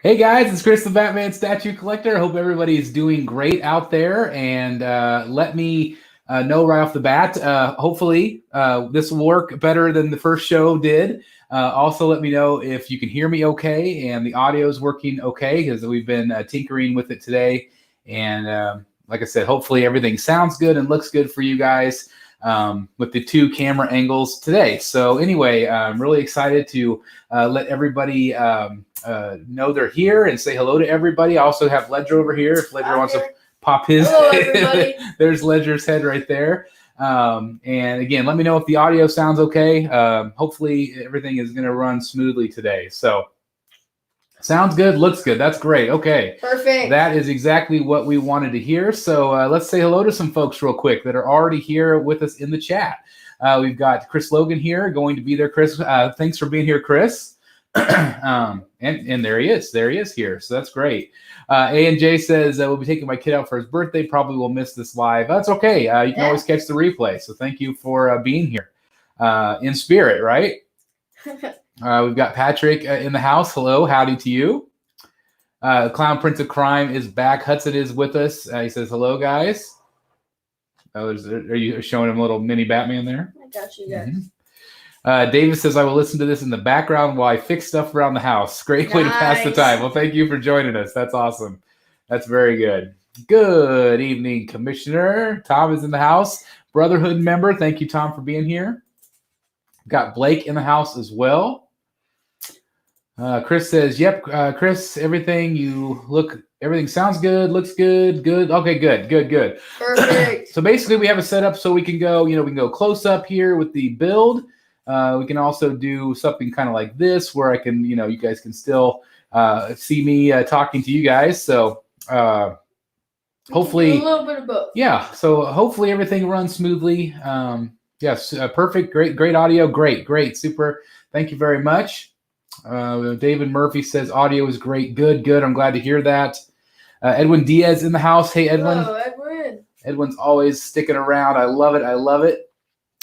Hey guys, it's Chris the Batman Statue Collector. Hope everybody's doing great out there. And let me know right off the bat, hopefully this will work better than the first show did. Also, let me know if you can hear me okay and the audio is working okay, because we've been tinkering with it today. And like I said, hopefully everything sounds good and looks good for you guys with the two camera angles today. So anyway, I'm really excited to let everybody know they're here and say hello to everybody. I also have Ledger over here. If Ledger wants to pop his head, there's Ledger's head right there. And again, let me know if the audio sounds okay. Hopefully everything is going to run smoothly today. So sounds good, looks good. That's great. Okay. Perfect. That is exactly what we wanted to hear. So let's say hello to some folks real quick that are already here with us in the chat. We've got Chris Logan here, going to be there. Chris, thanks for being here, Chris. And there he is. There he is here. So that's great. A&J says, we'll be taking my kid out for his birthday. Probably will miss this live. That's okay. You can always catch the replay. So thank you for being here in spirit, right? We've got Patrick in the house. Hello. Howdy to you. Clown Prince of Crime is back. Hudson is with us. He says, hello, guys. Are you showing him a little mini Batman there? I got you guys. Mm-hmm. David says, I will listen to this in the background while I fix stuff around the house. Great way to pass the time. Well, thank you for joining us. That's awesome. That's very good. Good evening, Commissioner. Tom is in the house. Brotherhood member. Thank you, Tom, for being here. Got Blake in the house as well. Chris says, yep, Chris, everything sounds good, looks good. Okay, good. Perfect. So basically we have a setup so we can go close up here with the build. We can also do something kind of like this where I can, you guys can still see me talking to you guys. So hopefully a little bit of both. Yeah. So hopefully everything runs smoothly. Yes. Perfect. Great audio. Great. Super. Thank you very much. David Murphy says audio is great. Good. I'm glad to hear that. Edwin Diaz in the house. Hey, Edwin. Hello, Edwin. Edwin's always sticking around. I love it.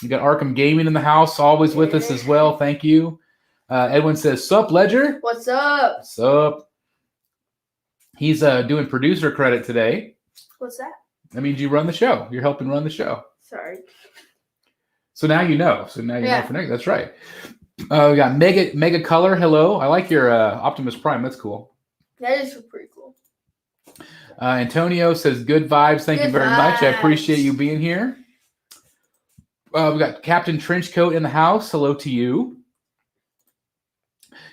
You got Arkham Gaming in the house, always with us as well. Thank you. Edwin says, sup, Ledger? What's up? Sup. He's doing producer credit today. What's that? That means you run the show. You're helping run the show. Sorry. So now you know. Know for next. That's right. We got Mega Color. Hello. I like your Optimus Prime. That's cool. That is pretty cool. Antonio says good vibes. Thank you very much. I appreciate you being here. We got Captain Trenchcoat in the house. Hello to you.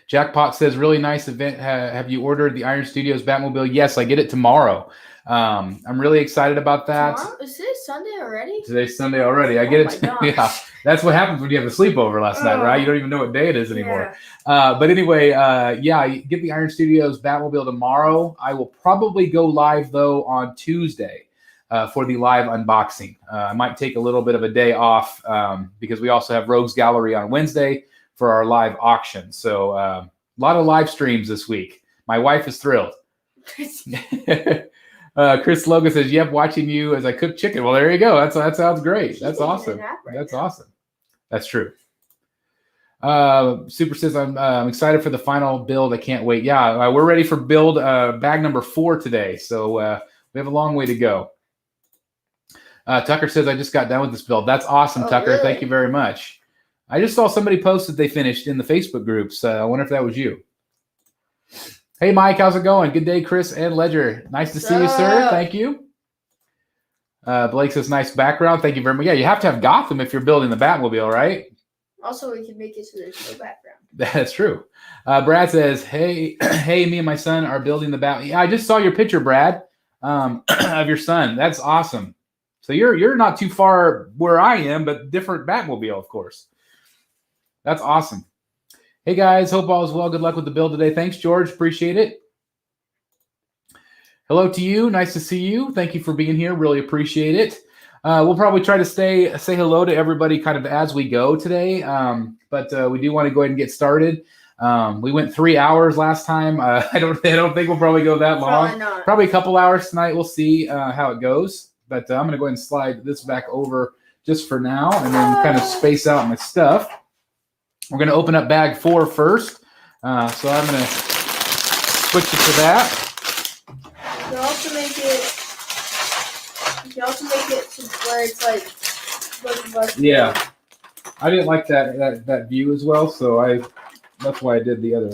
Jackpot says really nice event. Have you ordered the Iron Studios Batmobile? Yes, I get it tomorrow. I'm really excited about that. Tomorrow? Is today Sunday already? Today's Sunday already. I get it. Yeah, that's what happens when you have a sleepover last night, right? You don't even know what day it is anymore. Yeah. But anyway, get the Iron Studios Batmobile tomorrow. I will probably go live though on Tuesday for the live unboxing. I might take a little bit of a day off because we also have Rogues Gallery on Wednesday for our live auction. So a lot of live streams this week. My wife is thrilled. Chris Logan says, yep, watching you as I cook chicken. Well, there you go. That sounds great. That's awesome. That's awesome. That's true. Super says, I'm excited for the final build. I can't wait. Yeah, we're ready for build bag number 4 today. So we have a long way to go. Tucker says, I just got done with this build. That's awesome, Tucker. Really? Thank you very much. I just saw somebody post that they finished in the Facebook groups. I wonder if that was you. Hey, Mike, how's it going? Good day, Chris and Ledger. Nice to see you, sir. Thank you. Blake says, nice background. Thank you very much. Yeah, you have to have Gotham if you're building the Batmobile, right? Also, we can make it so there's no background. That's true. Brad says, hey, me and my son are building the Bat. Yeah, I just saw your picture, Brad, of your son. That's awesome. So you're not too far where I am, but different Batmobile, of course. That's awesome. Hey, guys. Hope all is well. Good luck with the build today. Thanks, George. Appreciate it. Hello to you. Nice to see you. Thank you for being here. Really appreciate it. We'll probably try to say hello to everybody kind of as we go today. But we do want to go ahead and get started. We went 3 hours last time. I don't think we'll probably go that long. Probably not. Probably a couple hours tonight. We'll see how it goes. But I'm going to go ahead and slide this back over just for now and then kind of space out my stuff. We're going to open up bag 4 first. So I'm going to switch it to that. You can also make it to where it's like yeah. I didn't like that view as well, so that's why I did the other.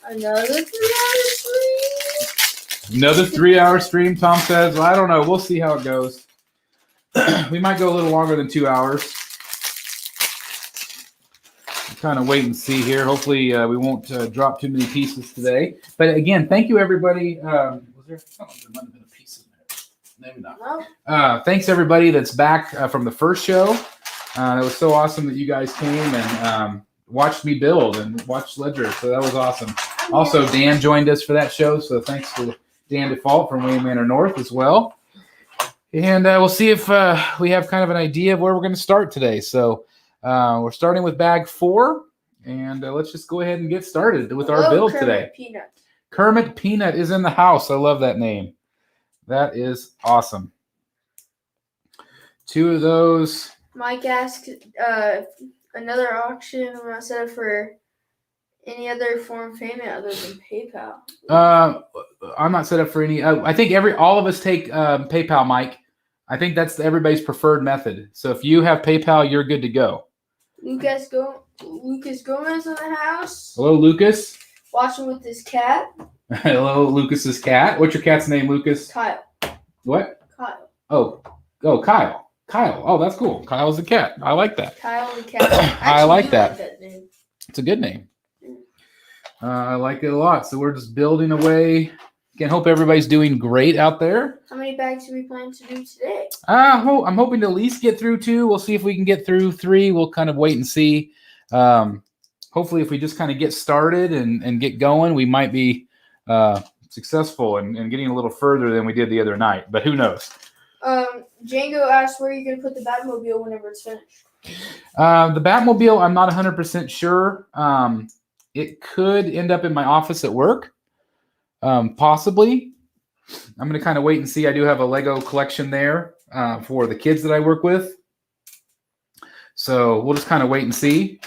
Another 3-hour stream? Another 3-hour stream, Tom says. Well, I don't know. We'll see how it goes. We might go a little longer than 2 hours. Kind of wait and see here. Hopefully we won't drop too many pieces today. But again, thank you, everybody. Was there? Oh, there might have been a piece in there. Maybe not. No. Thanks, everybody that's back from the first show. It was so awesome that you guys came and watched me build and watched Ledger. So that was awesome. Also, Dan joined us for that show. So thanks to Dan Default from Wayne Manor North as well. And we'll see if we have kind of an idea of where we're going to start today. So we're starting with bag 4. And let's just go ahead and get started with our Hello, build Kermit today. Peanut. Kermit Peanut is in the house. I love that name. That is awesome. 2 of those. Mike asked another auction. We're not set up for any other form of payment other than PayPal. I'm not set up for any. I think all of us take PayPal, Mike. I think that's everybody's preferred method. So if you have PayPal, you're good to go. Lucas Gomez in the house. Hello, Lucas. Watching with his cat. Hello, Lucas's cat. What's your cat's name, Lucas? Kyle. What? Kyle. Oh, Kyle. Kyle. Oh, that's cool. Kyle's the cat. I like that. Kyle the cat. I like that. That name. It's a good name. I like it a lot. So we're just building away. Again, hope everybody's doing great out there. How many bags do we plan to do today? I'm hoping to at least get through 2. We'll see if we can get through 3. We'll kind of wait and see. Hopefully, if we just kind of get started and get going, we might be successful in getting a little further than we did the other night. But who knows? Django asked where you're going to put the Batmobile whenever it's finished. The Batmobile, I'm not 100% sure. It could end up in my office at work. Possibly. I'm going to kind of wait and see. I do have a Lego collection there for the kids that I work with. So we'll just kind of wait and see.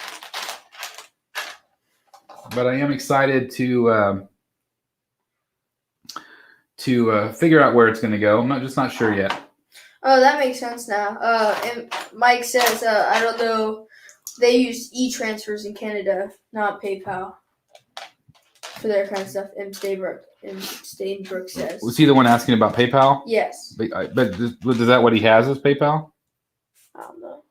But I am excited to figure out where it's going to go. I'm just not sure yet. Oh, that makes sense now. And Mike says, I don't know, they use e-transfers in Canada, not PayPal, for their kind of stuff. M. Steinbrook says. Was he the one asking about PayPal? Yes. But is that what he has as PayPal? I don't know.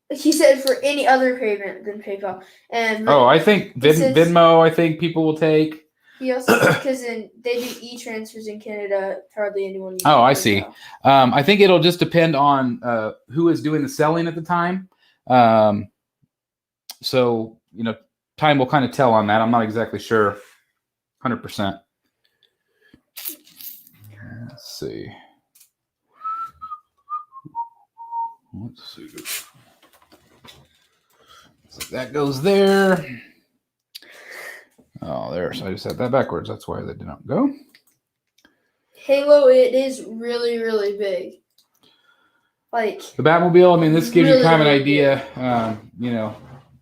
He said for any other payment than PayPal. And I think Venmo, I think people will take. He also, because they do e-transfers in Canada, hardly anyone uses I PayPal. see. I think it'll just depend on who is doing the selling at the time. So, time will kind of tell on that. I'm not exactly sure 100%. Let's see. So that goes there. Oh, there. So I just had that backwards. That's why that did not go. Halo, it is really, really big. Like the Batmobile, I mean, this gives really, you kind of an really idea.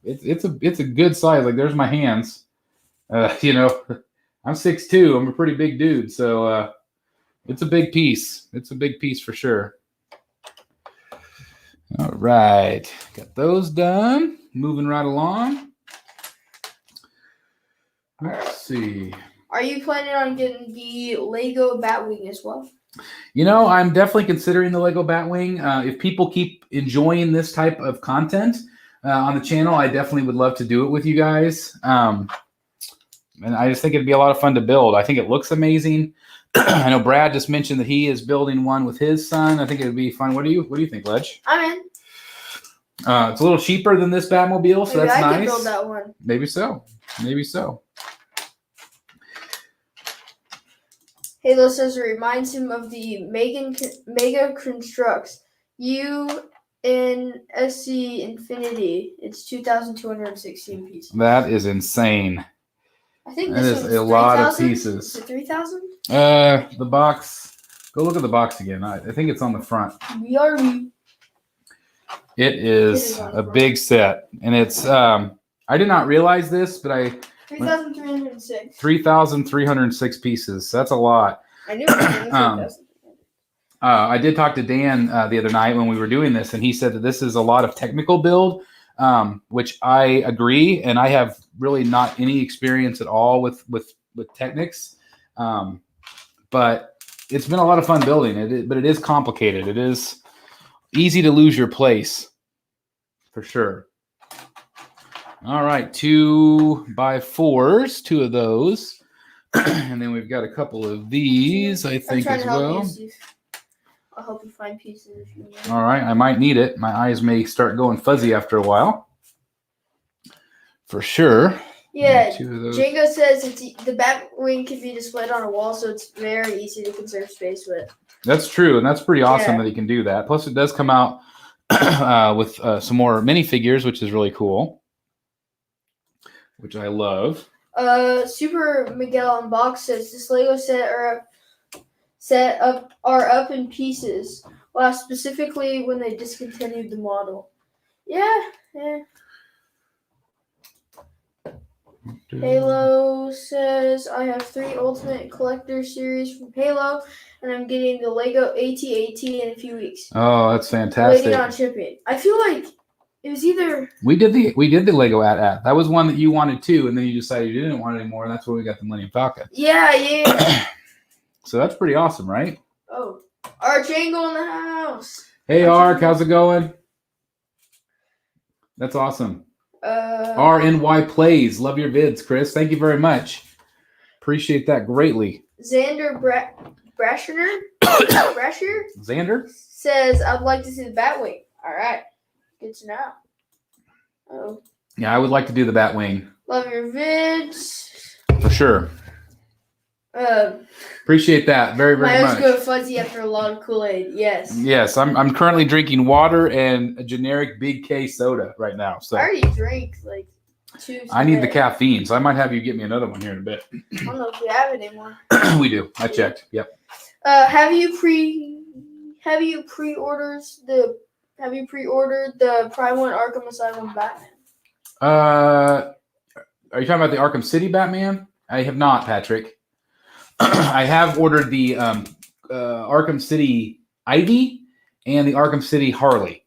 It's a good size. Like, there's my hands. I'm 6'2". I'm a pretty big dude. So it's a big piece. It's a big piece for sure. All right. Got those done. Moving right along. Let's see. Are you planning on getting the Lego Batwing as well? I'm definitely considering the Lego Batwing. If people keep enjoying this type of content on the channel, I definitely would love to do it with you guys. And I just think it'd be a lot of fun to build. I think it looks amazing. I know Brad just mentioned that he is building one with his son. I think it would be fun. What do you think, Ledge? I'm in. It's a little cheaper than this Batmobile, so Maybe that's I nice. Could build that one. Maybe so. Halo says it reminds him of the Mega Constructs UNSC Infinity. It's 2,216 pieces. That is insane. I think that this is one's a lot of 3,000? pieces. Is it 3,000? The box. Go look at the box again. I think it's on the front. It is a big set, and it's. I did not realize this, but 3,306. 3,306 pieces. That's a lot. I knew it was 3,000. I did talk to Dan the other night when we were doing this, and he said that this is a lot of technical build, which I agree, and I have really not any experience at all with Technics, but it's been a lot of fun building it. But it is complicated. It is easy to lose your place, for sure. All right, 2x4s, 2 of those. And then we've got a couple of these, I think, as well. I'll help you find pieces if you need. All right, I might need it. My eyes may start going fuzzy after a while. For sure. Yeah, Django says the Batwing can be displayed on a wall, so it's very easy to conserve space with. That's true, and that's pretty awesome that he can do that. Plus, it does come out with some more minifigures, which is really cool. which I love. Super Miguel Unbox says this Lego set are up in pieces. Wow, specifically when they discontinued the model. Yeah. Halo says I have 3 Ultimate Collector series from Halo, and I'm getting the Lego AT-AT in a few weeks. Oh, that's fantastic. Waiting on shipping. I feel like it was either we did the Lego at. That was one that you wanted too, and then you decided you didn't want it anymore, and that's where we got the Millennium Falcon. Yeah. So that's pretty awesome, right? Oh, Archangle in the house. Hey, Ark, how's it going? That's awesome. RNY Plays. Love your vids, Chris. Thank you very much. Appreciate that greatly. Xander Brasher Xander says, I'd like to see the Batwing. All right. Good to know. Oh. Yeah, I would like to do the Batwing. Love your vids. For sure. Appreciate that very, very much. My eyes go fuzzy after a lot of Kool-Aid. Yes. Yes, I'm currently drinking water and a generic Big K soda right now. So I already drank like 2. I need the caffeine, so I might have you get me another one here in a bit. I don't know if we have it anymore. We do. I checked. Yep. Have you pre-ordered the Prime 1 Arkham Asylum Batman? Are you talking about the Arkham City Batman? I have not, Patrick. I have ordered the Arkham City Ivy and the Arkham City Harley.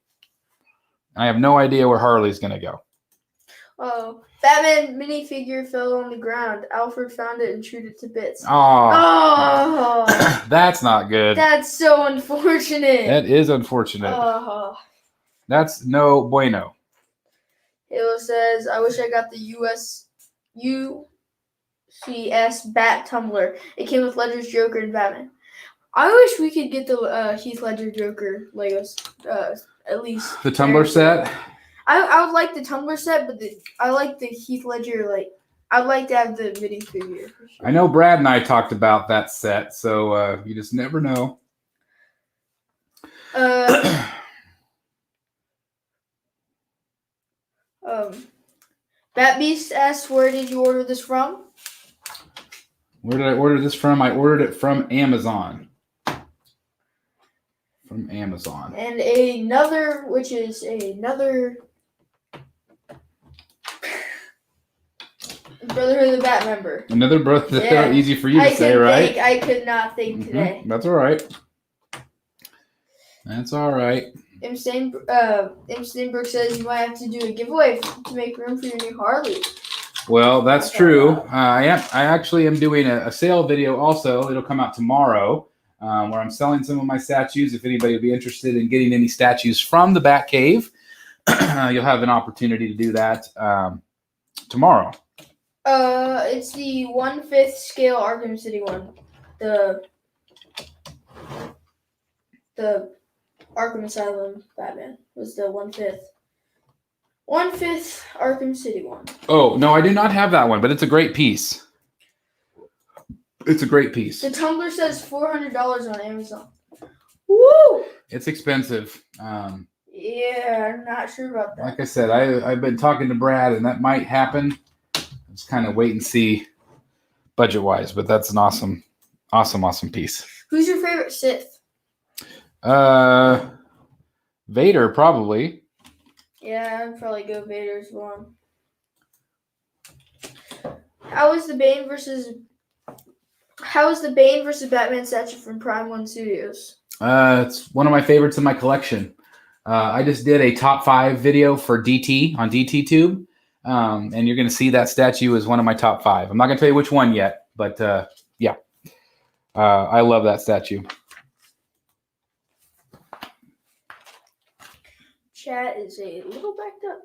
I have no idea where Harley's going to go. Oh, Batman minifigure fell on the ground. Alfred found it and chewed it to bits. Oh, that's not good. That's so unfortunate. That is unfortunate. That's no bueno. Halo says, I wish I got the UCS Bat Tumbler. It came with Ledger's Joker and Batman. I wish we could get the Heath Ledger Joker Legos, at least. The tumbler set? I would like the tumbler set, but I like the Heath Ledger, I'd like to have the minifigure. For sure. I know Brad and I talked about that set, so you just never know. Batbeast asks, where did you order this from? Where did I order this from? I ordered it from Amazon. From Amazon. And another Brotherhood of the Bat member. Another brother. Yeah. Easy for you to say, right? I could not think today. That's all right. That's all right. M. Steinberg says you might have to do a giveaway to make room for your new Harley. Well, that's true. I actually am doing a sale video also. It'll come out tomorrow where I'm selling some of my statues. If anybody would be interested in getting any statues from the Bat Cave, you'll have an opportunity to do that tomorrow. It's the 1/5 scale Arkham City one. The Arkham Asylum Batman was the 1/5. 1/5 Arkham City one. Oh, no, I do not have that one, but it's a great piece. It's a great piece. The tumbler says $400 on Amazon. Woo! It's expensive. Yeah, I'm not sure about that. Like I said, I've been talking to Brad, and that might happen. Just kind of wait and see budget-wise, but that's an awesome piece. Who's your favorite Sith? Vader, probably. Yeah, I'd probably go Vader as well. How is the Bane versus Batman statue from Prime 1 Studios? It's one of my favorites in my collection. I just did a top 5 video for DT on DTTube, and you're going to see that statue as one of my top 5. I'm not going to tell you which one yet, but yeah. I love that statue. Chat is a little backed up.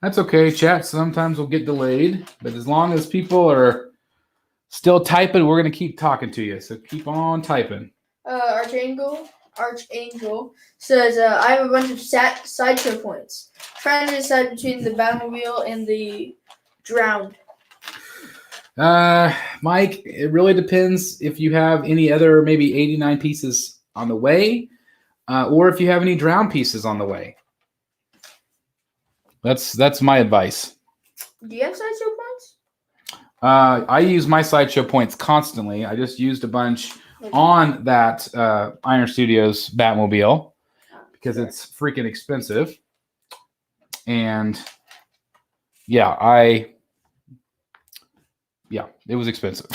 That's okay. Chat sometimes will get delayed, but as long as people are still typing, we're going to keep talking to you. So keep on typing. Archangel says, I have a bunch of sideshow points. Trying to decide between the Batmobile and the Drowned. Mike, it really depends if you have any other maybe 89 pieces on the way, or if you have any Drowned pieces on the way. That's my advice. Do you have sideshow points? I use my Sideshow points constantly. I just used a bunch on that Iron Studios Batmobile because it's freaking expensive. And yeah, it was expensive.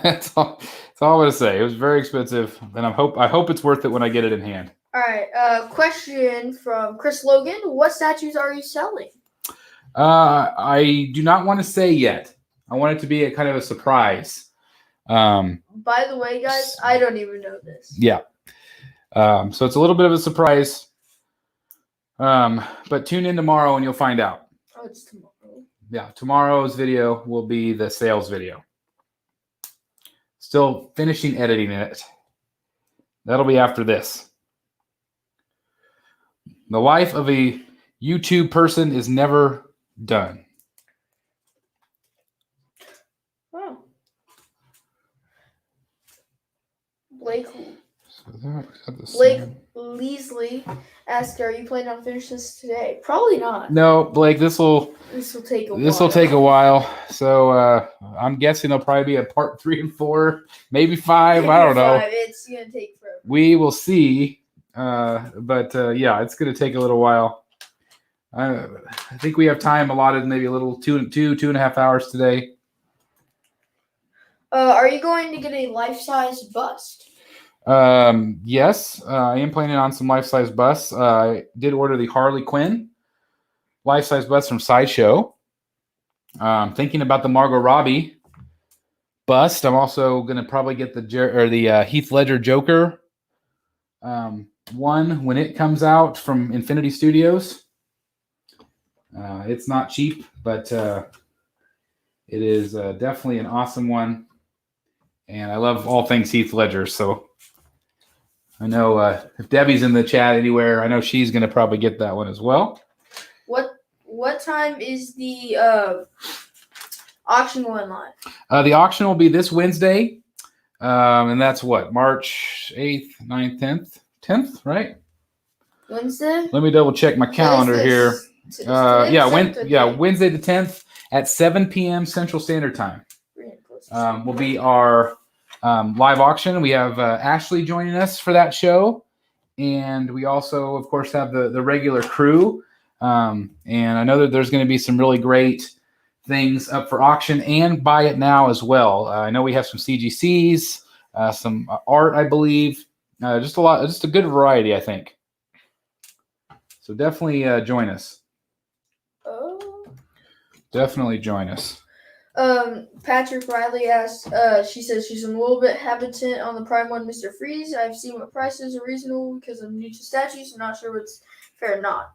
That's all I'm gonna say. It was very expensive, and I hope it's worth it when I get it in hand. All right. Question from Chris Logan: what statues are you selling? I do not want to say yet. I want it to be a kind of a surprise. By the way, guys, I don't even know this. Yeah. So it's a little bit of a surprise. But tune in tomorrow and you'll find out. Oh, it's tomorrow. Yeah, tomorrow's video will be the sales video. Still finishing editing it. That'll be after this. The life of a YouTube person is never done. Wow. Blake Leasley asked, "Are you planning on finishing this today?" Probably not. No, Blake. This will take a while. So I'm guessing there'll probably be a part 3 and 4, maybe 5. I don't know. It's gonna take forever. We will see. But yeah, it's gonna take a little while. I think we have time allotted, maybe a little 2.5 hours today. Are you going to get a life-size bust? Yes, I am planning on some life-size busts. I did order the Harley Quinn life-size bust from Sideshow. Thinking about the Margot Robbie bust. I'm also going to probably get the Heath Ledger Joker one when it comes out from Infinity Studios. It's not cheap, but it is definitely an awesome one. And I love all things Heath Ledger, so I know if Debbie's in the chat anywhere, I know she's going to probably get that one as well. What time is the auction going live? The auction will be this Wednesday, and that's what, March 8th, 9th, 10th? 10th, right? Wednesday? Let me double check my calendar here. Wednesday the 10th at 7 p.m. Central Standard Time will be our live auction. We have Ashley joining us for that show, and we also, of course, have the regular crew. And I know that there's going to be some really great things up for auction and buy it now as well. I know we have some CGCs, some art, I believe, just a good variety, I think. So definitely join us. Oh. Definitely join us. Patrick Riley asked, she says she's a little bit hesitant on the Prime 1 Mr. Freeze. I've seen what prices are reasonable because I'm new to statues. I'm not sure what's fair or not.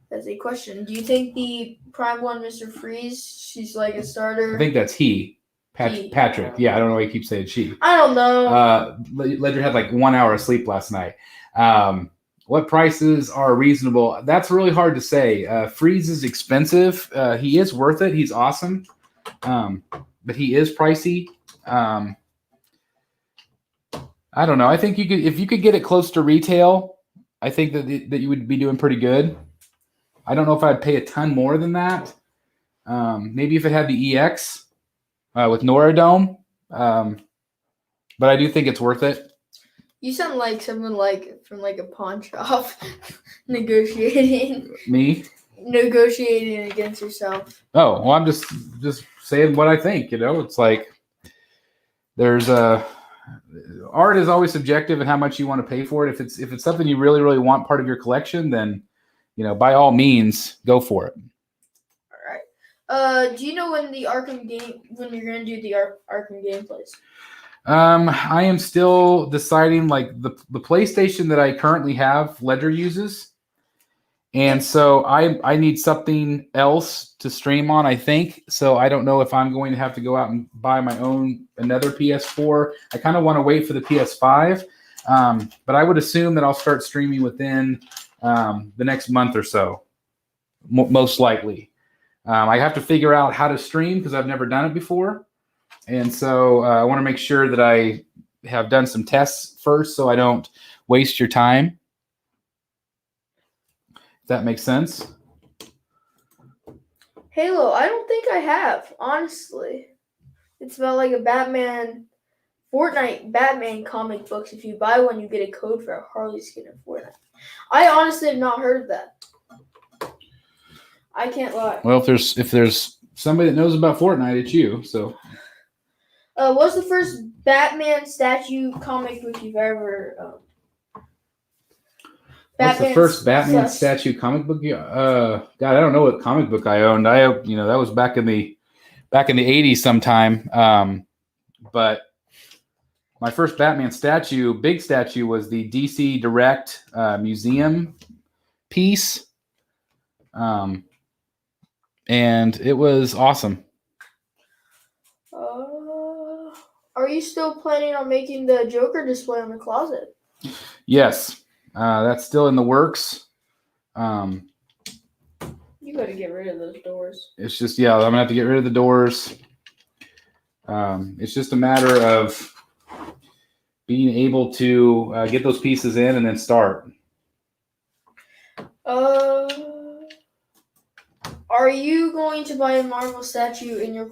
That's a question. Do you think the Prime 1 Mr. Freeze, she's like a starter? I think that's he. Patrick. Yeah, I don't know why he keeps saying she. I don't know. Ledger had like 1 hour of sleep last night. What prices are reasonable? That's really hard to say. Freeze is expensive. He is worth it. He's awesome. But he is pricey. I don't know. I think if you could get it close to retail, I think that you would be doing pretty good. I don't know if I'd pay a ton more than that. Maybe if it had the EX with Noradome. But I do think it's worth it. You sound like someone from a pawn shop negotiating. Me? Negotiating against yourself. Oh, well, I'm just saying what I think, It's like there's art is always subjective and how much you want to pay for it. If it's something you really, really want part of your collection, then by all means, go for it. All right. Do you know when you're gonna do the Arkham gameplays? I am still deciding. Like the PlayStation that I currently have, Ledger uses, and so I need something else to stream on. I think so. I don't know if I'm going to have to go out and buy another PS4. I kind of want to wait for the PS5, but I would assume that I'll start streaming within the next month or so, most likely. I have to figure out how to stream because I've never done it before. And so I want to make sure that I have done some tests first so I don't waste your time. If that makes sense. Halo, I don't think I have, honestly. It's about like a Fortnite Batman comic books. If you buy one, you get a code for a Harley skin in Fortnite. I honestly have not heard of that. I can't lie. Well, if there's somebody that knows about Fortnite, it's you. So, what's the first Batman statue comic book you've ever? what's the first Batman statue comic book? God, I don't know what comic book I owned. That was back in the '80s sometime. But my first Batman big statue, was the DC Direct museum piece. And it was awesome. Are you still planning on making the Joker display on the closet? Yes, that's still in the works. You got to get rid of those doors. It's just, I'm gonna have to get rid of the doors. It's just a matter of being able to get those pieces in and then start. Are you going to buy a Marvel statue in your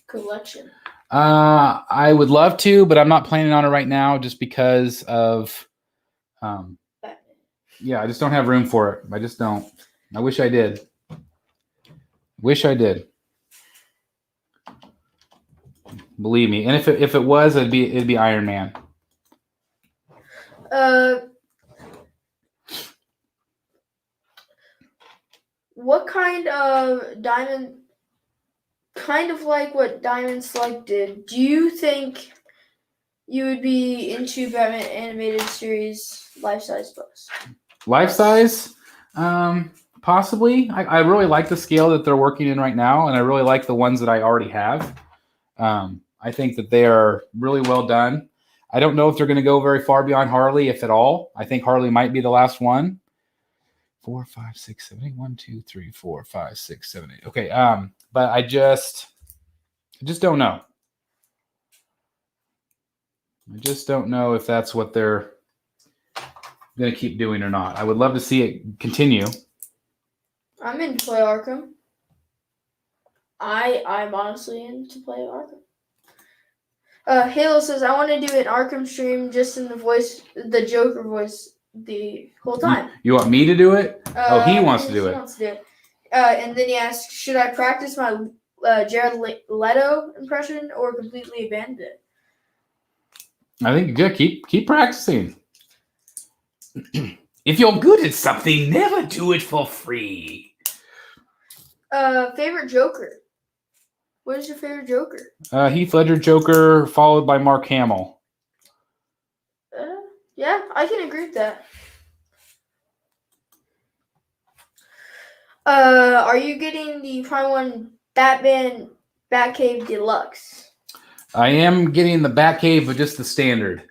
collection? I would love to, but I'm not planning on it right now just because of I just don't have room for it. I just don't. I wish I did. Believe me. And if it was, it'd be Iron Man. What kind of diamond? Kind of like what Diamond Select did. Do you think you would be into Batman animated series life-size books? Life-size? Possibly. I really like the scale that they're working in right now, and I really like the ones that I already have. I think that they are really well done. I don't know if they're going to go very far beyond Harley, if at all. I think Harley might be the last one. 4, 5, 6, 7, 8. 1, 2, 3, 4, 5, 6, 7, 8. Okay. But I just don't know. I just don't know if that's what they're going to keep doing or not. I would love to see it continue. I'm in to play Arkham. I'm honestly in to play Arkham. Halo says, I want to do an Arkham stream just in the Joker voice the whole time. You want me to do it? He wants to do it. He wants to do it. And then he asks, should I practice my Jared Leto impression or completely abandon it? I think you're good. Keep practicing. If you're good at something, never do it for free. Favorite Joker? What is your favorite Joker? Heath Ledger Joker, followed by Mark Hamill. Yeah, I can agree with that. Are you getting the Prime 1 Batman Batcave Deluxe? I am getting the Batcave, but just the standard.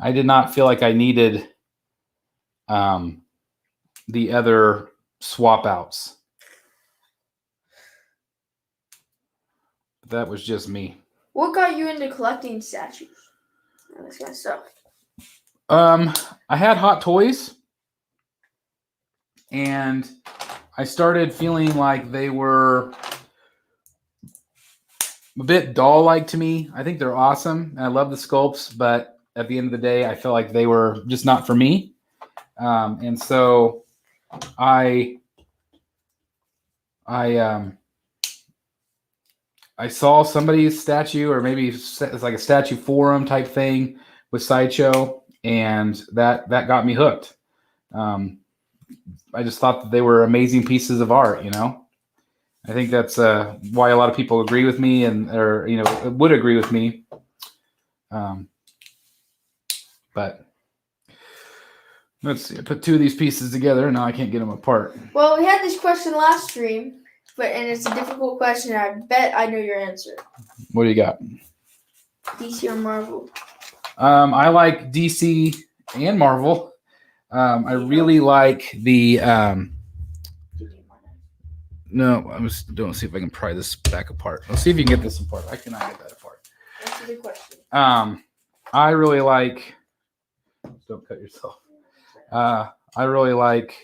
I did not feel like I needed the other swap outs. That was just me. What got you into collecting statues and this kind of stuff? I had Hot Toys, and I started feeling like they were a bit doll-like to me. I think they're awesome, and I love the sculpts, but at the end of the day, I felt like they were just not for me. And so I saw somebody's statue, or maybe it's like a statue forum type thing with Sideshow, and that got me hooked. I just thought that they were amazing pieces of art, I think that's why a lot of people agree with me or would agree with me. But let's see. I put two of these pieces together, and now I can't get them apart. Well, we had this question last stream, and it's a difficult question. I bet I know your answer. What do you got? DC or Marvel? I like DC and Marvel. I really like the. No, I'm just don't see if I can pry this back apart. Let's see if you can get this apart. I cannot get that apart. That's a good question. I really like. Don't cut yourself. I really like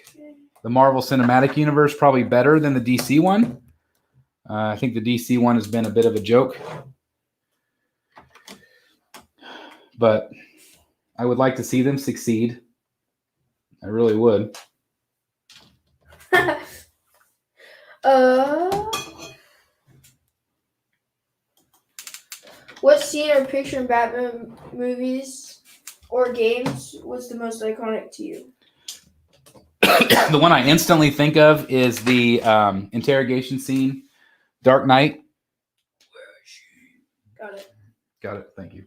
the Marvel Cinematic Universe probably better than the DC one. I think the DC one has been a bit of a joke. But I would like to see them succeed. I really would. What scene or picture in Batman movies or games was the most iconic to you? The one I instantly think of is the interrogation scene, Dark Knight. Where is she? Got it. Got it. Thank you.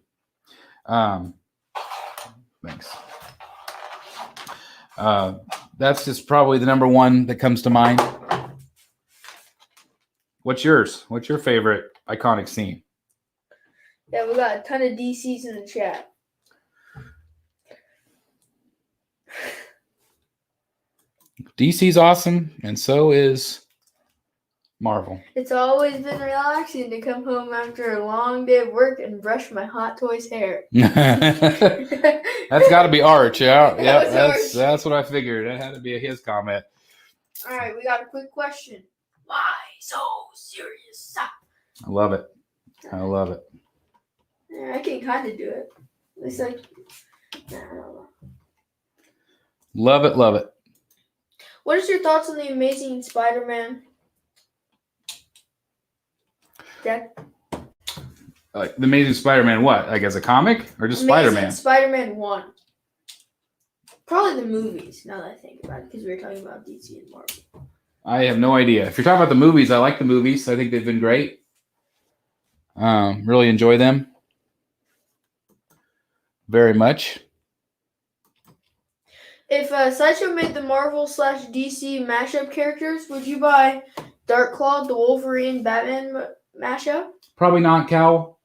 Thanks. That's just probably the number one that comes to mind. What's yours? What's your favorite iconic scene? Yeah, we got a ton of DCs in the chat. DC's awesome, and so is Marvel. It's always been relaxing to come home after a long day of work and brush my Hot Toys hair. That's got to be Arch, yeah. Arch. That's what I figured. That had to be his comment. All right, we got a quick question. Why so serious? I love it. I love it. Yeah, I can kind of do it. It's like, I don't know. Love it, love it. What is your thoughts on the Amazing Spider-Man? Dad? Like the Amazing Spider-Man, what? Like as a comic or just Spider-Man? Spider-Man 1. Probably the movies, now that I think about it, because we were talking about DC and Marvel. I have no idea. If you're talking about the movies, I like the movies. I think they've been great. Really enjoy them. Very much. If Sideshow made the Marvel/DC mashup characters, would you buy Darkclaw, the Wolverine, Batman mashup? Probably not, Cal.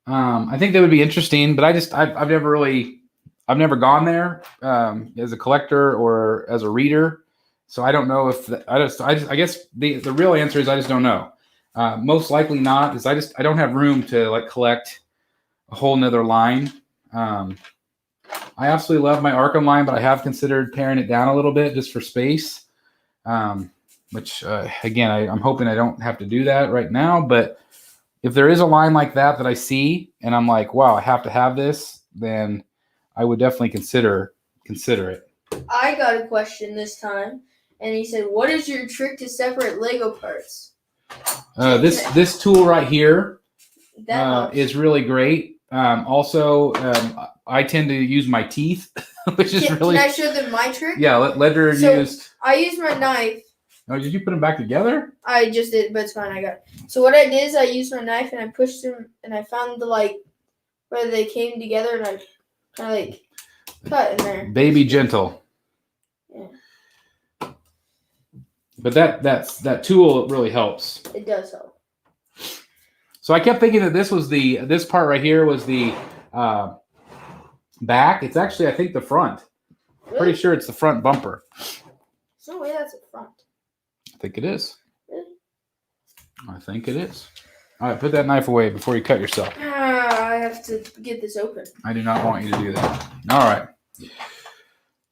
I think that would be interesting, but I've never gone there as a collector or as a reader, so I don't know if I guess the real answer is I just don't know. Most likely not, because I don't have room to like collect a whole nother line. I absolutely love my Arkham line, but I have considered paring it down a little bit just for space. Which again, I'm hoping I don't have to do that right now. But if there is a line like that I see and I'm like, wow, I have to have this, then I would definitely consider it. I got a question this time, and he said, "What is your trick to separate Lego parts?" This tool right here That is really great. Also, I tend to use my teeth, which is really. Can I show them my trick? Yeah, Ledger used. I used my knife. Oh, did you put them back together? I just did, but it's fine. I got it. So what I did is I used my knife and I pushed them, and I found the where they came together, and I kind of cut in there. Baby gentle. Yeah. But that tool really helps. It does help. So I kept thinking that this part right here was the back. It's actually, I think, the front. Really? Pretty sure it's the front bumper. There's no way that's the front. I think it is. Really? I think it is. All right, put that knife away before you cut yourself. I have to get this open. I do not want you to do that. All right.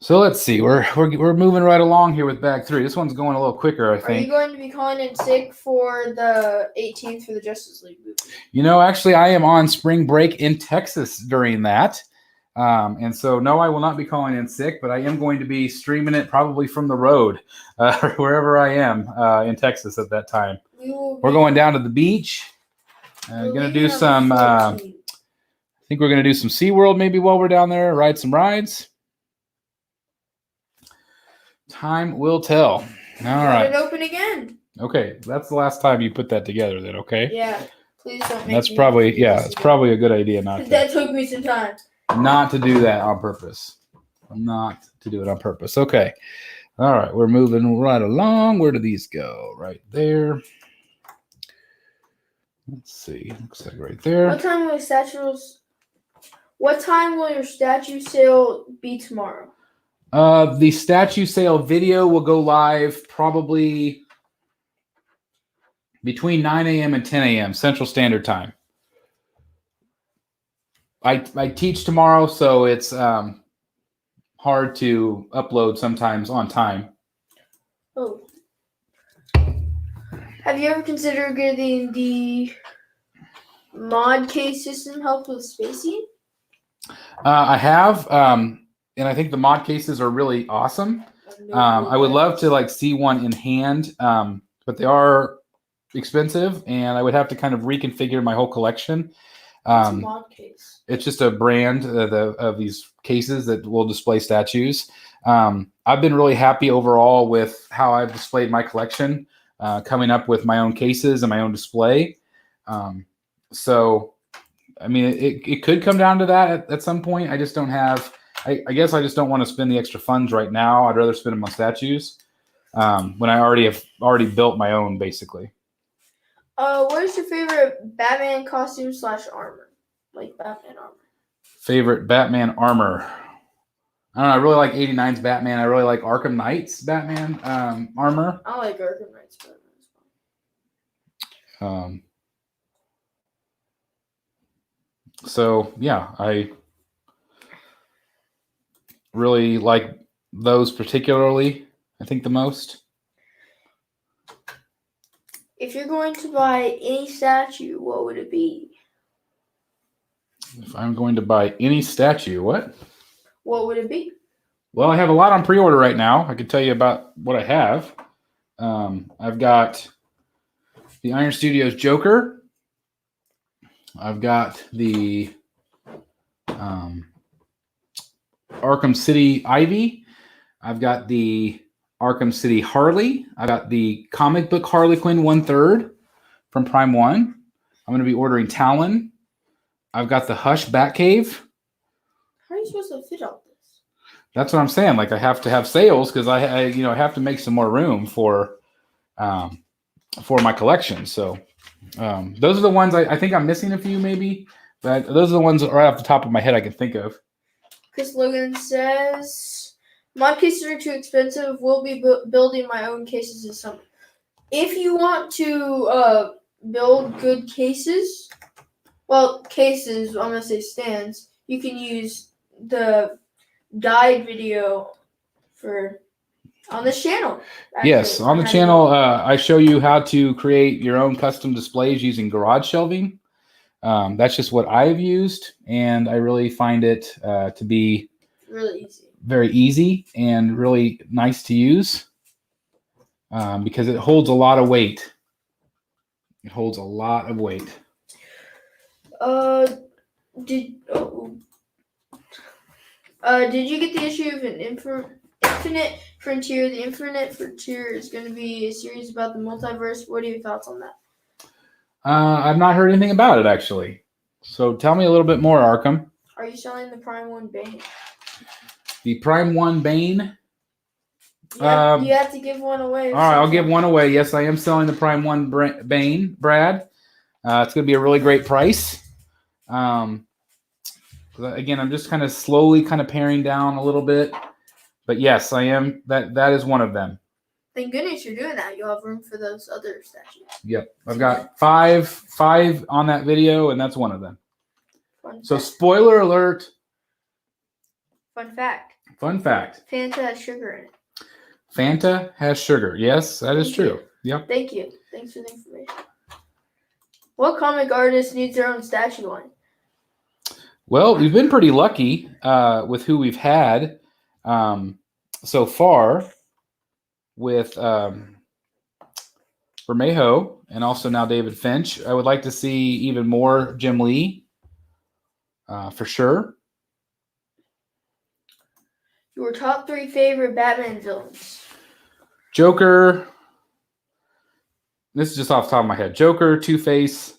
So let's see. We're moving right along here with bag 3. This one's going a little quicker, I think. Are you going to be calling in sick for the 18th for the Justice League movie? Actually, I am on spring break in Texas during that. And so, no, I will not be calling in sick, but I am going to be streaming it probably from the road, wherever I am in Texas at that time. We're going down to the beach. Going to do some, I think we're going to do some SeaWorld maybe while we're down there, ride some rides. Time will tell. All right. Put it open again. Okay, that's the last time you put that together then, okay? Yeah. Please don't make That's probably, it's probably a good idea not to. That took me some time. Not to do that on purpose. Not to do it on purpose. Okay. All right. We're moving right along. Where do these go? Right there. Let's see. Looks like right there. What time will your statue sale be tomorrow? The statue sale video will go live probably between 9 a.m. and 10 a.m. Central Standard Time. I teach tomorrow, so it's hard to upload sometimes on time. Oh. Have you ever considered getting the mod case system help with spacing? I have, and I think the mod cases are really awesome. I would love to like see one in hand, but they are expensive, and I would have to kind of reconfigure my whole collection. What's a mod case? It's just a brand of these cases that will display statues. I've been really happy overall with how I've displayed my collection, coming up with my own cases and my own display. So, I mean, it could come down to that at some point. I just don't have, I guess I just don't want to spend the extra funds right now. I'd rather spend them on statues when I already built my own, basically. What is your favorite Batman costume / armor? Like Batman armor. Favorite Batman armor. I don't know. I really like 89's Batman. I really like Arkham Knight's Batman armor. I like Arkham Knight's Batman as well. So yeah, I really like those particularly. I think the most. If you're going to buy any statue, what would it be? If I'm going to buy any statue, what? What would it be? Well, I have a lot on pre-order right now. I could tell you about what I have. I've got the Iron Studios Joker. I've got the Arkham City Ivy. I've got the Arkham City Harley. I've got the comic book Harley Quinn 1/3 from Prime One. I'm going to be ordering Talon. I've got the Hush Batcave. How are you supposed to fit all this? That's what I'm saying. Like I have to have sales because I have to make some more room for my collection. So those are the ones I think I'm missing a few maybe, but those are the ones right off the top of my head I can think of. Chris Logan says, mod cases are too expensive. We'll be building my own cases this summer. If you want to build good cases, I'm going to say stands, you can use the guide video on this channel. Actually, yes, on the channel, I show you how to create your own custom displays using garage shelving. That's just what I've used, and I really find it to be really easy. Very easy and really nice to use because it holds a lot of weight. It holds a lot of weight. Did you get the issue of an Infinite Frontier? The Infinite Frontier is going to be a series about the multiverse. What are your thoughts on that? I've not heard anything about it, actually. So tell me a little bit more, Arkham. Are you selling the Prime 1 Bane? The Prime 1 Bane? You have to give one away. All right, I'll give one away. Yes, I am selling the Prime 1 Bane, Brad. It's going to be a really great price. Again, I'm just kind of slowly paring down a little bit. But yes, I am. That is one of them. Thank goodness you're doing that. You'll have room for those other statues. Yep. I've got five on that video, and that's one of them. So spoiler alert. Fun fact. Fanta has sugar in it. Fanta has sugar. Yes, that is true. Yep. Thank you. Thanks for the information. What comic artist needs their own statue line? Well, we've been pretty lucky with who we've had so far with Bermejo and also now David Finch. I would like to see even more Jim Lee for sure. Your top 3 favorite Batman villains. Joker. This is just off the top of my head. Joker, Two-Face,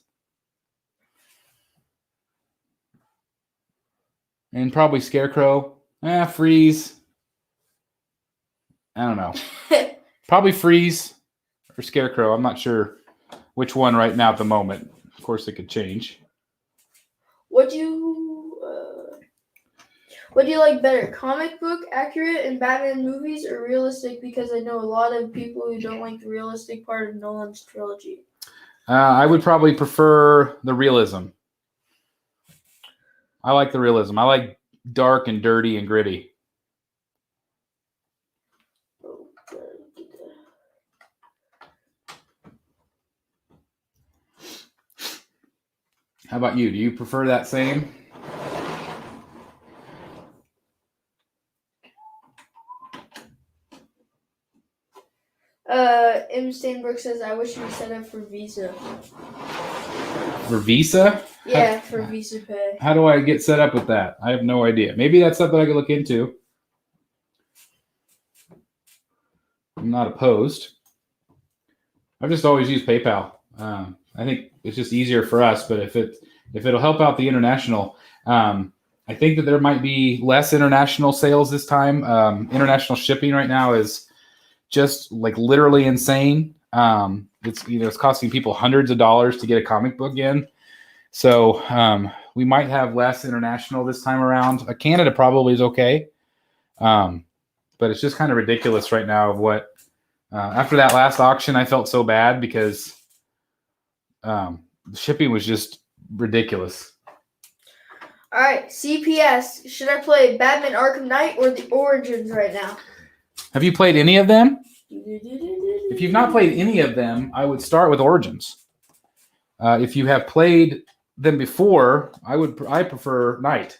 and probably Scarecrow. Freeze. I don't know. Probably Freeze or Scarecrow. I'm not sure which one right now at the moment. Of course, it could change. What do you like better, comic book accurate in Batman movies or realistic? Because I know a lot of people who don't like the realistic part of Nolan's trilogy. I would probably prefer the realism. I like the realism. I like dark and dirty and gritty. How about you? Do you prefer that same? M. Steinberg says, I wish you set up for Visa. For Visa? Yeah, for Visa Pay. How do I get set up with that? I have no idea. Maybe that's something I could look into. I'm not opposed. I've just always used PayPal. I think it's just easier for us, but if it'll help out the international, I think that there might be less international sales this time. International shipping right now is just like literally insane. It's costing people hundreds of dollars to get a comic book in. So we might have less international this time around. Canada probably is okay. But it's just kind of ridiculous right now of what, after that last auction, I felt so bad because the shipping was just ridiculous. All right, CPS. Should I play Batman Arkham Knight or the Origins right now? Have you played any of them? If you've not played any of them, I would start with Origins. If you have played them before, I prefer Knight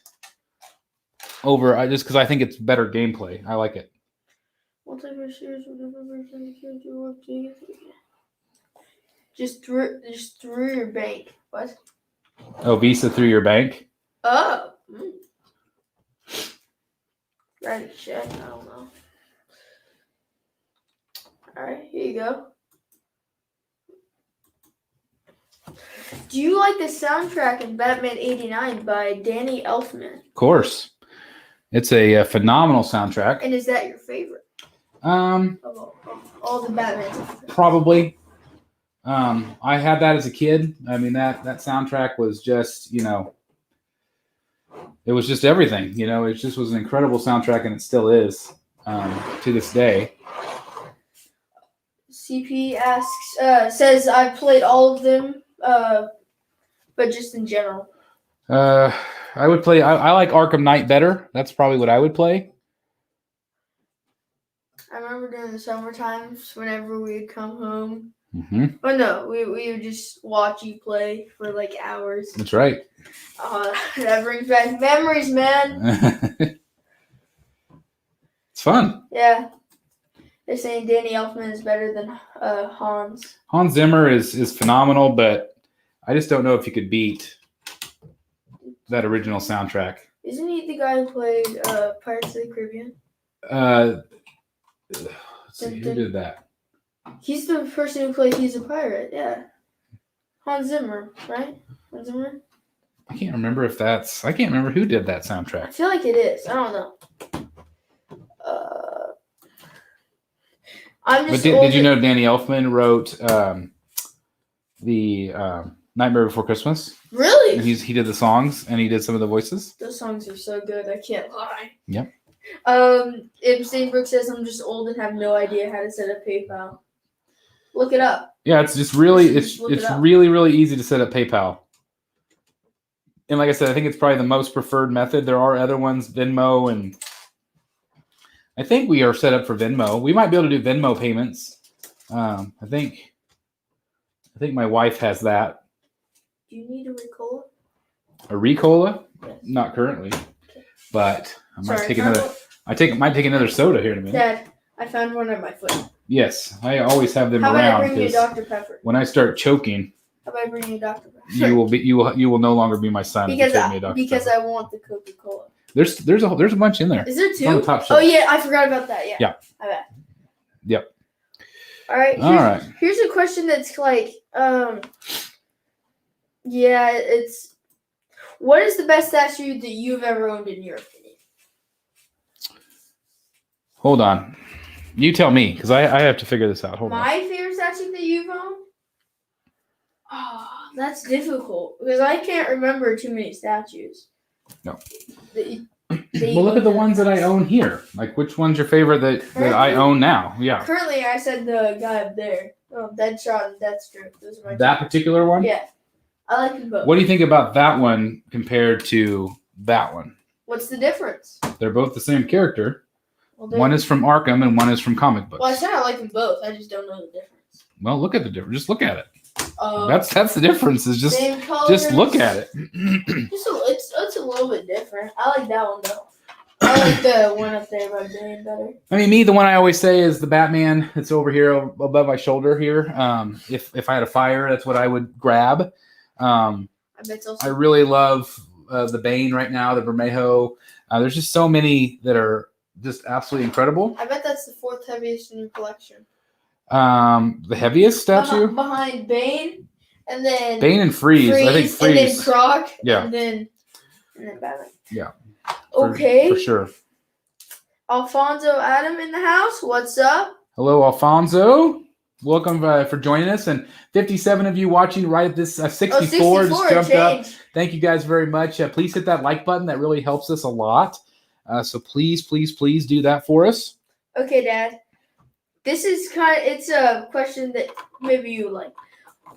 over just because I think it's better gameplay. I like it. Just through your bank. What? Oh, Visa through your bank? Oh. Right, check. I don't know. All right, here you go. Do you like the soundtrack in Batman '89 by Danny Elfman? Of course. It's a phenomenal soundtrack. And is that your favorite? Of all the Batman soundtracks? Probably. I had that as a kid. I mean, that soundtrack was just, it was just everything. It just was an incredible soundtrack, and it still is to this day. CP asks, says I've played all of them, but just in general. I would play. I like Arkham Knight better. That's probably what I would play. I remember during the summer times, whenever we'd come home. Mm-hmm. Oh no, we would just watch you play for like hours. That's right. That brings back memories, man. It's fun. Yeah. They're saying Danny Elfman is better than Hans. Hans Zimmer is phenomenal, but I just don't know if you could beat that original soundtrack. Isn't he the guy who played Pirates of the Caribbean? Let's see, who did that? He's the person who played He's a Pirate, yeah. Hans Zimmer, right? Hans Zimmer? I can't remember who did that soundtrack. I feel like it is. I don't know. Did you know Danny Elfman wrote the Nightmare Before Christmas? Really? And he did the songs and he did some of the voices. Those songs are so good. I can't lie. Yep. If Steinberg says I'm just old and have no idea how to set up PayPal, look it up. Yeah, it's just really it's really really easy to set up PayPal. And like I said, I think it's probably the most preferred method. There are other ones, Venmo, and I think we are set up for Venmo. We might be able to do Venmo payments. I think my wife has that. Do you need a Ricola? A Ricola? Yes. Not currently, but I might take another. Might take another soda here in a minute. Dad, I found one at my foot. Yes, I always have them around. How about I bring you Dr. Pepper? When I start choking, how about I bring you Dr. Pepper? you will no longer be my son if you take me a Dr. Because Pepper. I want the Coca-Cola. There's a bunch in there. Is there two? It's on the top shelf. Oh yeah, I forgot about that. Yeah. I bet. Yep. All right. Here's a question that's like, it's what is the best statue that you've ever owned in your opinion? Hold on. You tell me, because I have to figure this out. Hold on. My favorite statue that you've owned? Oh, that's difficult because I can't remember too many statues. No. Well, look at the ones that I own here. Like, which one's your favorite that I own now? Yeah. Currently, I said the guy up there. Deadshot and Deathstroke. Those are my that particular one? Yeah. I like them both. What do you think about that one compared to that one? What's the difference? They're both the same character. Well, one is from Arkham and one is from comic books. Well, I said I like them both. I just don't know the difference. Well, look at the difference. Just look at it. That's the difference. Is same colors. just look at it. It's a little bit different. I like that one though. I like the one up there by Bane better. I mean, the one I always say is the Batman. It's over here above my shoulder here. If I had a fire, that's what I would grab. I bet it's also. I really love the Bane right now, the Bermejo. There's just so many that are just absolutely incredible. I bet that's the 4th heaviest in your collection. The heaviest statue? Behind Bane, and then Bane and Freeze. I think Freeze. And then Croc. Yeah. And then Batman. Yeah. Okay. For sure. Alfonso Adam in the house. What's up? Hello, Alfonso. Welcome for joining us. And 57 of you watching right at this 64 just jumped up. Thank you guys very much. Please hit that like button. That really helps us a lot. So please do that for us. Okay, Dad. This is it's a question that maybe you like.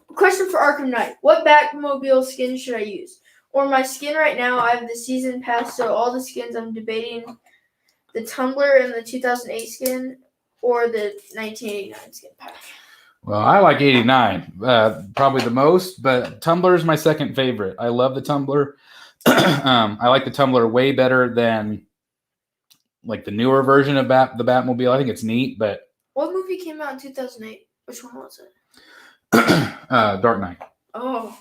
Question for Arkham Knight. What Batmobile skin should I use? Or my skin right now, I have the season pass, so all the skins I'm debating, the Tumbler and the 2008 skin, or the 1989 skin pack. Well, I like 89, probably the most, but Tumbler is my second favorite. I love the Tumbler. I like the Tumbler way better than like the newer version of the Batmobile. I think it's neat, but what movie came out in 2008? Which one was it? Dark Knight. Oh,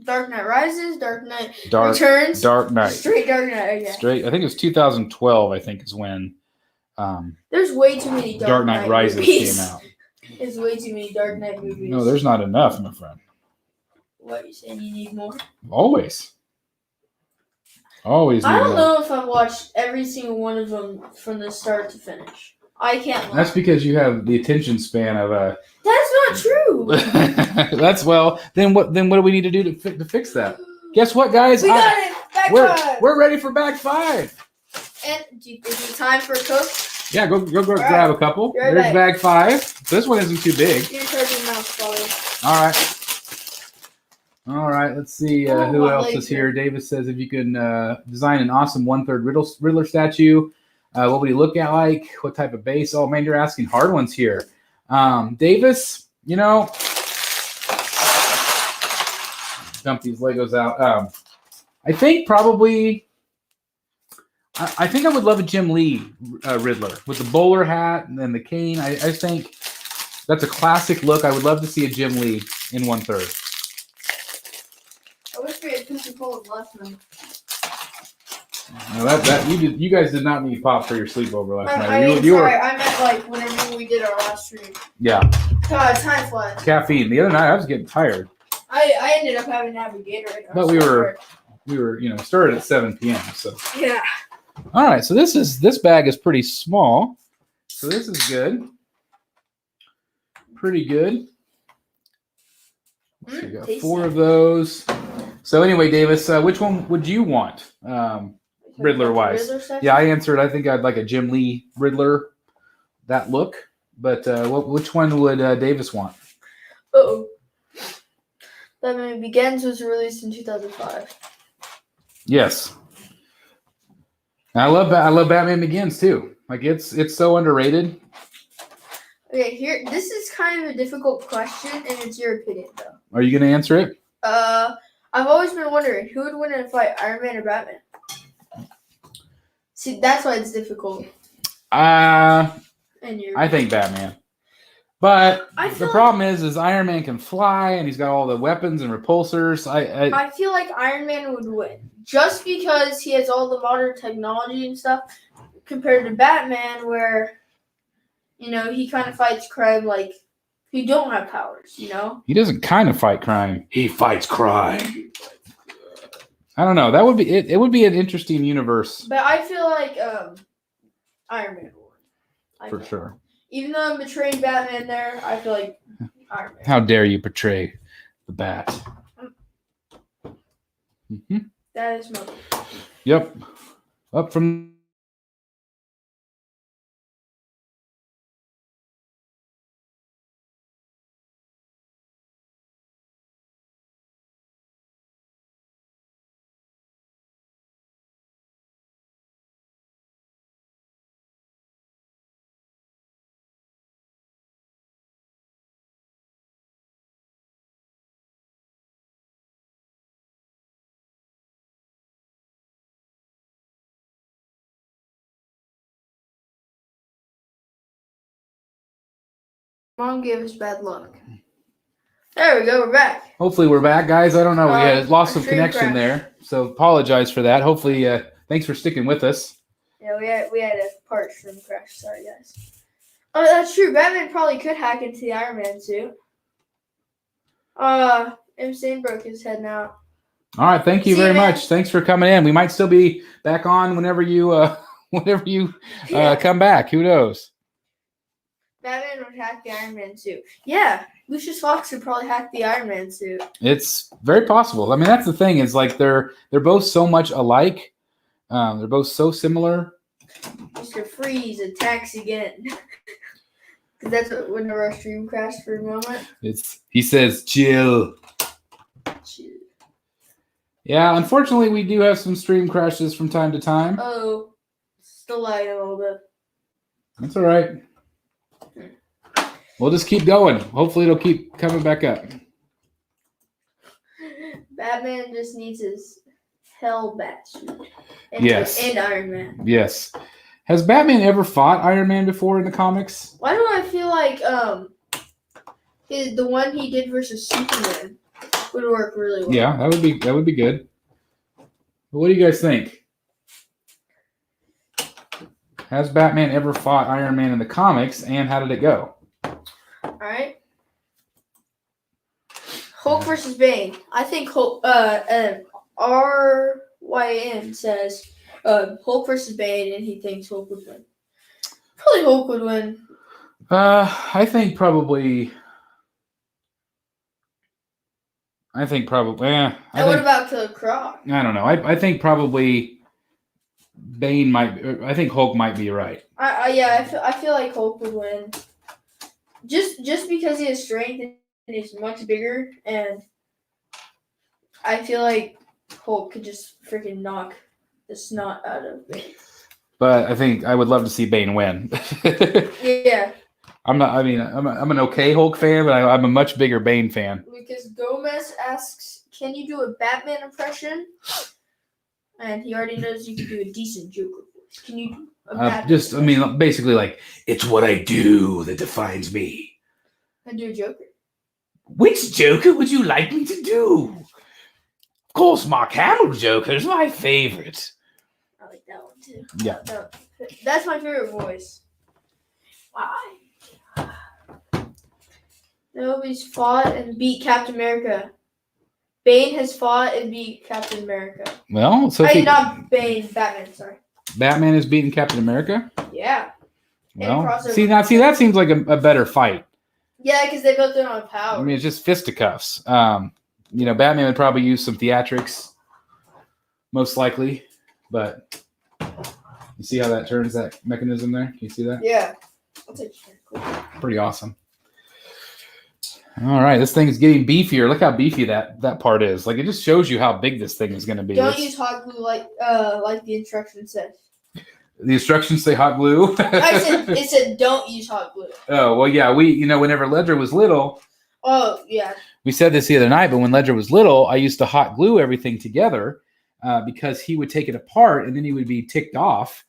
Dark Knight Rises, Dark Knight Returns, Dark Knight. Straight Dark Knight. Okay. Straight. I think it was 2012. I think is when. There's way too many Dark Knight Rises movies. came out. There's way too many Dark Knight movies. No, there's not enough, my friend. What, you saying you need more? Always. Always. I don't know if I've watched every single one of them from the start to finish. I can't. That's because you have the attention span of a. That's not true. That's Then what? Then what do we need to do to fix that? Guess what, guys? We got it. Back five. We're ready for back 5. And is it time for a Coke? Yeah, go grab a couple. Right There's bag 5. This one isn't too big. You're charging mouse, probably. All right. Let's see who else is here. Davis says if you can design an awesome 1/3 Riddler statue, what would he look at like? What type of base? Oh man, you're asking hard ones here. Davis, dump these Legos out. I think probably. I think I would love a Jim Lee Riddler with the bowler hat and then the cane. I think that's a classic look. I would love to see a Jim Lee in 1/3. I wish we had Coca-Cola last night. No, you guys did not need pop for your sleepover last night. I meant like whenever we did our last stream. Yeah. God, time flies. Caffeine. The other night I was getting tired. I ended up having to have a Gatorade. But we were started at 7 p.m. So yeah. All right, so this bag is pretty small, so this is good, pretty good. So we got 4 of those. So anyway, Davis, which one would you want, Riddler-wise? Yeah, I answered. I think I'd like a Jim Lee Riddler, that look. But which one would Davis want? Uh-oh. Batman Begins was released in 2005. Yes. I love Batman Begins too. Like it's so underrated. Okay, this is kind of a difficult question, and it's your opinion though. Are you gonna answer it? I've always been wondering who would win in a fight, Iron Man or Batman. See, that's why it's difficult. I think Batman. But the problem is Iron Man can fly and he's got all the weapons and repulsors. I feel like Iron Man would win just because he has all the modern technology and stuff compared to Batman, where he kind of fights crime like who don't have powers. He doesn't kind of fight crime. He fights crime. I don't know. That would be it. It would be an interesting universe. But I feel like Iron Man would win. For sure. Even though I'm betraying Batman there, I feel like Iron Man. How dare you betray the Bat? Mm-hmm. That is my. Yep. Up from Mom gave us bad luck. There we go. We're back. Hopefully we're back, guys. I don't know. We had lost some Stream connection crash. there, so apologize for that. Hopefully, thanks for sticking with us. Yeah, we had a part stream crash. Sorry, guys. Oh, that's true. Batman probably could hack into the Iron Man suit. Insane broke his head now. All right, thank you See you, very man. much. Thanks for coming in. We might still be back on whenever you come back. Who knows? Batman would hack the Iron Man suit. Yeah, Lucius Fox would probably hack the Iron Man suit. It's very possible. I mean, that's the thing. Is like they're both so much alike. They're both so similar. Mr. Freeze attacks again. Because that's what, whenever our stream crashed for a moment. He says chill. Chill. Yeah, unfortunately, we do have some stream crashes from time to time. Oh, still lagging a little bit. That's all right. We'll just keep going. Hopefully, it'll keep coming back up. Batman just needs his Hellbat suit. Yes. And Iron Man. Yes. Has Batman ever fought Iron Man before in the comics? Why do I feel like the one he did versus Superman would work really well? Yeah, that would be good. But what do you guys think? Has Batman ever fought Iron Man in the comics, and how did it go? All right. Hulk versus Bane. I think Hulk. RYN says Hulk versus Bane, and he thinks Hulk would win. Probably Hulk would win. I think probably. And what about Killer Croc? I don't know. I think probably Bane might. I think Hulk might be right. I feel like Hulk would win. Just because he has strength and he's much bigger, and I feel like Hulk could just freaking knock the snot out of Bane. But I think I would love to see Bane win. Yeah. I'm an okay Hulk fan, but I'm a much bigger Bane fan. Lucas Gomez asks, "Can you do a Batman impression?" And he already knows you can do a decent Joker voice. Can you do a Batman impression? Basically, like, it's what I do that defines me. I do a Joker. Which Joker would you like me to do? Of course, Mark Hamill's Joker is my favorite. I like that one too. Yeah. That's my favorite voice. Why? Nobody's fought and beat Captain America. Bane has fought and beat Captain America. Well, so not Bane, Batman, sorry. Batman has beaten Captain America? Yeah. Well, that seems like a better fight. Yeah, because they both don't have power. I mean, it's just fisticuffs. Batman would probably use some theatrics, most likely. But you see how that turns that mechanism there? Can you see that? Yeah. That's actually cool. Pretty awesome. All right, this thing is getting beefier. Look how beefy that part is. Like, it just shows you how big this thing is going to be. Don't use hot glue like the instructions said. The instructions say hot glue. It said don't use hot glue. Oh well, yeah. Whenever Ledger was little. Oh yeah. We said this the other night, but when Ledger was little, I used to hot glue everything together because he would take it apart and then he would be ticked off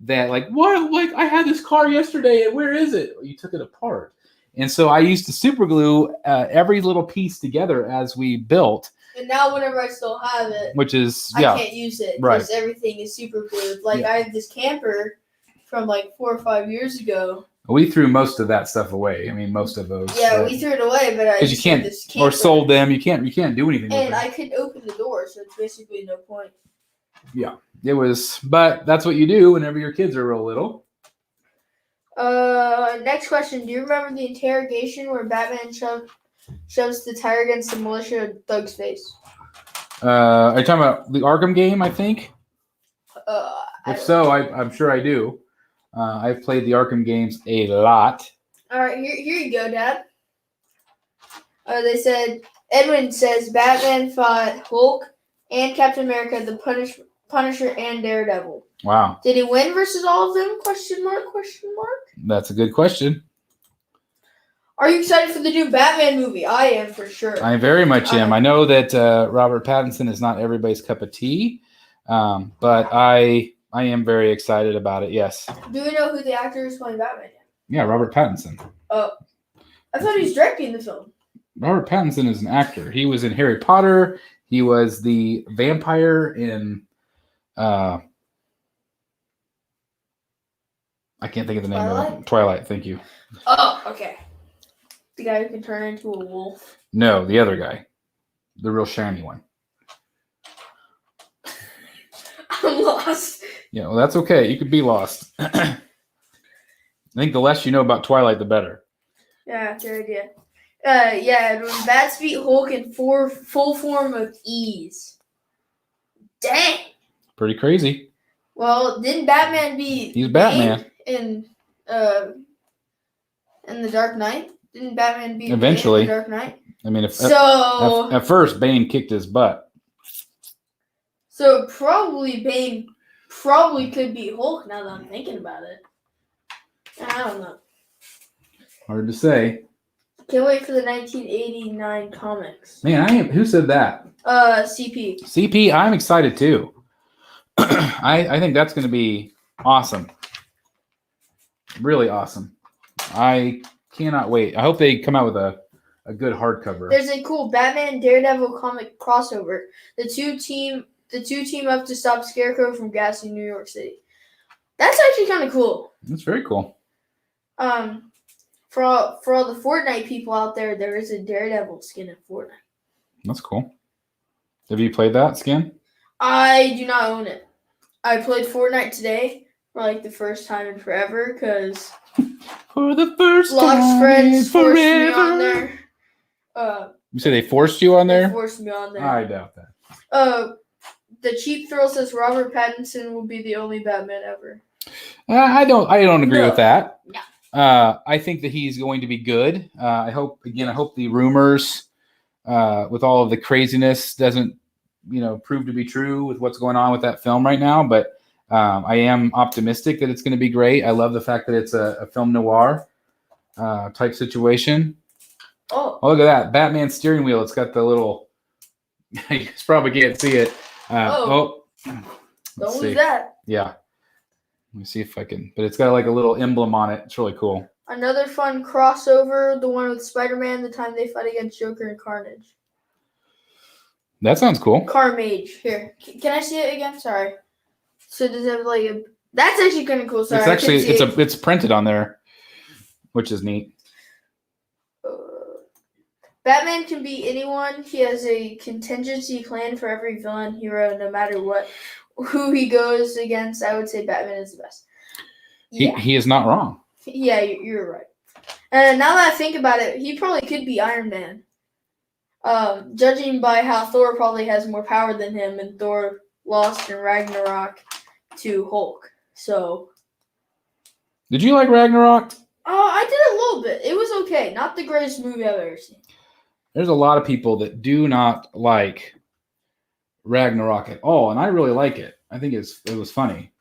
that like, what? Like, I had this car yesterday and where is it? You took it apart. And so I used to super glue every little piece together as we built. And now whenever I still have it, I can't use it because everything is super glued. Like I have this camper from like 4 or 5 years ago. We threw most of that stuff away. I mean, most of those. Yeah, we threw it away, but because you can't or sold them. You can't do anything. And with I couldn't open the door, so it's basically no point. Yeah, it was. But that's what you do whenever your kids are real little. Next question. Do you remember the interrogation where Batman shoves the tire against the militia thug's face? Are you talking about the Arkham game, I think? If so, I'm sure I do. I've played the Arkham games a lot. All right, here you go, Dad. They said, Edwin says Batman fought Hulk and Captain America, the Punisher, and Daredevil. Wow. Did he win versus all of them? Question mark? That's a good question. Are you excited for the new Batman movie? I am, for sure. I very much am. I know that Robert Pattinson is not everybody's cup of tea, but I am very excited about it, yes. Do we know who the actor is playing Batman? Yeah, Robert Pattinson. Oh. I thought he was directing the film. Robert Pattinson is an actor. He was in Harry Potter. He was the vampire in I can't think of the name of it. Twilight, thank you. Oh, okay. The guy who can turn into a wolf. No, the other guy. The real shiny one. I'm lost. Yeah, well, that's okay. You could be lost. I think the less you know about Twilight, the better. Yeah, good idea. Yeah, when bats beat Hulk in full form of ease. Dang. Pretty crazy. Well, didn't Batman beat He's Batman in the Dark Knight? Didn't Batman beat eventually Bane in the Dark Knight? I mean, So at first Bane kicked his butt. So probably Bane could beat Hulk now that I'm thinking about it. I don't know. Hard to say. Can't wait for the 1989 comics. Man, who said that? CP. CP, I'm excited too. I think that's going to be awesome. Really awesome. I cannot wait. I hope they come out with a good hardcover. There's a cool Batman Daredevil comic crossover. The two team up to stop Scarecrow from gassing New York City. That's actually kind of cool. That's very cool. For all the Fortnite people out there is a Daredevil skin in Fortnite. That's cool. Have you played that skin? I do not own it. I played Fortnite today for like the first time in forever because for the first Locke's time friends forced me forever. on there. You say they forced you on there? They forced me on there. I doubt that. The cheap thrill says Robert Pattinson will be the only Batman ever. I don't agree with that. No. I think that he's going to be good. I hope the rumors with all of the craziness doesn't, prove to be true with what's going on with that film right now. But I am optimistic that it's going to be great. I love the fact that it's a film noir type situation. Oh, look at that Batman steering wheel. It's got the little. You probably can't see it. don't lose that. Yeah. Let me see if I can. But it's got like a little emblem on it. It's really cool. Another fun crossover, the one with Spider-Man, the time they fight against Joker and Carnage. That sounds cool. Carmage. Here. Can I see it again? Sorry. So does it have like a... That's actually kind of cool. Sorry. It's printed on there, which is neat. Batman can be anyone. He has a contingency plan for every villain hero, no matter who he goes against. I would say Batman is the best. Yeah. He is not wrong. Yeah, you're right. And now that I think about it, he probably could be Iron Man. Judging by how Thor probably has more power than him, and Thor lost in Ragnarok to Hulk. So. Did you like Ragnarok? I did a little bit. It was okay. Not the greatest movie I've ever seen. There's a lot of people that do not like Ragnarok at all, and I really like it. I think it was funny.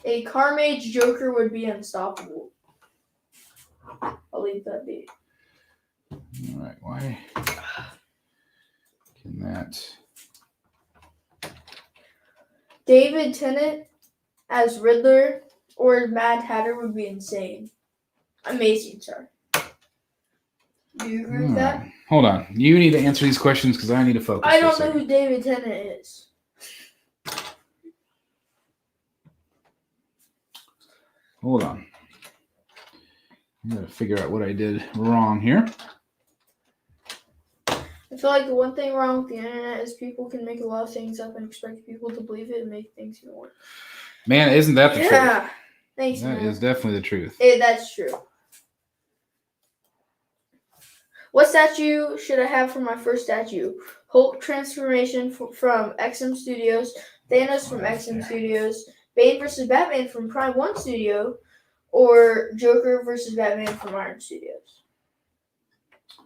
A Carmage Joker would be unstoppable. I'll leave that be. All right, why can that? David Tennant as Riddler or Mad Hatter would be insane. Amazing, sir. Do you agree with that? Hold on. You need to answer these questions because I need to focus. I don't know who David Tennant is. Hold on. I'm going to figure out what I did wrong here. I feel like the one thing wrong with the internet is people can make a lot of things up and expect people to believe it and make things even worse. Man, isn't that the truth? Yeah. Thanks, That man. is definitely the truth. That's true. What statue should I have for my first statue? Hulk transformation from XM Studios, Thanos from XM Studios, Bane versus Batman from Prime 1 Studio, or Joker versus Batman from Iron Studios?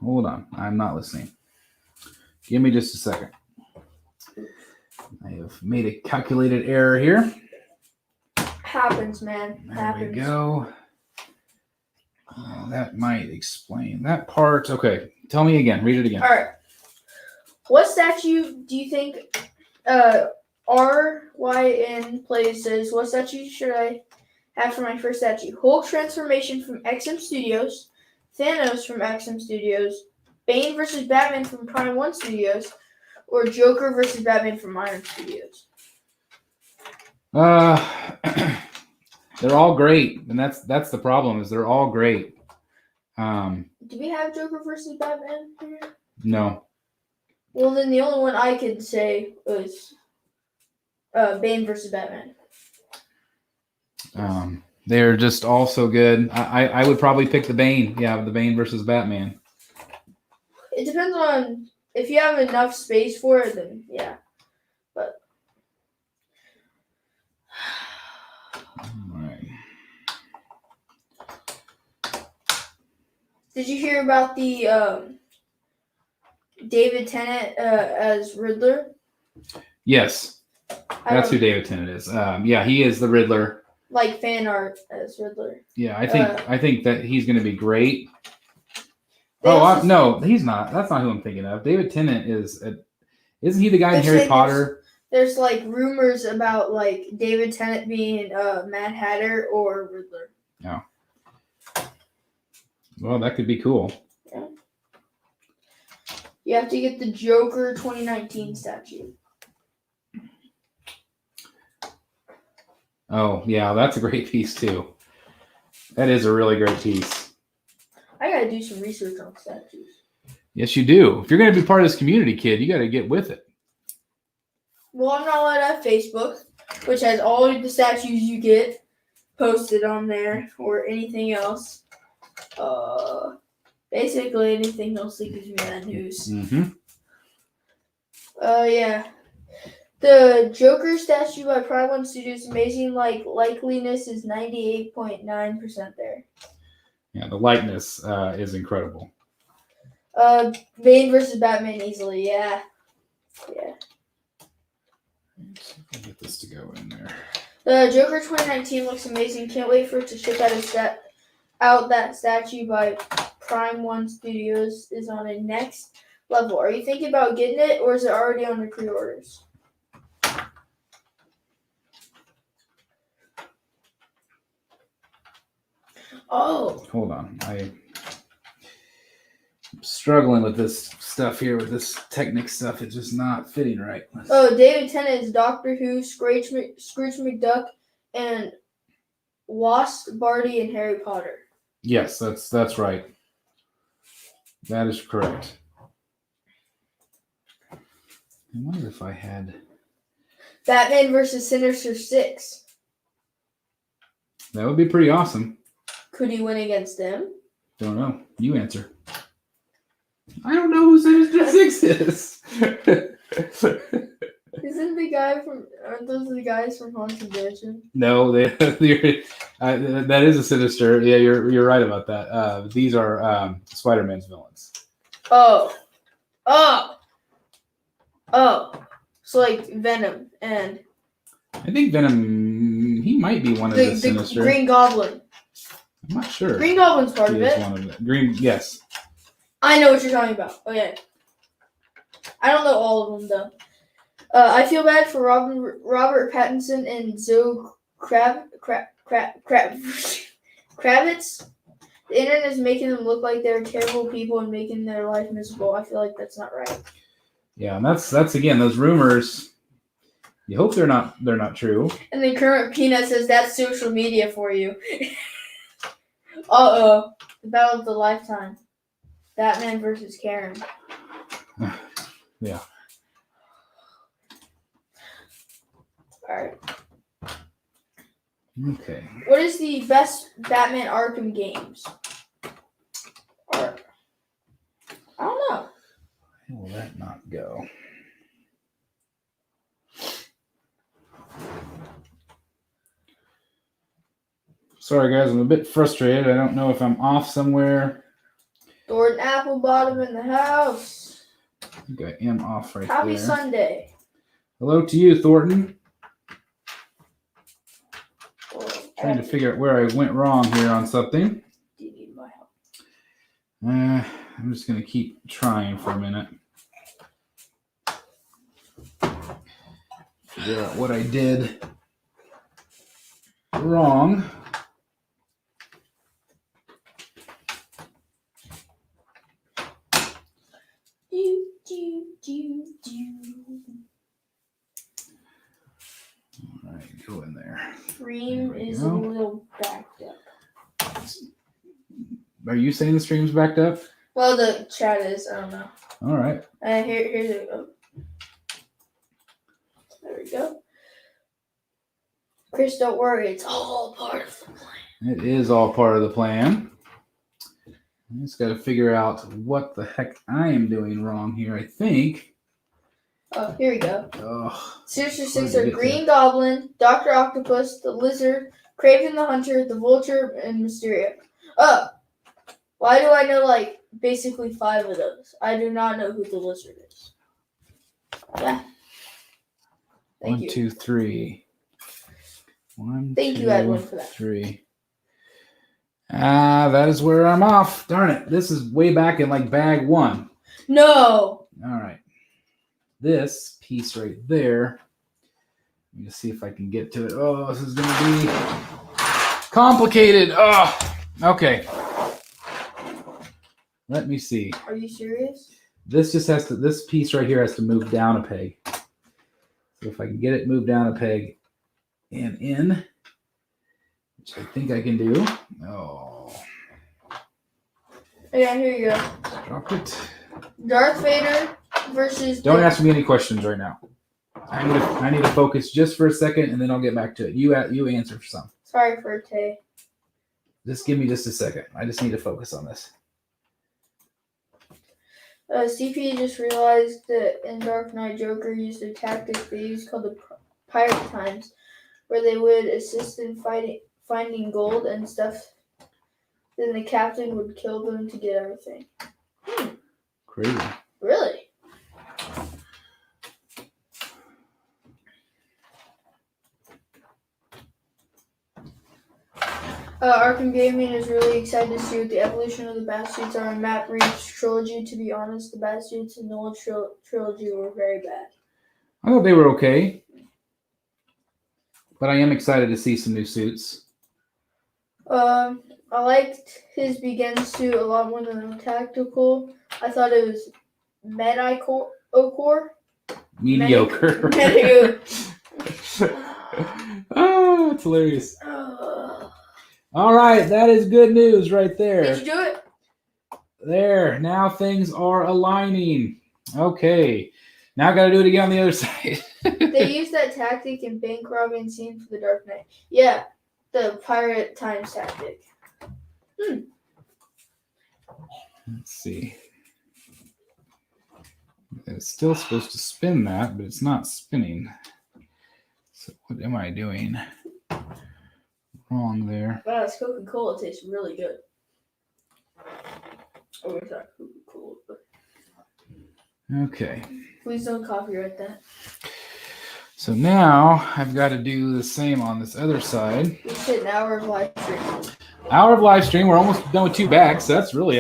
Hold on. I'm not listening. Give me just a second. I have made a calculated error here. Happens, man. There we go. That might explain that part. Okay. Tell me again. Read it again. All right. What statue do you think RYN plays says, what statue should I have for my first statue? Hulk transformation from XM Studios, Thanos from XM Studios, Bane versus Batman from Prime 1 Studios, or Joker versus Batman from Iron Studios? They're all great, and that's the problem, is they're all great. Do we have Joker versus Batman here? No. Well, then the only one I could say was Bane versus Batman. They're just all so good. I would probably pick the Bane. Yeah, the Bane versus Batman. It depends on if you have enough space for it, then yeah. But All right. did you hear about the David Tennant as Riddler? Yes, that's who David Tennant is. Yeah, he is the Riddler. Like fan art as Riddler. Yeah, I think that he's going to be great. No, he's not. That's not who I'm thinking of. David Tennant isn't he the guy in Harry Potter? There's like rumors about like David Tennant being Mad Hatter or Riddler. No. Well, that could be cool. Yeah. You have to get the Joker 2019 statue. Oh, yeah, that's a great piece too. That is a really great piece. I gotta do some research on statues. Yes, you do. If you're going to be part of this community, kid, you got to get with it. Well, I'm not allowed to have Facebook, which has all of the statues you get posted on there, or anything else. Basically anything else that gives me that news. Mm-hmm. Yeah. The Joker statue by Prime 1 Studios, amazing likeliness is 98.9% there. Yeah, the likeness is incredible. Bane versus Batman easily, yeah. Yeah. Let's see if I can get this to go in there. The Joker 2019 looks amazing. Can't wait for it to ship out that statue by Prime 1 Studios is on a next level. Are you thinking about getting it, or is it already on the pre-orders? Oh. Hold on. I'm struggling with this stuff here, with this Technic stuff. It's just not fitting right. David Tennant is Doctor Who, Scrooge McDuck, and Wasp, Barty, and Harry Potter. Yes, that's right. That is correct. I wonder if I had Batman versus Sinister Six. That would be pretty awesome. Could he win against them? Don't know. You answer. I don't know who Sinister Six is. Isn't aren't those the guys from Haunted Mansion? No, that is a Sinister. Yeah, you're right about that. These are Spider-Man's villains. Oh. So like Venom and I think Venom. He might be one of the Sinister. Green Goblin. I'm not sure. Green Goblin's part of it. One of them. Green, yes. I know what you're talking about. Okay. I don't know all of them though. I feel bad for Robert Pattinson and Zoe Kravitz. The internet is making them look like they're terrible people and making their life miserable. I feel like that's not right. Yeah, and that's again those rumors. You hope they're not true. And then Current Peanut says that's social media for you. The battle of the lifetime. Batman versus Karen. Yeah. All right. Okay. What is the best Batman Arkham games? I don't know. Where will that not go? Sorry, guys. I'm a bit frustrated. I don't know if I'm off somewhere. Thornton Applebottom in the house. I think I am off right Happy there. Sunday. Hello to you, Thornton. Trying to figure out where I went wrong here on something. Do you need my help? I'm just going to keep trying for a minute. Figure out what I did wrong. stream is a little backed up. Are you saying the stream's backed up? Well, the chat is. I don't know. All right. Here's it. Oh. There we go. Chris, don't worry. It's all part of the plan. It is all part of the plan. I just got to figure out what the heck I am doing wrong here, I think. Oh, here we go. Oh, Sinister Six are Green Goblin, Dr. Octopus, the Lizard, Kraven the Hunter, the Vulture, and Mysterio. Oh, why do I know, like, basically 5 of those? I do not know who the Lizard is. Yeah. Thank you. 1, 2, 3. 1, Thank you, Edwin, for that. 3. That is where I'm off. Darn it. This is way back in like bag 1. No. All right. This piece right there. Let me just see if I can get to it. Oh, this is going to be complicated. Oh, okay. Let me see. Are you serious? This just has to, this piece right here has to move down a peg. So if I can get it moved down a peg and in, which I think I can do. Oh. Yeah, here you go. Dropped it. Darth Vader versus... Don't ask me any questions right now. I need to focus just for a second, and then I'll get back to it. You answer for some. Sorry for Tay. Just give me just a second. I just need to focus on this. CP just realized that in Dark Knight, Joker used a tactic they used called the Pirate Times, where they would assist in finding gold and stuff. Then the captain would kill them to get everything. Crazy. Really? Arkham Gaming is really excited to see what the evolution of the Batsuits are in Matt Reeves' trilogy. To be honest, the Batsuits in the old trilogy were very bad. I thought they were okay. But I am excited to see some new suits. I liked his Begins suit a lot more than the Tactical. I thought it was Mediocre. Mediocre. Mediocre. Oh, it's hilarious. All right, that is good news right there. Did you do it? There, now things are aligning. Okay, now I got to do it again on the other side. They used that tactic in bank robbing scene for the Dark Knight. Yeah, the Pirate Times tactic. Let's see. It's still supposed to spin that, but it's not spinning. So what am I doing wrong there? Wow, this Coca-Cola tastes really good. Oh, it's not Coca-Cola, but... Okay. Please don't copyright that. So now I've got to do the same on this other side. We hit an hour of live stream. Hour of live stream. We're almost done with 2 bags. So that's really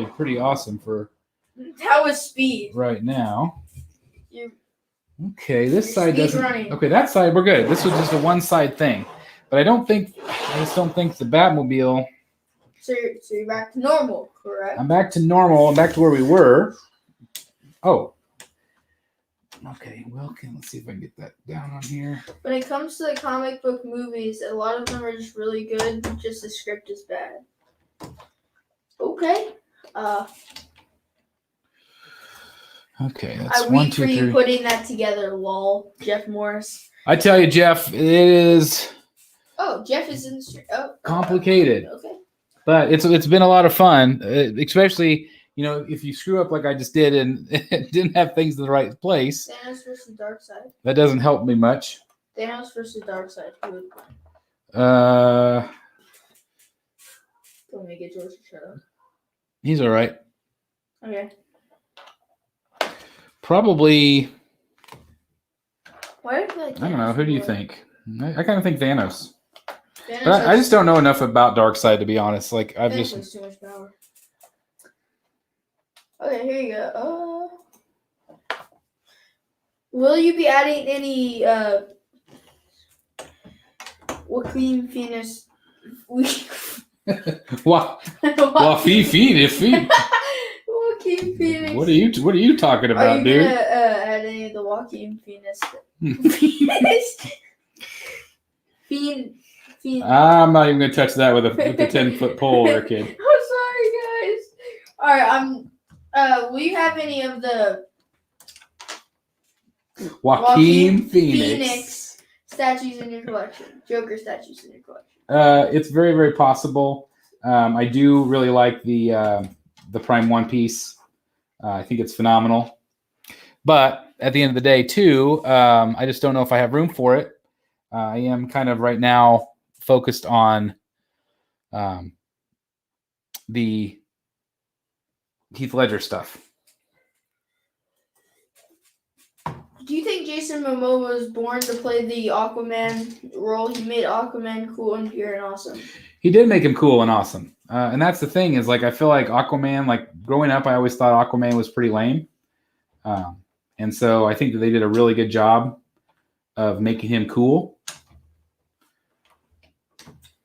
pretty awesome for That was speed. right now. You Okay, this side doesn't. running. Okay, that side we're good. This was just a one-side thing, but I just don't think the Batmobile. So you're back to normal, correct? I'm back to normal. I'm back to where we were. Oh. Okay. Well, let's see if I can get that down on here. When it comes to the comic book movies, a lot of them are just really good. Just the script is bad. Okay. Okay, that's I 1, wait 2, for you 3. putting that together, lol. Jeff Morris. I tell you, Jeff, it is Oh, Jeff is in the street. Oh, complicated, okay. but it's been a lot of fun, especially if you screw up like I just did and didn't have things in the right place. Thanos versus Darkseid. That doesn't help me much. Thanos versus Darkseid. Who would win? Don't make it George to shut up. He's all right. Okay. Probably. Why do I feel like I don't know. Who do you think? I kind of think Thanos. Thanos But I just don't know enough about Darkseid, to be honest. Like I've Thanos just. has too much power. Okay, here you go. Will you be adding any Joaquin Phoenix? Joaquin Phoenix. Joaquin Phoenix. What are you talking about, Are you dude? gonna add any of the Joaquin Phoenix? Phoenix. I'm not even going to touch that with the 10-foot pole there, kid. I'm sorry, guys. All right, will you have any of the Joaquin Phoenix statues in your collection? Joker statues in your collection? It's very, very possible. I do really like the Prime One Piece. I think it's phenomenal. But at the end of the day, too, I just don't know if I have room for it. I am kind of right now focused on the Heath Ledger stuff. Do you think Jason Momoa was born to play the Aquaman role? He made Aquaman cool and pure and awesome. He did make him cool and awesome. And that's the thing is, like, I feel like Aquaman, like, growing up, I always thought Aquaman was pretty lame. And so I think that they did a really good job of making him cool.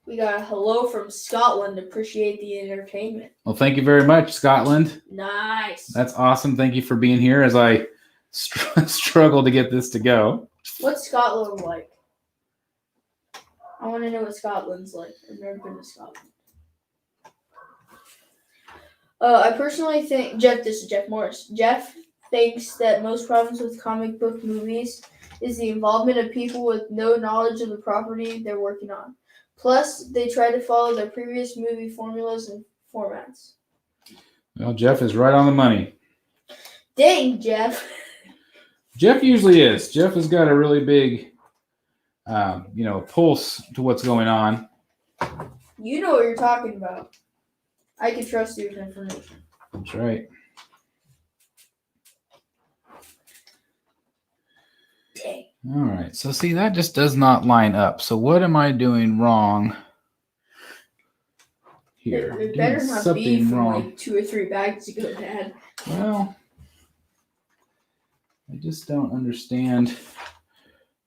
We got a hello from Scotland. Appreciate the entertainment. Well, thank you very much, Scotland. Nice. That's awesome. Thank you for being here as I struggle to get this to go. What's Scotland like? I want to know what Scotland's like. I've never been to Scotland. I personally think this is Jeff Morris. Jeff thinks that most problems with comic book movies is the involvement of people with no knowledge of the property they're working on. Plus, they try to follow their previous movie formulas and formats. Well, Jeff is right on the money. Dang, Jeff. Jeff usually is. Jeff has got a really big, pulse to what's going on. You know what you're talking about. I can trust you with information. That's right. Dang. All right. So, see, that just does not line up. So, what am I doing wrong here? It better not be from like 2 or 3 bags ago, Dad. Well, I just don't understand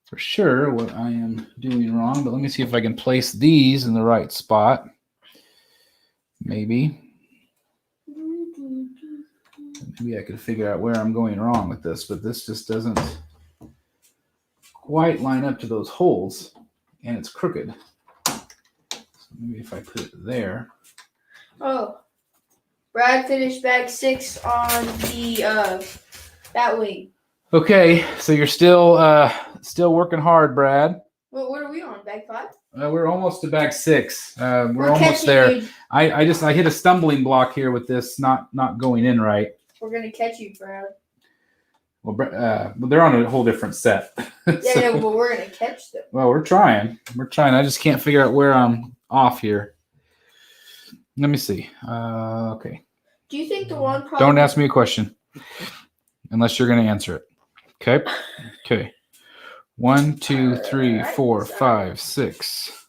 for sure what I am doing wrong. But let me see if I can place these in the right spot. Maybe. Maybe I could figure out where I'm going wrong with this, but this just doesn't quite line up to those holes, and it's crooked. So maybe if I put it there. Oh, Brad finished bag 6 on the Batwing. Okay, so you're still working hard, Brad. Well, what are we on? Bag 5? We're almost to bag 6. We're almost there. You. I hit a stumbling block here with this not going in right. We're gonna catch you, Brad. Well, they're on a whole different set. Yeah, but we're gonna catch them. Well, we're trying. I just can't figure out where I'm off here. Let me see. Okay. Do you think the one problem? Don't ask me a question unless you're going to answer it. Okay. Okay. 1, 2, 3, 4, 5, 6,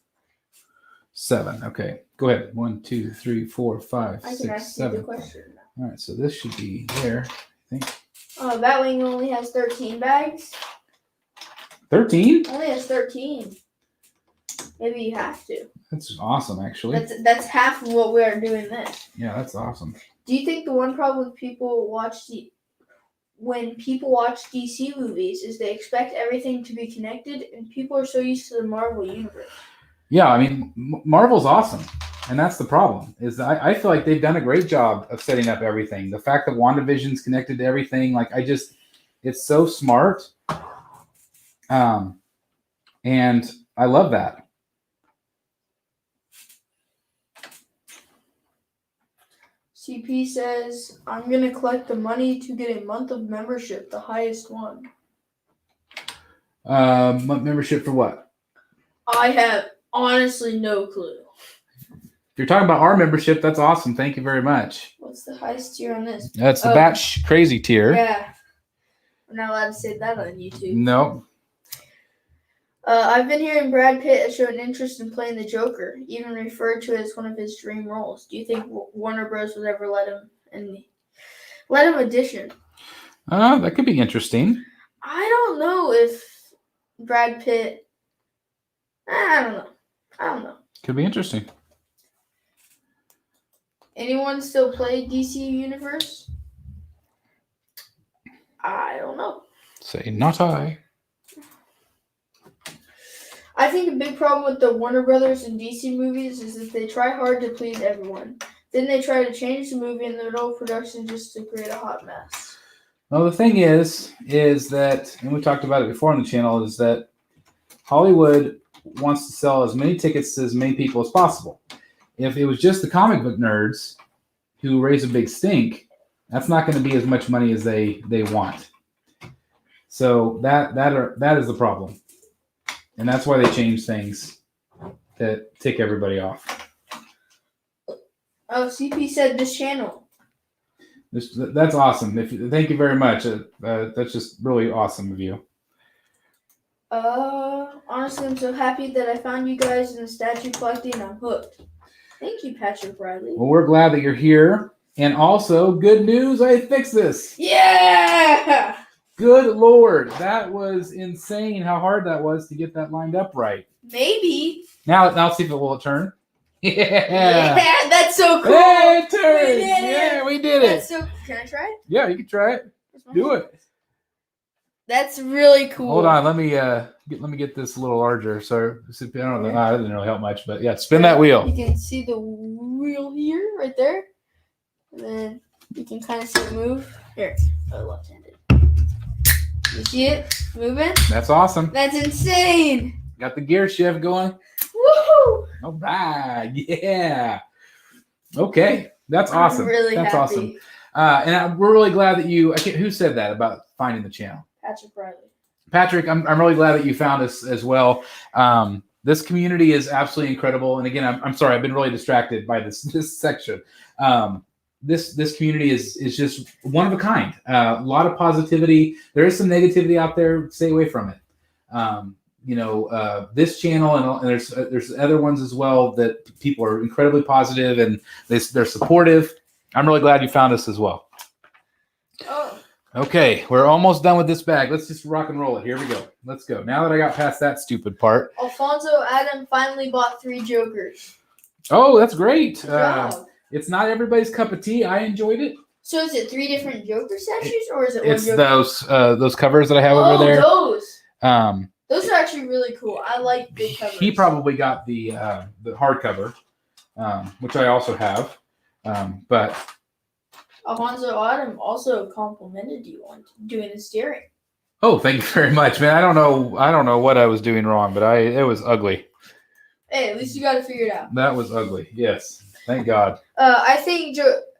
7. Okay. Go ahead. 1, 2, 3, 4, 5, 6, 7. All right. So this should be there, I think. Oh, Batwing only has 13 bags. 13? Only has 13. Maybe you have to. That's awesome, actually. That's half of what we are doing this. Yeah, that's awesome. Do you think the one problem with when people watch DC movies is they expect everything to be connected, and people are so used to the Marvel universe? Yeah, I mean, Marvel's awesome, and that's the problem. Is I feel like they've done a great job of setting up everything. The fact that WandaVision's connected to everything, it's so smart, and I love that. CP says, I'm going to collect the money to get a month of membership, the highest one. Membership for what? I have honestly no clue. If you're talking about our membership, that's awesome. Thank you very much. What's the highest tier on this? That's the Batch Crazy tier. Yeah. I'm not allowed to say that on YouTube. No. I've been hearing Brad Pitt has shown interest in playing the Joker, even referred to as one of his dream roles. Do you think Warner Bros. Would ever let him audition? That could be interesting. I don't know if Brad Pitt. I don't know. Could be interesting. Anyone still play DC Universe? I don't know. Say not I. I think a big problem with the Warner Brothers and DC movies is that they try hard to please everyone. Then they try to change the movie in the middle of production just to create a hot mess. Well, the thing is that, and we talked about it before on the channel, is that Hollywood wants to sell as many tickets to as many people as possible. If it was just the comic book nerds who raise a big stink, that's not going to be as much money as they want. So that is the problem. And that's why they change things to tick everybody off. Oh, CP said this channel. That's awesome. Thank you very much. That's just really awesome of you. Honestly, I'm so happy that I found you guys in the statue collecting. I'm hooked. Thank you, Patrick Riley. Well, we're glad that you're here. And also, good news, I fixed this. Yeah! Good Lord. That was insane how hard that was to get that lined up right. Maybe. Now see if it will turn. Yeah, that's so cool. Hey, it turned. We did it. Can I try it? Yeah, you can try it. Do it. That's really cool. Hold on, let me get this a little larger. So I don't know. That didn't really help much, but yeah, spin that wheel. You can see the wheel here, right there, and then you can kind of see it move. Here, left-handed. You see it moving? That's awesome. That's insane. Got the gear shift going. Woohoo! All right, yeah. Okay, that's awesome. I'm really that's happy. awesome. And we're really glad that you. Who said that about finding the channel? Patrick Riley. Patrick, I'm really glad that you found us as well. This community is absolutely incredible. And again, I'm sorry, I've been really distracted by this section. This community is just one of a kind. A lot of positivity. There is some negativity out there. Stay away from it. This channel and there's other ones as well that people are incredibly positive and they're supportive. I'm really glad you found us as well. Oh. Okay, we're almost done with this bag. Let's just rock and roll it. Here we go. Let's go. Now that I got past that stupid part. Alfonso Adam finally bought 3 Jokers. Oh, that's great. Wow. It's not everybody's cup of tea. I enjoyed it. So is it 3 different Joker statues or is it It's one Joker? those covers that I have over there. Those. Um, Those are actually really cool. I like big covers. He probably got the hardcover, which I also have. But Alfonso Adam also complimented you on doing the steering. oh, thank you very much, man. I don't know what I was doing wrong, but it was ugly. Hey, at least you got it figured out. That was ugly. Yes, thank God. I think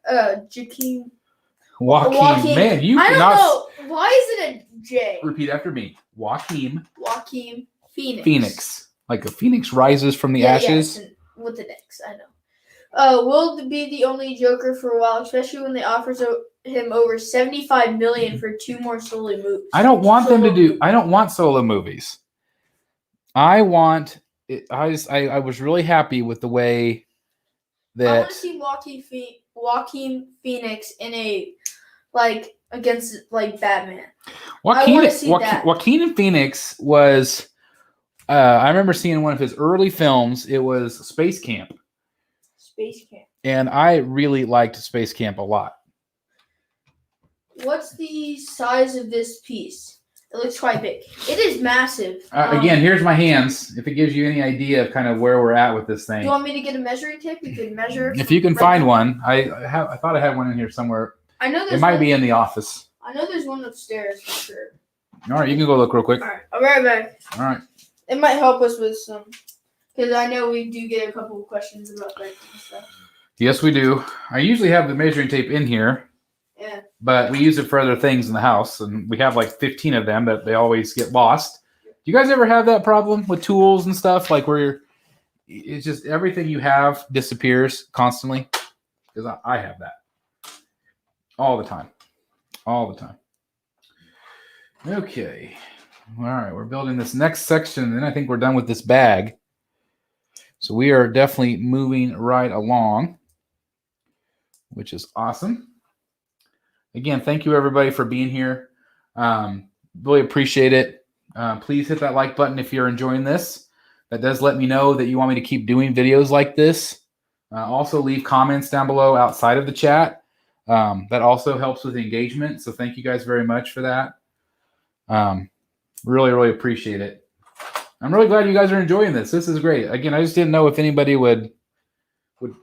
Joaquin. Joaquin, man, you I don't cannot know. Why is it a J? repeat after me. Joaquin Phoenix. Phoenix, like a phoenix rises from the ashes. Yes, with an X, I know. Will be the only Joker for a while, especially when they offers him over $75 million for 2 more solo movies. I don't want them to do. I don't want solo movies. I want. I was really happy with the way that. I want to see Joaquin Phoenix in a against Batman. Joaquin and Phoenix was. I remember seeing one of his early films. It was Space Camp. Space Camp. And I really liked Space Camp a lot. What's the size of this piece? It looks quite big. It is massive. Again, here's my hands. If it gives you any idea of kind of where we're at with this thing. Do you want me to get a measuring tape? You can measure. If you can find one, I thought I had one in here somewhere. I know it might be in the office. I know there's one upstairs for sure. All right, you can go look real quick. All right, I'll be right back. All right. It might help us with some, because I know we do get a couple of questions about that and stuff. Yes, we do. I usually have the measuring tape in here. Yeah. But we use it for other things in the house, and we have like 15 of them that they always get lost. Do you guys ever have that problem with tools and stuff, like where it's just everything you have disappears constantly? Because I have that all the time. All the time. Okay. All right, we're building this next section, and then I think we're done with this bag. So we are definitely moving right along, which is awesome. Again, thank you everybody for being here. Really appreciate it. Please hit that like button if you're enjoying this. That does let me know that you want me to keep doing videos like this. Also leave comments down below outside of the chat. That also helps with engagement. So thank you guys very much for that. Really, really appreciate it. I'm really glad you guys are enjoying this. This is great. Again, I just didn't know if anybody would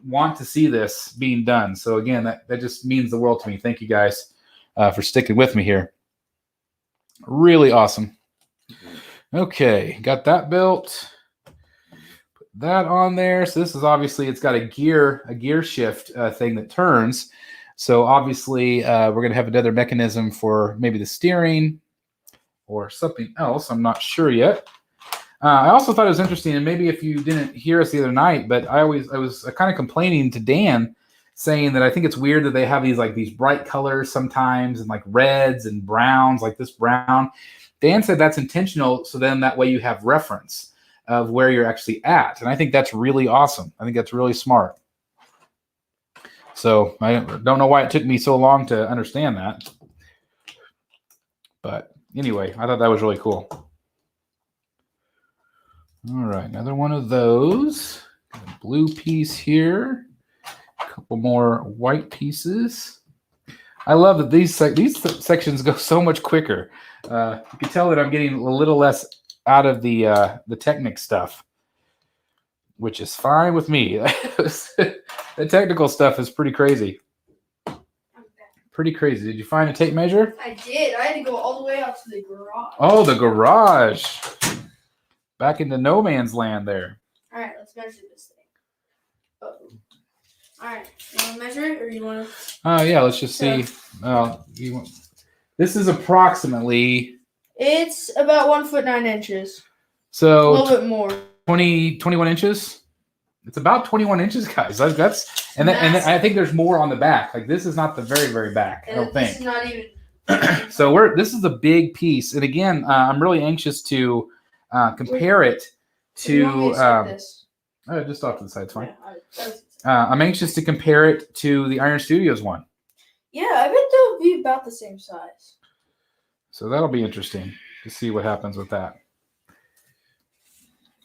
want to see this being done. So again, that just means the world to me. Thank you guys for sticking with me here. Really awesome. Okay, got that built. Put that on there. So this is obviously, it's got a gear shift thing that turns. So obviously we're going to have another mechanism for maybe the steering or something else. I'm not sure yet. I also thought it was interesting, and maybe if you didn't hear us the other night, but I was kind of complaining to Dan, saying that I think it's weird that they have these bright colors sometimes, and like reds and browns, like this brown. Dan said that's intentional, so then that way you have reference of where you're actually at, and I think that's really awesome. I think that's really smart. So I don't know why it took me so long to understand that, but anyway, I thought that was really cool. All right, another one of those. Got a blue piece here. A couple more white pieces. I love that these sections go so much quicker. You can tell that I'm getting a little less out of the Technic stuff, which is fine with me. The technical stuff is pretty crazy. Pretty crazy. Did you find a tape measure? I did. I had to go all the way out to the garage. Oh, the garage. Back into no man's land there. All right, let's measure this thing. Oh. All right, you want to measure it, or you want to? Yeah, let's just see. This is approximately. It's about 1 foot 9 inches. So a little bit more. 21 inches. It's about 21 inches, guys. And I think there's more on the back. Like this is not the very, very back. I don't think. This is not even. So this is a big piece, and again, I'm really anxious to compare it to. Just off to the side, it's fine. Yeah, I'm anxious to compare it to the Iron Studios one. Yeah, I bet they'll be about the same size. So that'll be interesting to see what happens with that.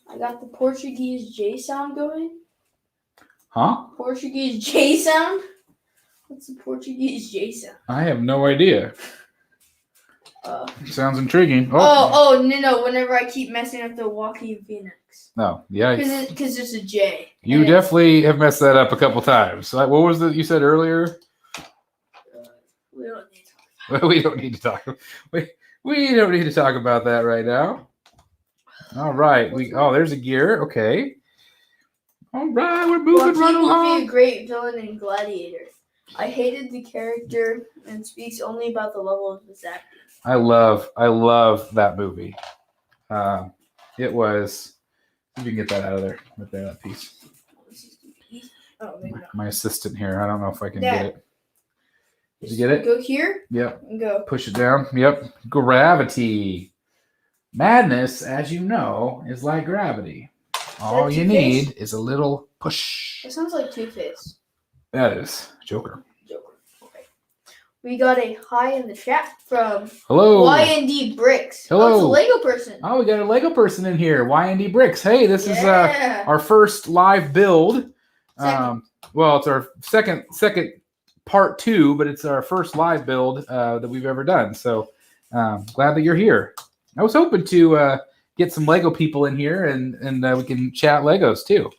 I got the Portuguese J sound going. Huh? Portuguese J sound? What's the Portuguese J sound? I have no idea. Sounds intriguing. No. Whenever I keep messing up the Joaquin Phoenix. No, yeah. Because it's a J. You definitely have messed that up a couple times. What was it you said earlier? We don't need to talk. We don't need to talk about that right now. All right. There's a gear. Okay. All right, we're moving right along. Would be a great villain in Gladiator. I hated the character and speaks only about the level of his acting. I love that movie. It was. If you can get that out of there, right there, that piece. Oh, maybe not. My assistant here. I don't know if I can get it. Did you get it? Go here. Yep. And go. Push it down. Yep. Gravity. Madness, as you know, is like gravity. All you need is a little push. It sounds like Two-Face. That is Joker. Okay. We got a hi in the chat from Hello. YND Bricks. Hello. Oh, it's a Lego person. Oh, we got a Lego person in here. YND Bricks. Hey, this is our first live build. Well, it's our second part 2, but it's our first live build that we've ever done. So glad that you're here. I was hoping to get some Lego people in here and we can chat Legos too.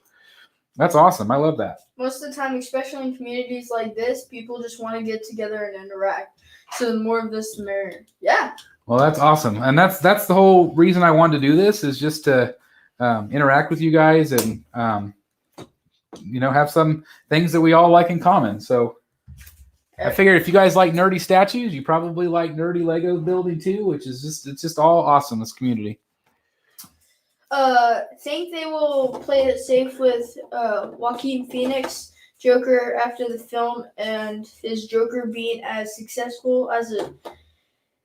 That's awesome. I love that. Most of the time, especially in communities like this, people just want to get together and interact. So the more of this, the merrier. Yeah. Well, that's awesome. And that's the whole reason I wanted to do this is just to interact with you guys and, have some things that we all like in common. So I figured if you guys like nerdy statues, you probably like nerdy Lego building too, which is it's just all awesome, this community. Think they will play it safe with Joaquin Phoenix Joker after the film and his Joker being as successful as it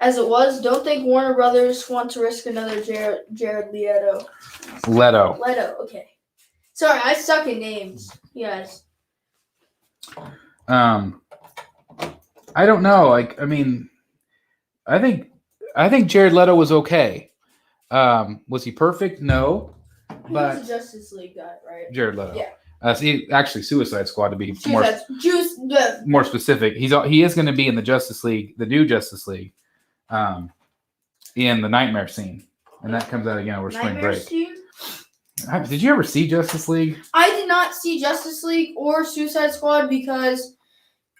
was. Don't think Warner Brothers want to risk another Jared Leto. Leto, okay. Sorry, I suck at names, you guys. I don't know. I think Jared Leto was okay. Was he perfect? No. But he's a Justice League guy, right? Jared Leto. Yeah. Actually, Suicide Squad to be more specific. He is going to be in the Justice League, the new Justice League, in the Nightmare scene. And that comes out again over spring Nightmare break. Steam? Did you ever see Justice League? I did not see Justice League or Suicide Squad because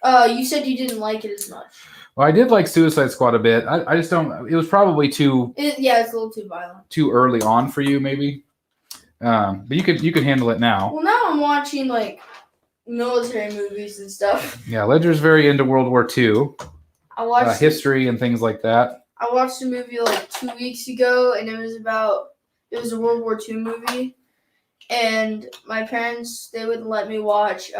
you said you didn't like it as much. Well, I did like Suicide Squad a bit. I just don't. It was probably It's a little too violent. too early on for you, maybe. But you could handle it now. Well, now I'm watching like military movies and stuff. Yeah, Ledger's very into World War II, I watched history and things like that. I watched a movie like 2 weeks ago, and it was a World War II movie, and my parents, they wouldn't let me watch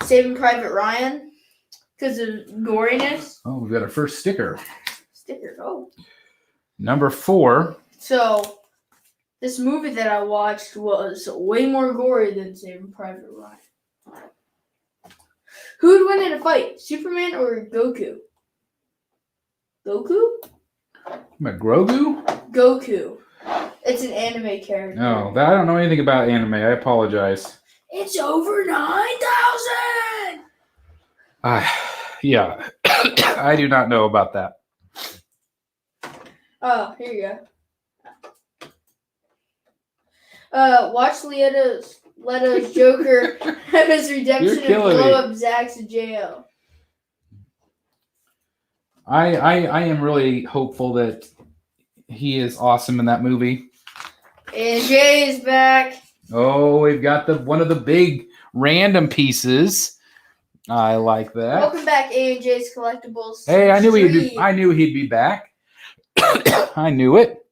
Saving Private Ryan because of goriness. Oh, we've got our first sticker. Oh. Number 4. So, this movie that I watched was way more gory than Saving Private Ryan. Who would win in a fight, Superman or Goku? Goku? Grogu? Goku. It's an anime character. No, I don't know anything about anime. I apologize. It's over 9,000! Yeah, I do not know about that. Oh, here you go. Watch Leto's Joker have his redemption and blow up Zack's jail. I am really hopeful that he is awesome in that movie. And Jay is back. Oh, we've got one of the big random pieces. I like that. Welcome back, A&J's Collectibles. Hey, I knew he'd be back. I knew it.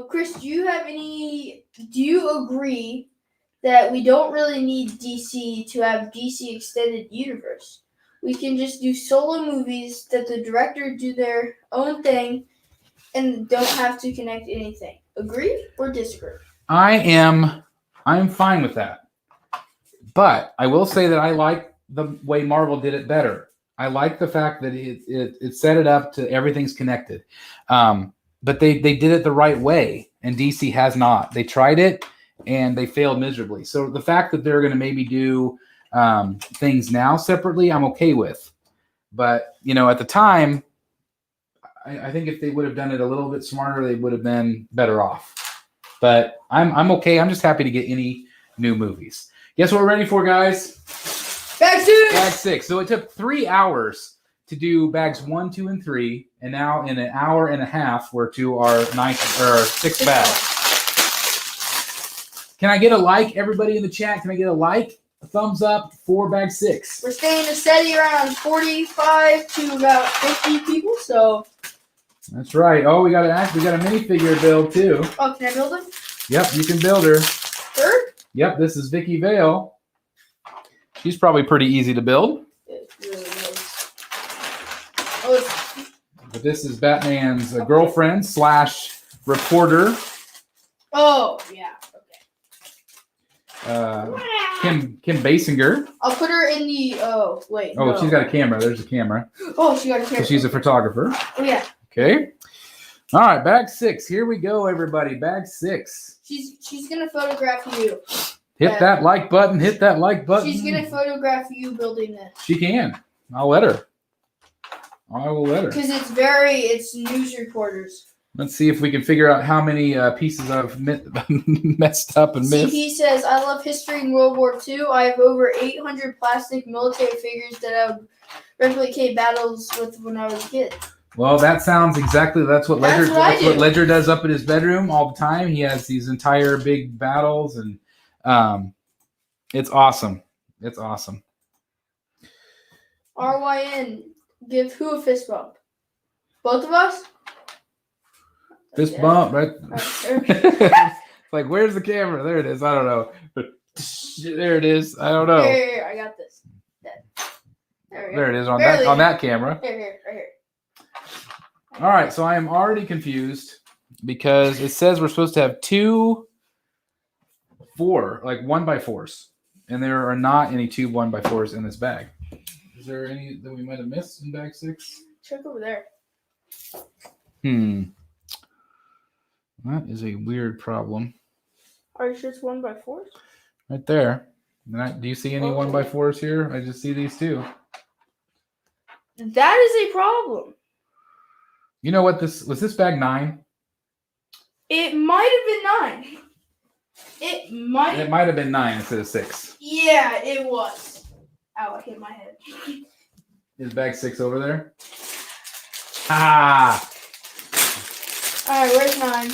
Chris, do you agree that we don't really need DC to have DC Extended Universe? We can just do solo movies that the director do their own thing and don't have to connect anything. Agree or disagree? I'm fine with that. But I will say that I like the way Marvel did it better. I like the fact that it set it up to everything's connected. But they did it the right way, and DC has not. They tried it, and they failed miserably. So the fact that they're going to maybe do things now separately, I'm okay with. But, at the time, I think if they would have done it a little bit smarter, they would have been better off. But I'm okay. I'm just happy to get any new movies. Guess what we're ready for, guys? Bag 6! Bag 6. So it took 3 hours to do bags 1, 2, and 3, and now in an hour and a half we're to our 6th bag. Can I get a like, everybody in the chat? Can I get a like, a thumbs up for bag 6? We're staying steady around 45 to about 50 people, so. That's right. Oh, we got a minifigure build too. Oh, can I build them? Yep, you can build her. Her? Yep, this is Vicki Vale. She's probably pretty easy to build. It really is. Oh, but this is Batman's girlfriend / reporter. Oh, yeah. Kim Basinger. I'll put her in the. Oh, wait. Oh, no. She's got a camera. There's a camera. Oh, she got a camera. So she's a photographer. Oh, yeah. Okay. All right, bag 6. Here we go, everybody. Bag 6. She's gonna photograph you. Hit that like button. Hit that like button. She's gonna photograph you building this. She can. I'll let her. I will let her. Because it's news reporters. Let's see if we can figure out how many pieces I've messed up and missed. He says, I love history in World War II. I have over 800 plastic military figures that I would replicate battles with when I was a kid. Well, that sounds exactly. That's what Ledger does up in his bedroom all the time. He has these entire big battles, and it's awesome. It's awesome. RYN, give who a fist bump? Both of us? Fist bump, right? It's like, where's the camera? There it is. I don't know. There it is. I don't know. Here, I got this. There it is on that camera. Here, right here. All right, so I am already confused because it says we're supposed to have 2 4, like 1x4s, and there are not any 2 1x4s in this bag. Is there any that we might have missed in bag 6? Check over there. That is a weird problem. Are you sure it's 1x4s? Right there. Do you see any 1x4s here? I just see these 2. That is a problem. You know what this was? This bag 9. It might have been 9. It might have been 9 instead of 6. Yeah, it was. Ow, I hit my head. Is bag 6 over there? Ah. All right, where's 9?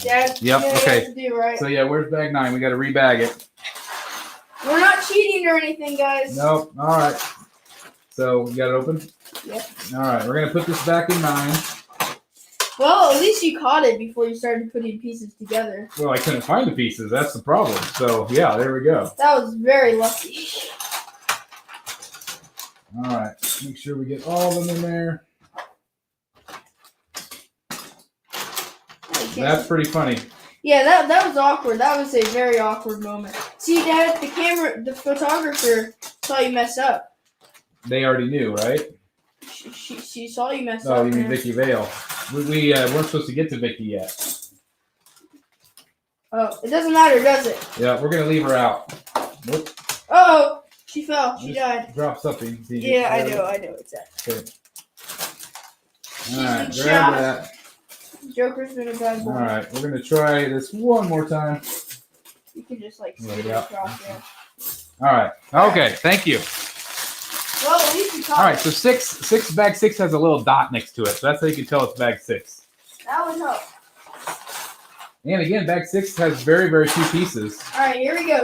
Dad. Yep. Okay. To do, right? So yeah, where's bag 9? We got to rebag it. We're not cheating or anything, guys. Nope. All right. So we got it open. Yep. All right. We're gonna put this back in 9. Well, at least you caught it before you started putting pieces together. Well, I couldn't find the pieces. That's the problem. So yeah, there we go. That was very lucky. All right. Make sure we get all of them in there. That's pretty funny. Yeah, that was awkward. That was a very awkward moment. See, Dad, the photographer saw you mess up. They already knew, right? She saw you mess up. Oh, you mean Vicki Vale? We weren't supposed to get to Vicki yet. Oh, it doesn't matter, does it? Yeah, we're gonna leave her out. Whoop. Oh, she fell. She died. Drop something. Yeah, I know exactly. Okay. All right, grab that. Joker's been a bad boy. All right, we're gonna try this one more time. You can just like There we sit go. across there. All right. Okay. Thank you. Well, at least you caught All right. it. So bag 6 has a little dot next to it, so that's how you can tell it's bag 6. That would help. And again, bag 6 has very, very few pieces. All right, here we go.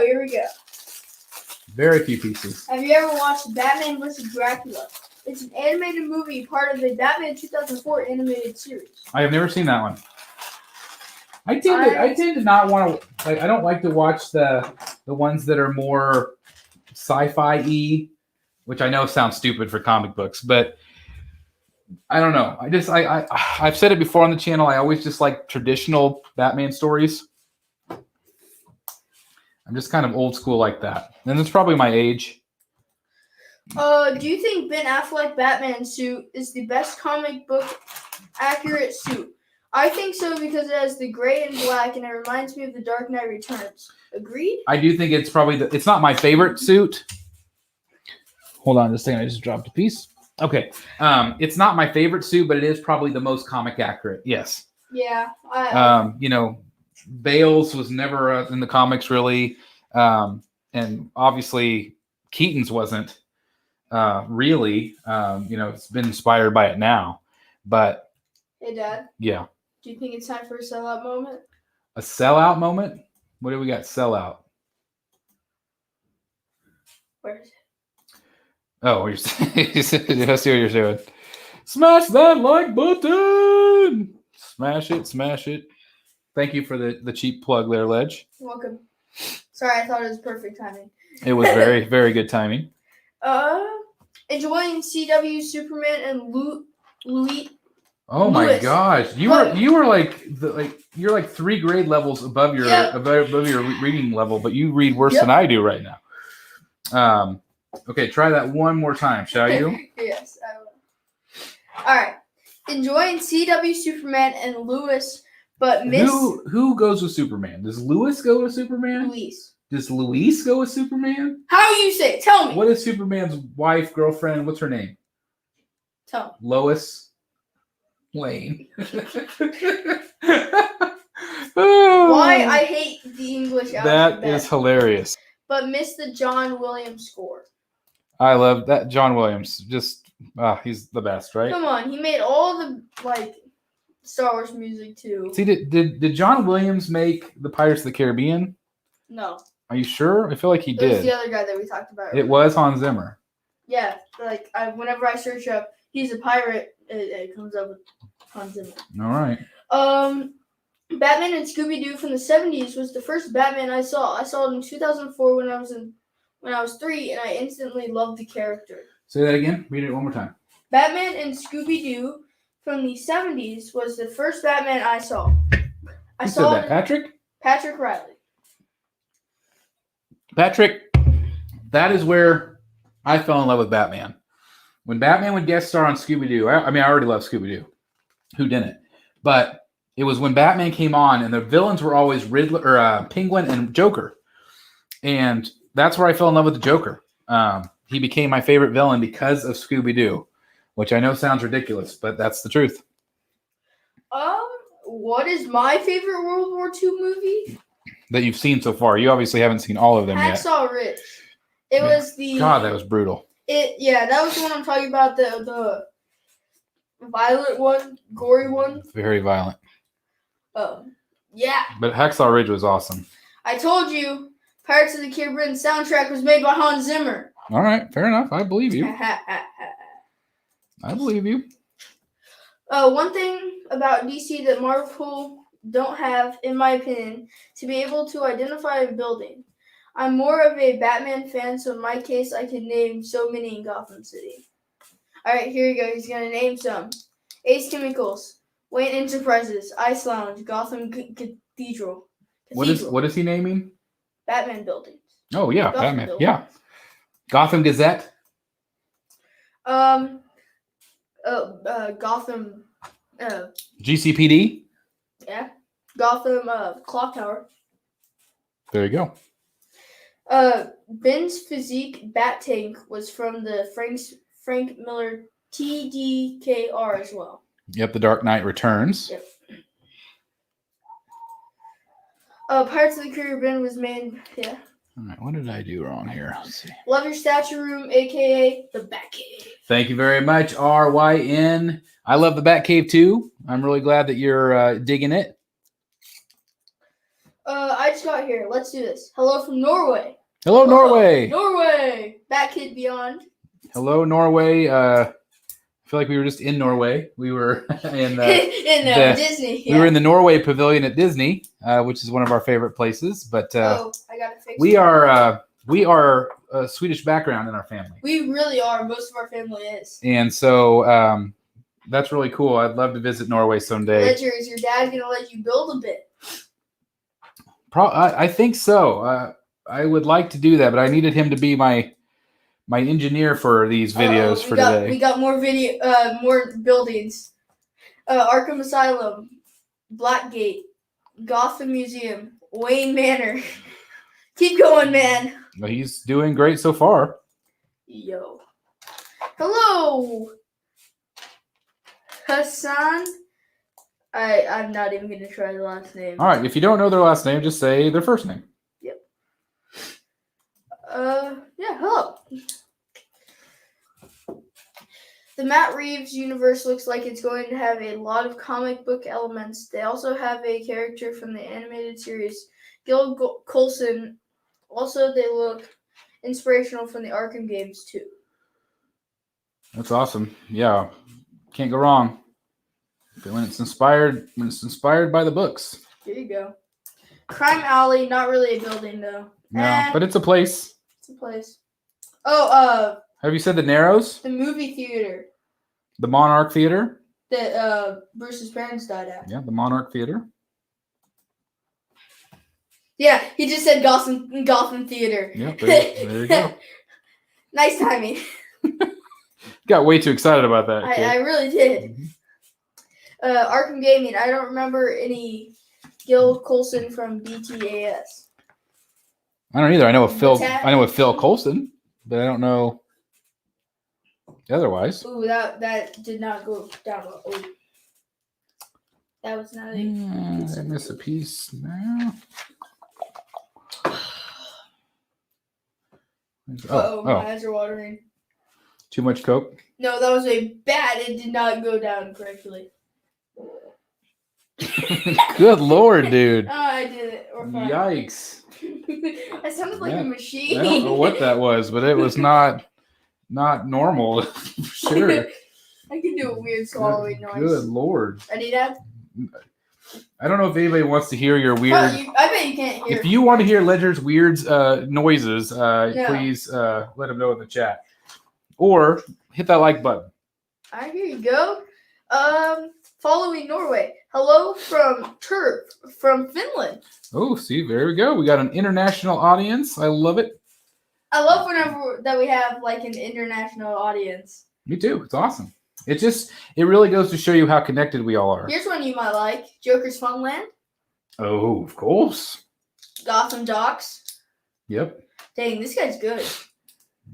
Very few pieces. Have you ever watched Batman vs. Dracula? It's an animated movie, part of the Batman 2004 animated series. I have never seen that one. I tend to not want to. I don't like to watch the ones that are more sci-fi-y, which I know sounds stupid for comic books, but I don't know. I've said it before on the channel. I always just like traditional Batman stories. I'm just kind of old school like that, and it's probably my age. Do you think Ben Affleck Batman suit is the best comic book accurate suit? I think so because it has the gray and black, and it reminds me of The Dark Knight Returns. Agreed? I do think it's probably it's not my favorite suit. Hold on just a second. I just dropped a piece. Okay. It's not my favorite suit, but it is probably the most comic accurate. Yes. Yeah. Bale's was never in the comics really. And obviously Keaton's wasn't really. It's been inspired by it now. But hey, Dad. Yeah. Do you think it's time for a sellout moment? A sellout moment? What do we got? Sellout. Where is it? Oh, I see what you're doing. Smash that like button. Smash it. Thank you for the cheap plug there, Ledge. You're welcome. Sorry, I thought it was perfect timing. It was very, very good timing. Enjoying CW Superman and Louis. Oh my gosh, you're like 3 grade levels above your above your reading level, but you read worse than I do right now. Okay, try that one more time, shall you? Yes, I will. All right, enjoying CW Superman and Lois, but miss who goes with Superman? Does Lois go with Superman? Luis. Does Luis go with Superman? How you say it? Tell me. What is Superman's wife, girlfriend? What's her name? Tell me. Lois Lane. Why I hate the English alphabet. That is hilarious. But miss the John Williams score. I love that. John Williams. Just, he's the best, right? Come on. He made all the, Star Wars music, too. See, did John Williams make the Pirates of the Caribbean? No. Are you sure? I feel like he did. It was the other guy that we talked about. It was Hans Zimmer. Yeah. Whenever I search up, he's a pirate, it comes up with Hans Zimmer. All right. Batman and Scooby-Doo from the 70s was the first Batman I saw. I saw it in 2004 when I was 3, and I instantly loved the character. Say that again. Read it one more time. Batman and Scooby-Doo from the 70s was the first Batman I saw. Who said that? Patrick? Patrick Riley. Patrick, that is where I fell in love with Batman. When Batman would guest star on Scooby-Doo, I already love Scooby-Doo. Who didn't? But it was when Batman came on, and the villains were always Riddler, Penguin, and Joker. And that's where I fell in love with the Joker. He became my favorite villain because of Scooby-Doo. which I know sounds ridiculous, but that's the truth. What is my favorite World War II movie? That you've seen so far. You obviously haven't seen all of them yet. Hacksaw Ridge. It was the God, that was brutal. That was the one I'm talking about. The violent one, gory one. Very violent. Yeah. But Hacksaw Ridge was awesome. I told you, Pirates of the Caribbean soundtrack was made by Hans Zimmer. All right, fair enough. I believe you. I believe you. One thing about DC that Marvel don't have, in my opinion, to be able to identify a building. I'm more of a Batman fan, so in my case, I can name so many in Gotham City. All right, here you go. He's going to name some. Ace Chemicals, Wayne Enterprises, Ice Lounge, Gotham Cathedral. What is he naming? Batman buildings. Oh, yeah, Gotham Batman. buildings. Yeah. Gotham Gazette. Gotham. GCPD. Yeah. Gotham Clock Tower. There you go. Ben's physique bat tank was from the Frank Miller TDKR as well. Yep, The Dark Knight Returns. Yep. Pirates of the Caribbean was made. Yeah. All right, what did I do wrong here? Let's see. Love Your Statue Room, aka the Batcave. Thank you very much, RYN. I love the Batcave too. I'm really glad that you're digging it. I just got here. Let's do this. Hello from Norway. Hello, Norway. Norway. Batkid Beyond. Hello, Norway. I feel like we were just in Norway. We were in Disney. Yeah. We were in the Norway Pavilion at Disney, which is one of our favorite places. But I gotta fix we are a Swedish background in our family. We really are. Most of our family is. And so that's really cool. I'd love to visit Norway someday. Ledger, is your dad gonna let you build a bit? I think so. I would like to do that, but I needed him to be my engineer for these videos today. We got more more buildings. Arkham Asylum, Blackgate, Gotham Museum, Wayne Manor. Keep going, man. Well, he's doing great so far. Yo. Hello, Hassan. I'm not even gonna try the last name. All right, if you don't know their last name, just say their first name. Yep. Yeah, hello. The Matt Reeves universe looks like it's going to have a lot of comic book elements. They also have a character from the animated series, Gil Coulson. Also, they look inspirational from the Arkham games, too. That's awesome. Yeah, can't go wrong. When it's inspired by the books. There you go. Crime Alley, not really a building, though. No, but it's a place. It's a place. Oh, have you said the Narrows? the movie theater The Monarch Theater? that Bruce's parents died at. Yeah, the Monarch Theater. Yeah, he just said Gotham Theater. Yep, there you go. Nice timing. Got way too excited about that. I really did. Arkham Gaming. I don't remember any Gil Coulson from BTAS. I don't either. I know a Phil Coulson, but I don't know otherwise. Ooh, that did not go down well. Ooh. That was not a. I miss a piece now. My eyes are watering. Too much Coke? No, that was a bat. It did not go down correctly. Good Lord, dude. Oh, I did it. We're fine. Yikes. I sounded like a machine. I don't know what that was, but it was not normal. Sure. I can do a weird swallowing noise. Good Lord. Ready, Dad? I don't know if anybody wants to hear your weird. I bet you can't hear. If you want to hear Ledger's weird noises, please let him know in the chat. Or hit that like button. All right, here you go. Following Norway. Hello from Turp from Finland. Oh, see, there we go. We got an international audience. I love it. I love whenever that we have like an international audience. Me too. It's awesome. It really goes to show you how connected we all are. Here's one you might like. Joker's Funland. Oh, of course. Gotham Docks. Yep. Dang, this guy's good.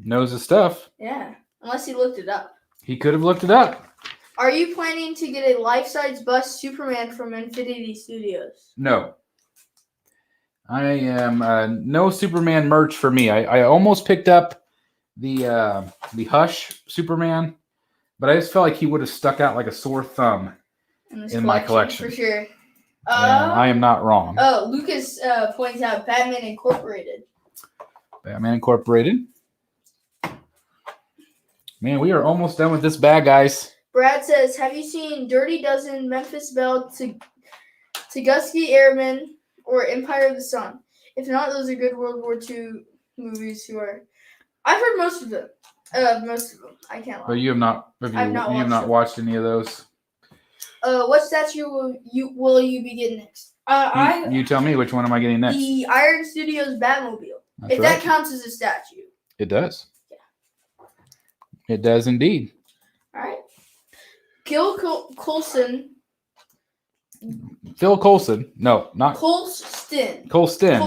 Knows his stuff. Yeah. Unless he looked it up. He could have looked it up. Are you planning to get a life-size bust Superman from Infinity Studios? No. I am no Superman merch for me. I almost picked up the Hush Superman, but I just felt like he would have stuck out like a sore thumb in my collection. For sure. And I am not wrong. Oh, Lucas points out Batman Incorporated. Batman Incorporated. Man, we are almost done with this bag, guys. Brad says, have you seen Dirty Dozen, Memphis Belle, Tuskegee Airmen, or Empire of the Sun? If not, those are good World War II movies. I've heard most of them. I can't lie. But you have not. You have not watched any of those. What statue will you be getting next? You tell me, which one am I getting next? The Iron Studios Batmobile. That's that counts as a statue. It does. Yeah. It does indeed. All right. Coulson. Phil Coulson. No, not Colston. Colston.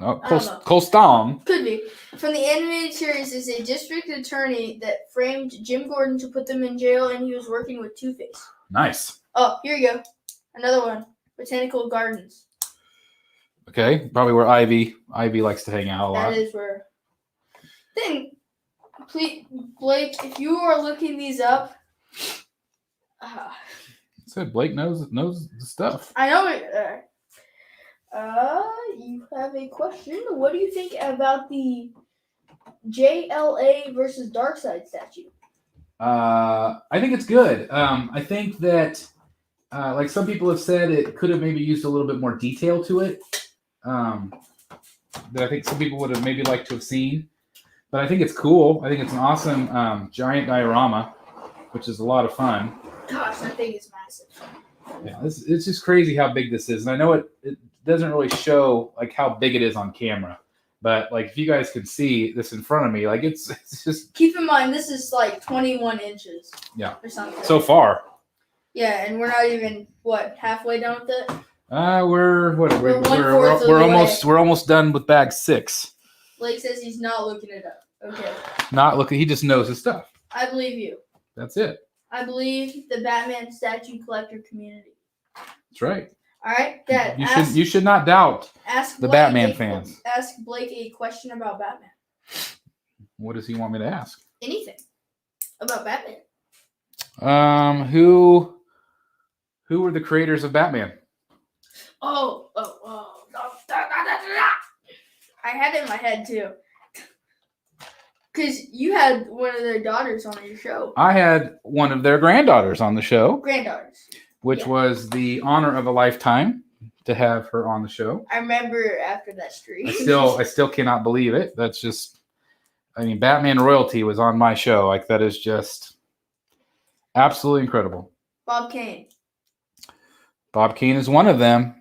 No, Colston. Could be. From the animated series is a district attorney that framed Jim Gordon to put them in jail, and he was working with Two-Face. Nice. Oh, here you go. Another one. Botanical Gardens. Okay, probably where Ivy likes to hang out a lot. That is where. Then, please, Blake, if you are looking these up. Said Blake knows the stuff. I know it. You have a question. What do you think about the JLA versus Darkseid statue? I think it's good. I think that, like some people have said, it could have maybe used a little bit more detail to it. That I think some people would have maybe liked to have seen. But I think it's cool. I think it's an awesome giant diorama, which is a lot of fun. Gosh, that thing is massive. Yeah, it's just crazy how big this is. And I know it doesn't really show like how big it is on camera. But like if you guys can see this in front of me, like it's just. Keep in mind this is like 21 inches. Yeah. Or something. So far. Yeah, and we're not even halfway done with it. We're almost done with bag 6. Blake says he's not looking it up. Okay. Not looking. He just knows his stuff. I believe you. That's it. I believe the Batman statue collector community. That's right. All right, Dad. You should not doubt the Batman fans. Ask Blake a question about Batman. What does he want me to ask? Anything about Batman. Who were the creators of Batman? Oh. I had it in my head too. Because you had one of their daughters on your show. I had one of their granddaughters on the show. Granddaughters. Which was the honor of a lifetime to have her on the show. I remember after that stream. I still cannot believe it. That's just, Batman royalty was on my show. Like, that is just absolutely incredible. Bob Kane. Bob Kane is one of them.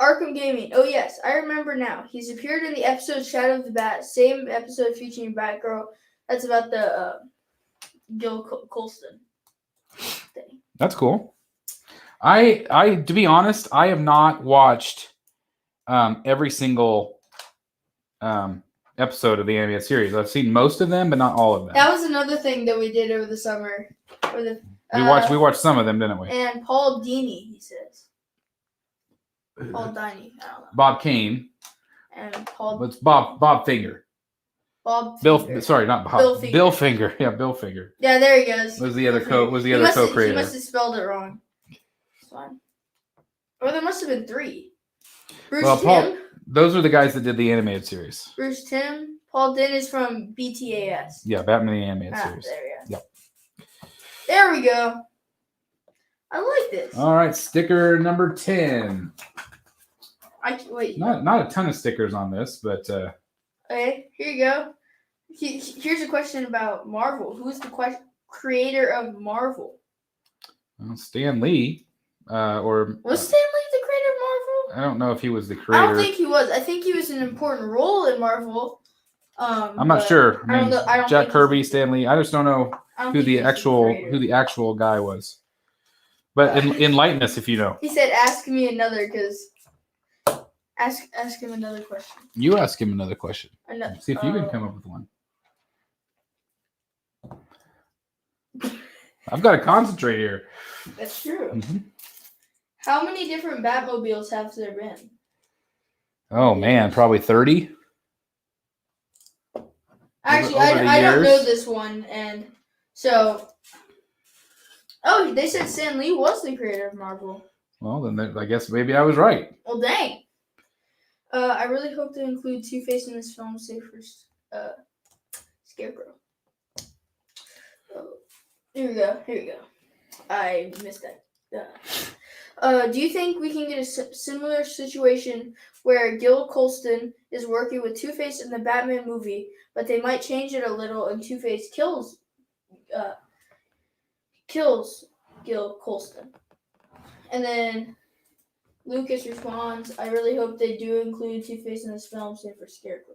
Arkham Gaming. Oh, yes. I remember now. He's appeared in the episode Shadow of the Bat. Same episode featuring Batgirl. That's about the Gil Colston thing. That's cool. I to be honest, I have not watched every single episode of the animated series. I've seen most of them, but not all of them. That was another thing that we did over the summer. We watched some of them, didn't we? And Paul Dini, he says. Paul Dini. I don't know. Bob Kane. And Paul. It's Bob Finger. Bob. Bill. Finger. Sorry, not Bob. Bill Finger. Bill Finger. Yeah, Bill Finger. Yeah, there he goes. Was the other co-creator? He must have spelled it wrong. It's fine. Or there must have been 3. Bruce Timm. Those are the guys that did the animated series. Bruce Timm. Paul Dinn is from BTAS. Yeah, Batman the animated series. There we go. Yep. There we go. I like this. All right, sticker number 10. Wait. Not a ton of stickers on this, but. Okay, here you go. Here's a question about Marvel. Who's the creator of Marvel? Stan Lee. Was Stan Lee the creator of Marvel? I don't know if he was the creator. I don't think he was. I think he was an important role in Marvel. I'm not sure. I don't know. Jack Kirby, Stan Lee. I just don't know who the actual guy was. But enlighten us if you know. He said, "Ask me another," because ask him another question. You ask him another question. See if you can come up with one. I've got to concentrate here. That's true. Mm-hmm. How many different Batmobiles have there been? Oh man, probably 30. Actually, over the I don't know years. this one, and so. Oh, they said Stan Lee was the creator of Marvel. Well, then I guess maybe I was right. Well, dang. I really hope to include Two-Face in this film, save for Scarecrow. Here we go. I missed that. Do you think we can get a similar situation where Gil Colston is working with Two-Face in the Batman movie, but they might change it a little and Two-Face kills Gil Colston? And then Lucas responds, I really hope they do include Two-Face in this film, save for Scarecrow.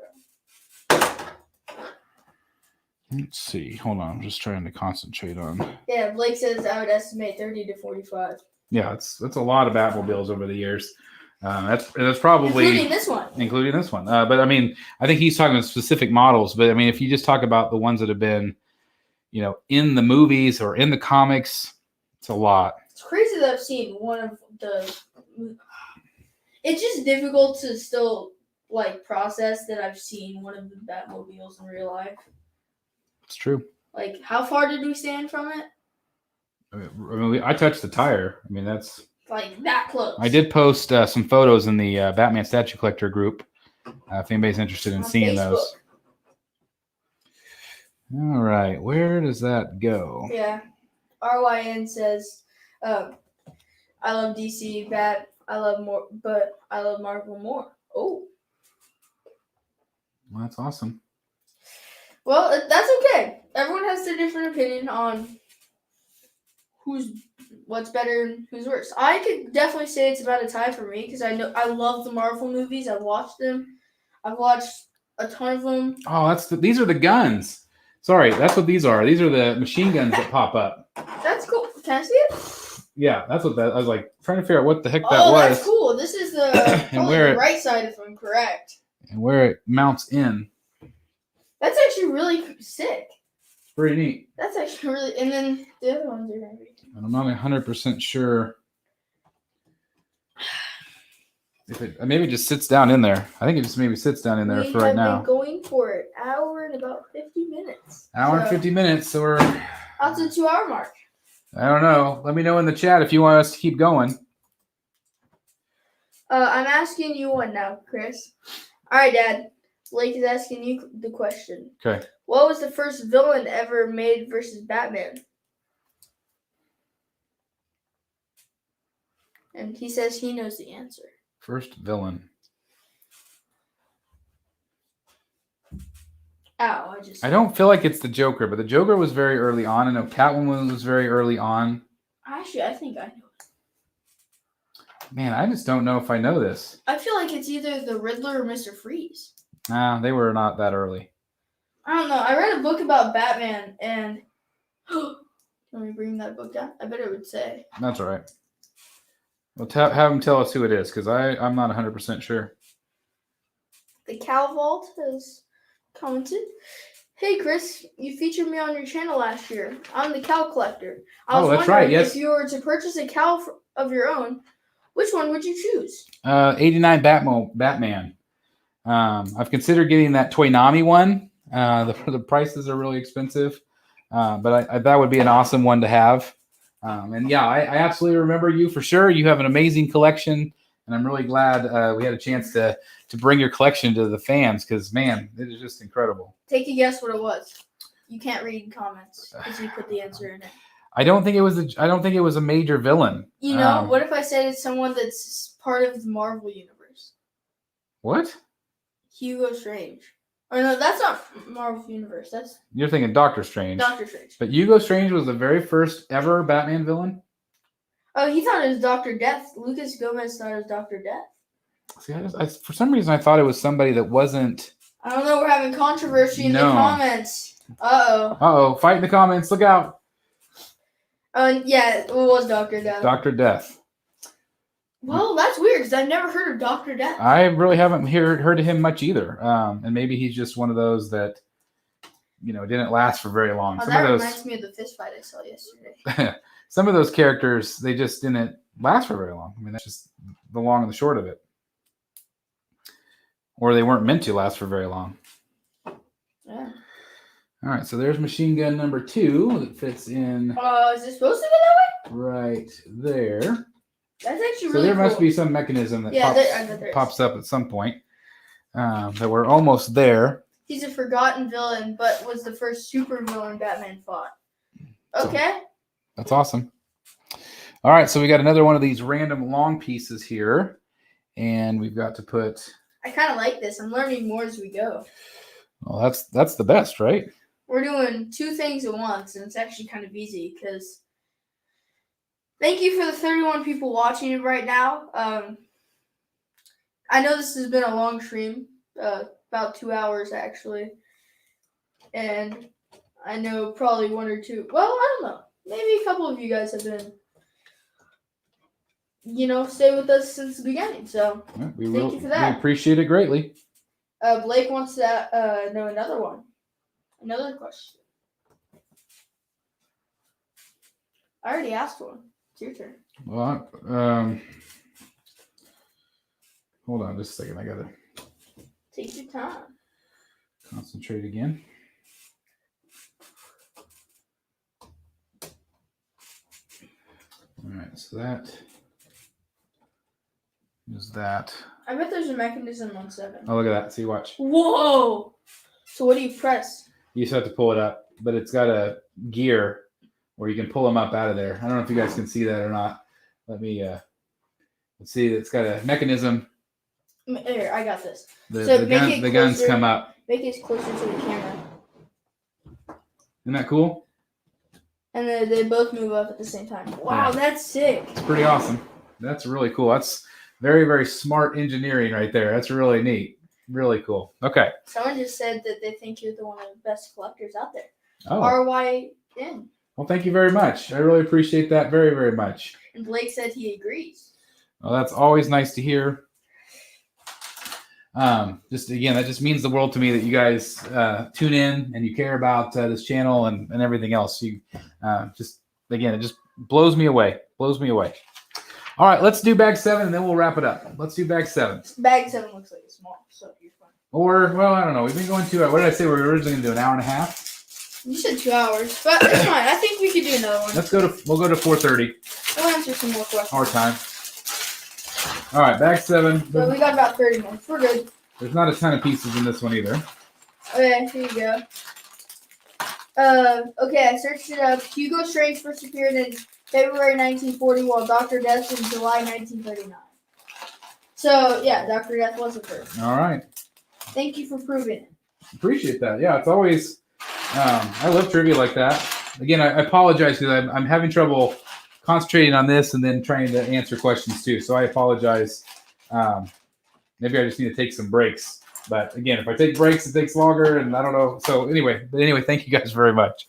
Let's see. Hold on. I'm just trying to concentrate on. Yeah, Blake says I would estimate 30 to 45. Yeah, that's a lot of Batmobiles over the years. That's probably including this one. But I mean, I think he's talking about specific models. But I mean, if you just talk about the ones that have been, in the movies or in the comics, it's a lot. It's crazy that I've seen one of the. It's just difficult to still process that I've seen one of the Batmobiles in real life. It's true. How far did we stand from it? I touched the tire. I mean, that's that close. I did post some photos in the Batman Statue Collector group. If anybody's interested in seeing Facebook. Those. All right, where does that go? Yeah, RYN says, "I love DC Bat. I love Marvel more." Oh, well, that's awesome. Well, that's okay. Everyone has a different opinion on what's better and who's worse. I could definitely say it's about a tie for me because I know I love the Marvel movies. I've watched them. I've watched a ton of them. Oh, these are the guns. Sorry, that's what these are. These are the machine guns that pop up. That's cool. Can I see it? Yeah, that's what that. I was trying to figure out what the heck that was. Oh, that's cool. This is the the right side if I'm correct. And where it mounts in. That's actually really sick. Pretty neat. That's actually really. And then the other ones are going to be. I'm not 100% sure if it maybe just sits down in there. I think it just maybe sits down in there for right now. We have been going for an hour and about 50 minutes. Hour and 50 minutes. So we're out to the 2-hour mark. I don't know. Let me know in the chat if you want us to keep going. I'm asking you one now, Chris. All right, Dad. Blake is asking you the question. Okay. What was the first villain ever made versus Batman? And he says he knows the answer. First villain. Ow, I don't feel like it's the Joker, but the Joker was very early on. I know Catwoman was very early on. Actually, I think I know it. Man, I just don't know if I know this. I feel like it's either the Riddler or Mr. Freeze. Nah, they were not that early. I don't know. I read a book about Batman, and let me bring that book down. I bet it would say. That's all right. Well, have him tell us who it is, because I'm not 100% sure. The Cal Vault has commented. Hey, Chris, you featured me on your channel last year. I'm the Cal Collector. I was wondering if you were to purchase a Cal of your own, which one would you choose? 89 Batman. I've considered getting that Toynami one. The prices are really expensive, but that would be an awesome one to have. And yeah, I absolutely remember you for sure. You have an amazing collection, and I'm really glad we had a chance to bring your collection to the fans because, man, it is just incredible. Take a guess what it was. You can't read comments because you put the answer in it. I don't think it was a major villain. You know, what if I said it's someone that's part of the Marvel universe? What? Hugo Strange. Or no, that's not Marvel Universe. You're thinking Doctor Strange. Doctor Strange. But Hugo Strange was the very first ever Batman villain? Oh, he thought it was Dr. Death. Lucas Gomez thought it was Dr. Death. See, for some reason I thought it was somebody that wasn't... I don't know. We're having controversy in the comments. Uh-oh. Uh-oh. Fight in the comments. Look out. Yeah, it was Dr. Death. Dr. Death. Well, that's weird because I've never heard of Dr. Death. I really haven't heard of him much either. And maybe he's just one of those that didn't last for very long. Oh, that reminds me of the fist fight I saw yesterday. Some of those characters, they just didn't last for very long. I mean, that's just the long and the short of it. Or they weren't meant to last for very long. Yeah. All right, so there's machine gun number 2 that fits in. Is it supposed to go that way? Right there. That's actually really So there cool. must be some mechanism that pops up at some point. That we're almost there. He's a forgotten villain, but was the first super villain Batman fought. Okay. That's awesome. All right, so we got another one of these random long pieces here. And we've got to put... I kind of like this. I'm learning more as we go. Well, that's the best, right? We're doing 2 things at once, and it's actually kind of easy because... Thank you for the 31 people watching it right now. I know this has been a long stream, about 2 hours actually. And I know probably 1 or 2, well, I don't know. Maybe a couple of you guys have been, stay with us since the beginning. So thank you for that. We appreciate it greatly. Blake wants to know another one. Another question. I already asked one. It's your turn. Well, hold on just a second. I got to take your time. Concentrate again. All right, so that is that. I bet there's a mechanism on 7. Oh, look at that. See, watch. Whoa! So what do you press? You just have to pull it up, but it's got a gear where you can pull them up out of there. I don't know if you guys can see that or not. Let me, let's see. It's got a mechanism. Here, I got this. The guns come up. Make it closer to the camera. Isn't that cool? And they both move up at the same time. Wow, that's sick. It's pretty awesome. That's really cool. That's very, very smart engineering right there. That's really neat. Really cool. Okay. Someone just said that they think you're the one of the best collectors out there. Oh. RYN. Well, thank you very much. I really appreciate that very, very much. And Blake said he agrees. Well, that's always nice to hear. Just again, that just means the world to me that you guys tune in and you care about this channel and everything else. You it just blows me away. Blows me away. All right, let's do bag 7 and then we'll wrap it up. Let's do bag 7. Bag 7 looks like it's small, so you're fine. Or, well, I don't know. We've been going to, what did I say? We were originally going to do an hour and a half? You said 2 hours, but it's fine. I think we could do another one. We'll go to 4:30. We'll answer some more questions. Our time. All right, bag 7. So we got about 30 minutes. We're good. There's not a ton of pieces in this one either. Okay, here you go. Okay, I searched it up. Hugo Strange first appeared in February 1940, while Dr. Death in July 1939. So, yeah, Dr. Death was the first. All right. Thank you for proving it. Appreciate that. Yeah, it's always, I love trivia like that. Again, I apologize because I'm having trouble concentrating on this and then trying to answer questions too. So I apologize. Maybe I just need to take some breaks. But again, if I take breaks, it takes longer, and I don't know. So anyway, thank you guys very much.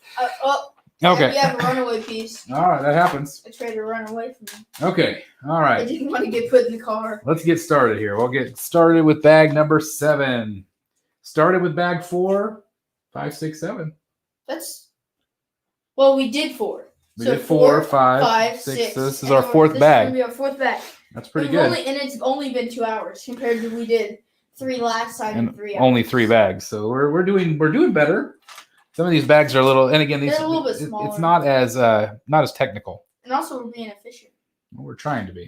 Okay. You have a runaway piece. All right, that happens. I tried to run away from you. Okay, all right. I didn't want to get put in the car. Let's get started here. We'll get started with bag number 7. Started with bag 4, 5, 6, 7. We did 4. We did 4, 5, 6. So this is our 4th bag. This is going to be our 4th bag. That's pretty good. And it's only been 2 hours compared to we did 3 last time and 3 hours. Only 3 bags. So we're doing better. Some of these bags are a little, and again, they're a little bit smaller. It's not as technical. And also, we're being efficient. We're trying to be.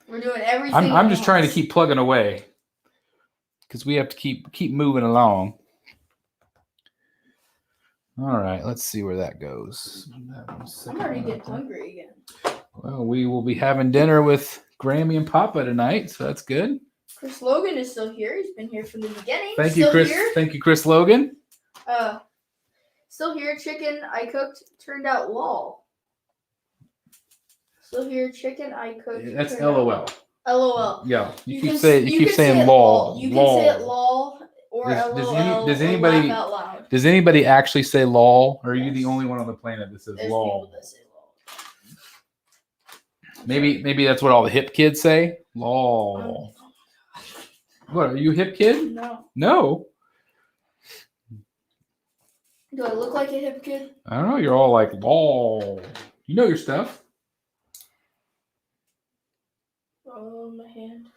We're doing everything. I'm just trying to keep plugging away because we have to keep moving along. All right, let's see where that goes. I'm already getting hungry again. Well, we will be having dinner with Grammy and Papa tonight, so that's good. Chris Logan is still here. He's been here from the beginning. Thank you, Chris. Thank you, Chris Logan. Still here. Chicken I cooked turned out lol. Still here. Chicken I cooked. That's LOL. LOL. Yeah, you keep saying lol. You can say it lol or LOL. Does anybody laugh out loud. Does anybody actually say lol, or are you the only one on the planet that says lol? People that say lol. Maybe that's what all the hip kids say. Lol. What, are you a hip kid? No. No. Do I look like a hip kid? I don't know. You're all like, "Whoa, you know your stuff." Oh, my hand.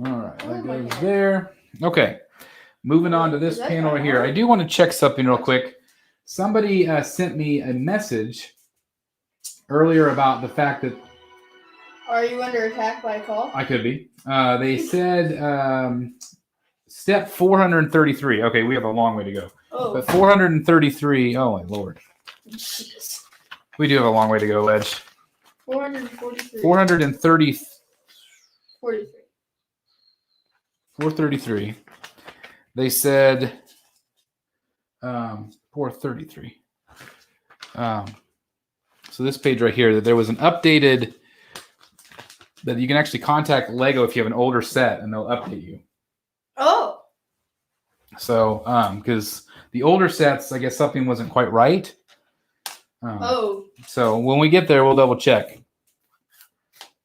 All right, Oh, that my goes hand. there. Okay, moving on to Is this that panel my right here. arm? I do want to check something real quick. Somebody sent me a message earlier about the fact that Are you under attack by a call? I could be. They said step 433. Okay, we have a long way to go. Oh, But 433. Oh my lord, jeez. we do have a long way to go, Ledge. 443. 430. 43. 433. They said 433. So this page right here, that there was an updated that you can actually contact Lego if you have an older set and they'll update you. Oh. So because the older sets, I guess something wasn't quite right. So when we get there, we'll double check.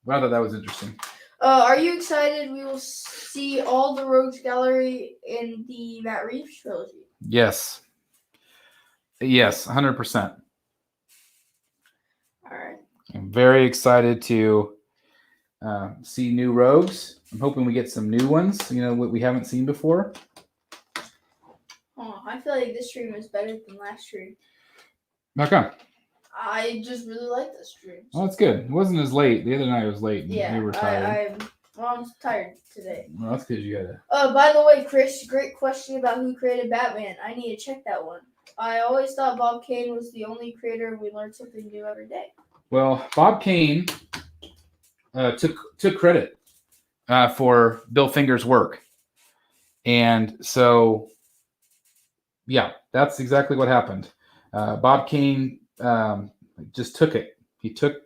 But I thought that was interesting. Are you excited? We will see all the Rogues Gallery in the Matt Reeves trilogy. Yes. Yes, 100%. All right. I'm very excited to see new rogues. I'm hoping we get some new ones, what we haven't seen before. Oh, I feel like this stream is better than last stream. How come? I just really like this stream. Well, that's good. It wasn't as late. The other night it was late. And Yeah, we were tired. I'm tired today. Well, that's because you had By the way, Chris, great question about who created Batman. I need to check that one. I always thought Bob Kane was the only creator, and we learned something new every day. Well, Bob Kane took credit for Bill Finger's work. And so, yeah, that's exactly what happened. Bob Kane just took it. He took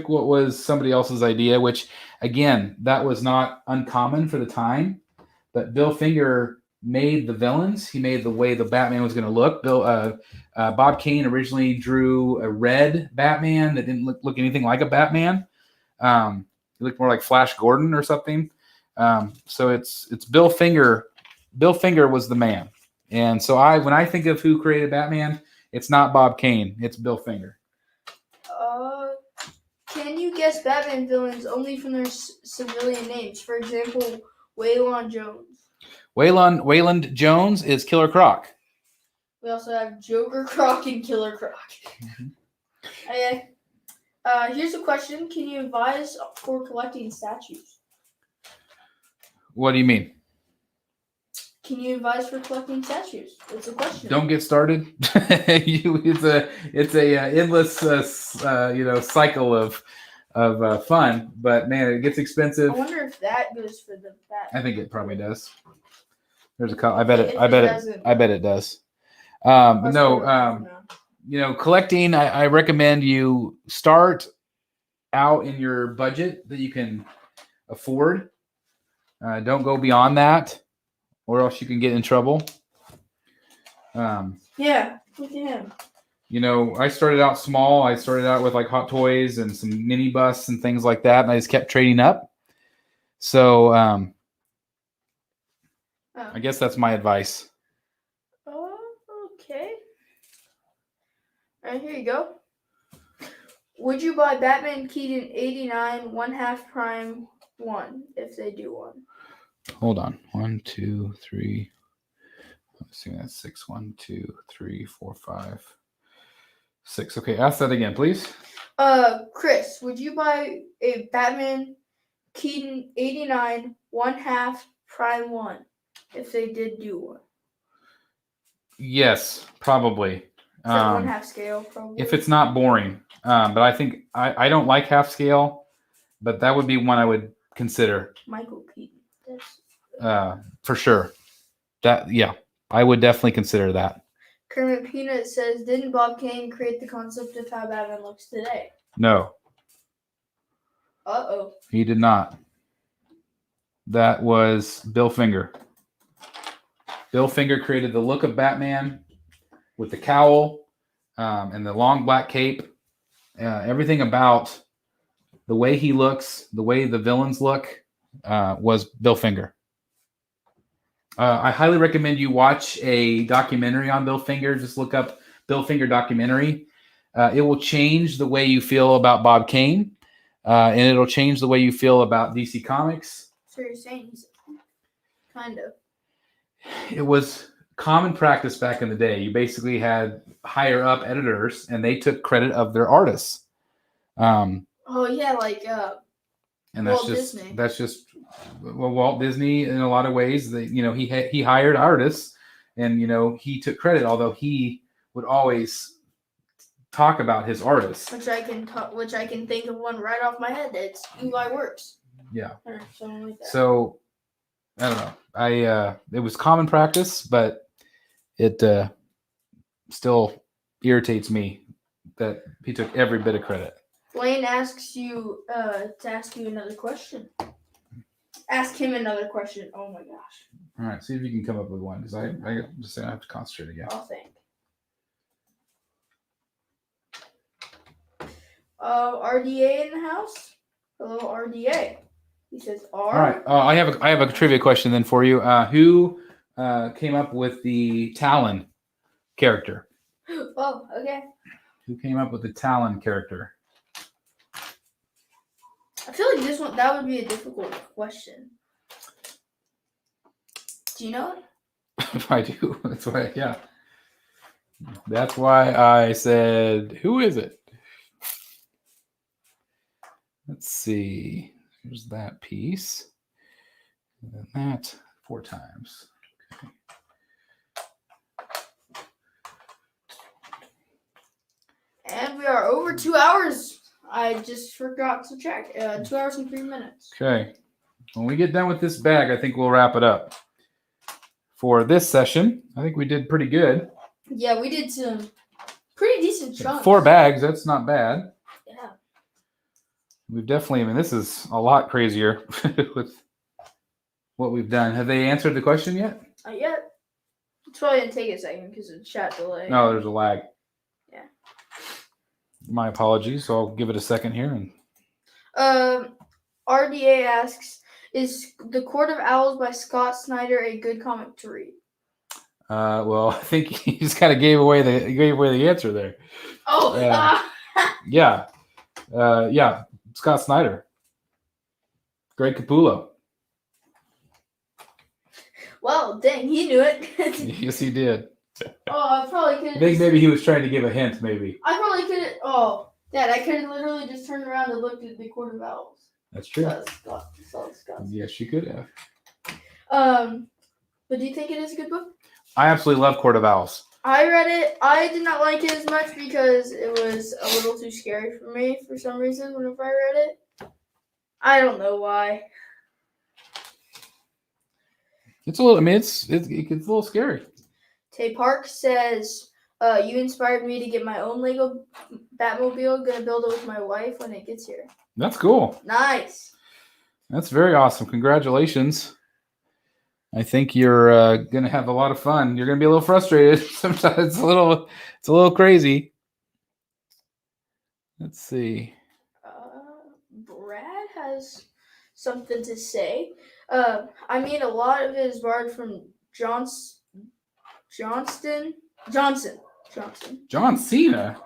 what was somebody else's idea, which, again, that was not uncommon for the time. But Bill Finger made the villains. He made the way the Batman was going to look. Bob Kane originally drew a red Batman that didn't look anything like a Batman. He looked more like Flash Gordon or something. So it's Bill Finger. Bill Finger was the man. And so when I think of who created Batman, it's not Bob Kane. It's Bill Finger. Can you guess Batman villains only from their civilian names? For example, Waylon Jones. Wayland Jones is Killer Croc. We also have Joker Croc and Killer Croc. Mm-hmm. Okay. Here's a question. Can you advise for collecting statues? What do you mean? Can you advise for collecting statues? It's a question. Don't get started. It's a endless cycle of fun, but man, it gets expensive. I wonder if that goes for the bat. I think it probably does. There's a couple. I bet it does. Collecting. I recommend you start out in your budget that you can afford. Don't go beyond that, or else you can get in trouble. Yeah, look at him. I started out small. I started out with like Hot Toys and some mini bus and things like that, and I just kept trading up. So I guess that's my advice. Okay. All right, here you go. Would you buy Batman Keaton 89 1/2 Prime 1 if they do one? Hold on. 1, 2, 3. Let's see. That's 6. 1, 2, 3, 4, 5, 6. Okay, ask that again, please. Chris, would you buy a Batman Keaton 89 1/2 Prime 1 if they did do one? Yes, probably. Is that 1/2 scale, probably? If it's not boring. But I think I don't like half scale, but that would be one I would consider. Michael Keaton. For sure. I would definitely consider that. Kermit Peanut says, didn't Bob Kane create the concept of how Batman looks today? No. Uh-oh. He did not. That was Bill Finger. Bill Finger created the look of Batman with the cowl and the long black cape. Everything about the way he looks, the way the villains look, was Bill Finger. I highly recommend you watch a documentary on Bill Finger. Just look up Bill Finger documentary. It will change the way you feel about Bob Kane, and it'll change the way you feel about DC Comics. So you're saying he's kind of. It was common practice back in the day. You basically had higher up editors, and they took credit of their artists. Oh yeah, like And Walt Disney. That's just Walt Disney in a lot of ways. That he hired artists, and he took credit, although he would always talk about his artists. Which I can think of one right off my head. It's UI Works. Yeah. Or something like that. So I don't know. It was common practice, but it still irritates me that he took every bit of credit. Blaine asks you to ask you another question. Ask him another question. Oh my gosh. All right, see if you can come up with one, because I have to concentrate again. I'll think. RDA in the house. Hello, RDA. He says R. All right. I have a trivia question then for you. Who came up with the Talon character? Oh, okay. Who came up with the Talon character? I feel like that would be a difficult question. Do you know it? I do. That's why I said, who is it? Let's see. Here's that piece. And then that 4 times. Okay. And we are over 2 hours. I just forgot to check. 2 hours and 3 minutes. Okay. When we get done with this bag, I think we'll wrap it up. For this session, I think we did pretty good. Yeah, we did some pretty decent chunks. 4 bags, that's not bad. Yeah. We've definitely, this is a lot crazier with what we've done. Have they answered the question yet? Not yet. It's probably going to take a second because of chat delay. No, there's a lag. Yeah. My apologies. So I'll give it a second here. RDA asks, is The Court of Owls by Scott Snyder a good comic to read? Well, I think he just kind of gave away the answer there. Oh, yeah. Yeah. Scott Snyder. Greg Capullo. Well, dang, he knew it. Yes, he did. Oh, I probably could. I think maybe he was trying to give a hint, maybe. I probably could have. Oh, Dad, I could have literally just turned around and looked at The Court of Owls. That's true. Scott. Yes, you could have. But do you think it is a good book? I absolutely love Court of Owls. I read it. I did not like it as much because it was a little too scary for me for some reason whenever I read it. I don't know why. It's a little. It gets a little scary. Tay Park says, "You inspired me to get my own Lego Batmobile. Gonna build it with my wife when it gets here." That's cool. Nice. That's very awesome. Congratulations. I think you're gonna have a lot of fun. You're gonna be a little frustrated. Sometimes it's a little crazy. Let's see. Brad has something to say. A lot of it is borrowed from John Cena. John Cena. John Cena.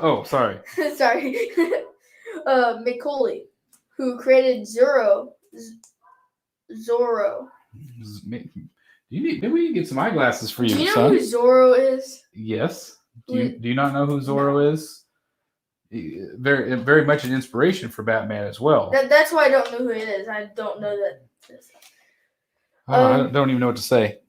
Oh, sorry. Sorry. Macaulay, who created Zorro. Maybe we need to get some eyeglasses for you, Do you know son. who Zorro is? Yes. Do you not know who Zorro is? Very, very much an inspiration for Batman as well. That's why I don't know who it is. I don't know that. I don't even know what to say.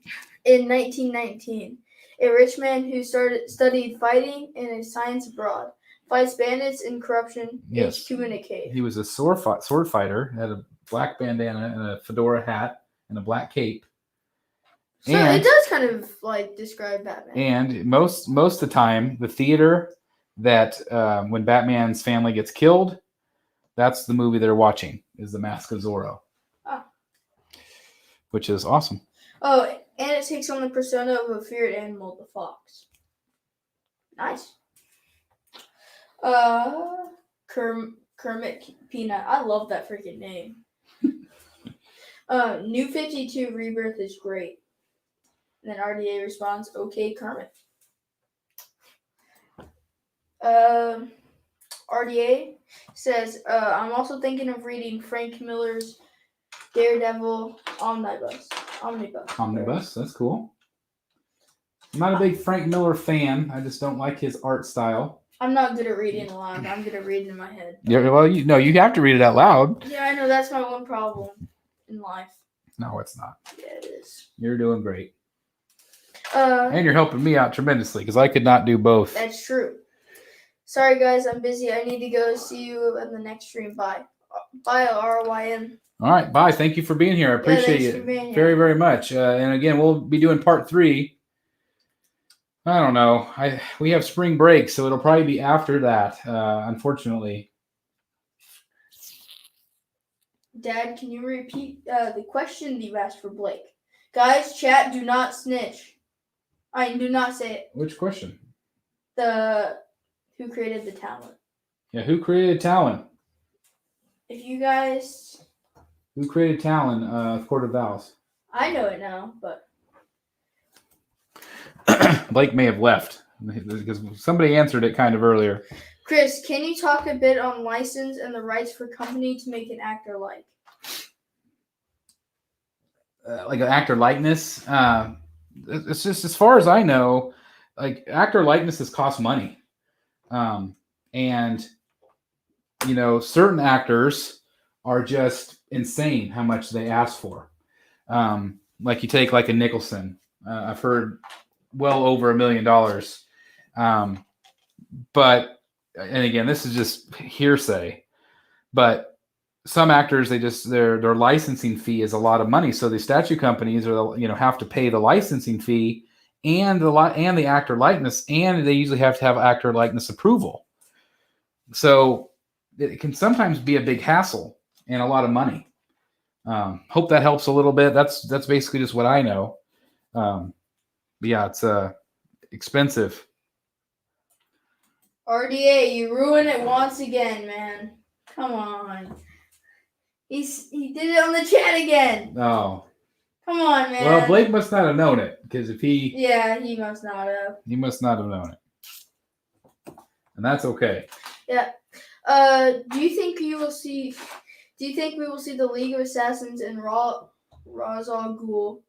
In 1919, a rich man who studied fighting in a science abroad fights bandits and corruption. Yes. HQ in a cave. He was a sword fighter. Had a black bandana and a fedora hat and a black cape. So it does kind of like describe Batman. And most of the time, the theater that when Batman's family gets killed, that's the movie they're watching, is The Mask of Zorro. Oh. Which is awesome. Oh, and it takes on the persona of a feared animal, the fox. Nice. Kermit Peanut. I love that freaking name. New 52 Rebirth is great. And then RDA responds, okay, Kermit. RDA says, I'm also thinking of reading Frank Miller's Daredevil Omnibus. That's cool. I'm not a big Frank Miller fan. I just don't like his art style. I'm not good at reading aloud. I'm good at reading in my head. Yeah, well, you have to read it out loud. Yeah, I know. That's my one problem in life. No, it's not. Yeah, it is. You're doing great. And you're helping me out tremendously because I could not do both. That's true. Sorry, guys. I'm busy. I need to go. See you in the next stream. Bye. Bye, RYN. All right. Bye. Thank you for being here. I appreciate it very, very much. And again, we'll be doing part 3. I don't know. We have spring break, so it'll probably be after that, unfortunately. Dad, can you repeat the question you asked for Blake? Guys, chat, do not snitch. I do not say it. Which question? Who created the talent? Yeah, who created Talon? If you guys... Who created Talon, Court of Vows? I know it now, but... Blake may have left because somebody answered it kind of earlier. Chris, can you talk a bit on license and the rights for company to make an actor like? Like an actor likeness? It's just, as far as I know, like actor likenesses cost money. And, certain actors are just insane how much they ask for. Like you take like a Nicholson. I've heard well over $1 million. But, and again, this is just hearsay, but some actors, their licensing fee is a lot of money. So the statue companies have to pay the licensing fee and the actor likeness, and they usually have to have actor likeness approval. So it can sometimes be a big hassle and a lot of money. Hope that helps a little bit. That's basically just what I know. But yeah, it's expensive. RDA, you ruined it once again, man. Come on. He did it on the chat again. Oh. Come on, man. Well, Blake must not have known it because if he... Yeah, he must not have. He must not have known it. And that's okay. Yeah. Do you think we will see the League of Assassins and Ra's al Ghul,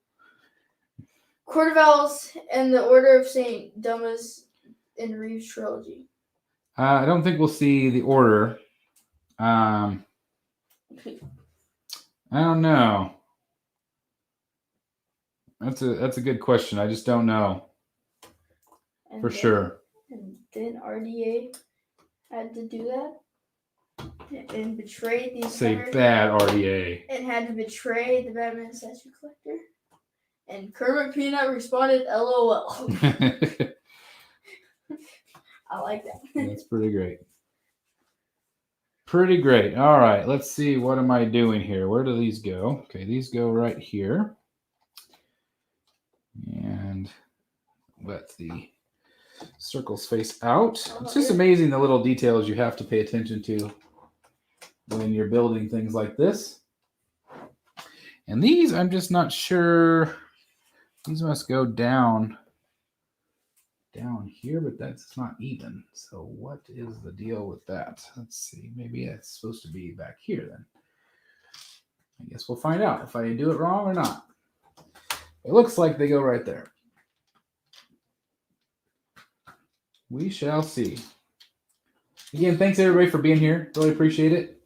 Court of Owls, and the Order of St. Dumas in Reeves' trilogy? I don't think we'll see the Order. I don't know. That's a good question. I just don't know for sure. And then RDA had to do that and betray the bad RDA. And had to betray the Batman statue collector. And Kermit Peanut responded, LOL. I like that. That's pretty great. Pretty great. All right, let's see. What am I doing here? Where do these go? Okay, these go right here. And let the circles face out. It's just amazing the little details you have to pay attention to when you're building things like this. And these, I'm just not sure. These must go down here, but that's not even. So what is the deal with that? Let's see. Maybe it's supposed to be back here then. I guess we'll find out if I do it wrong or not. It looks like they go right there. We shall see. Again, thanks everybody for being here. Really appreciate it.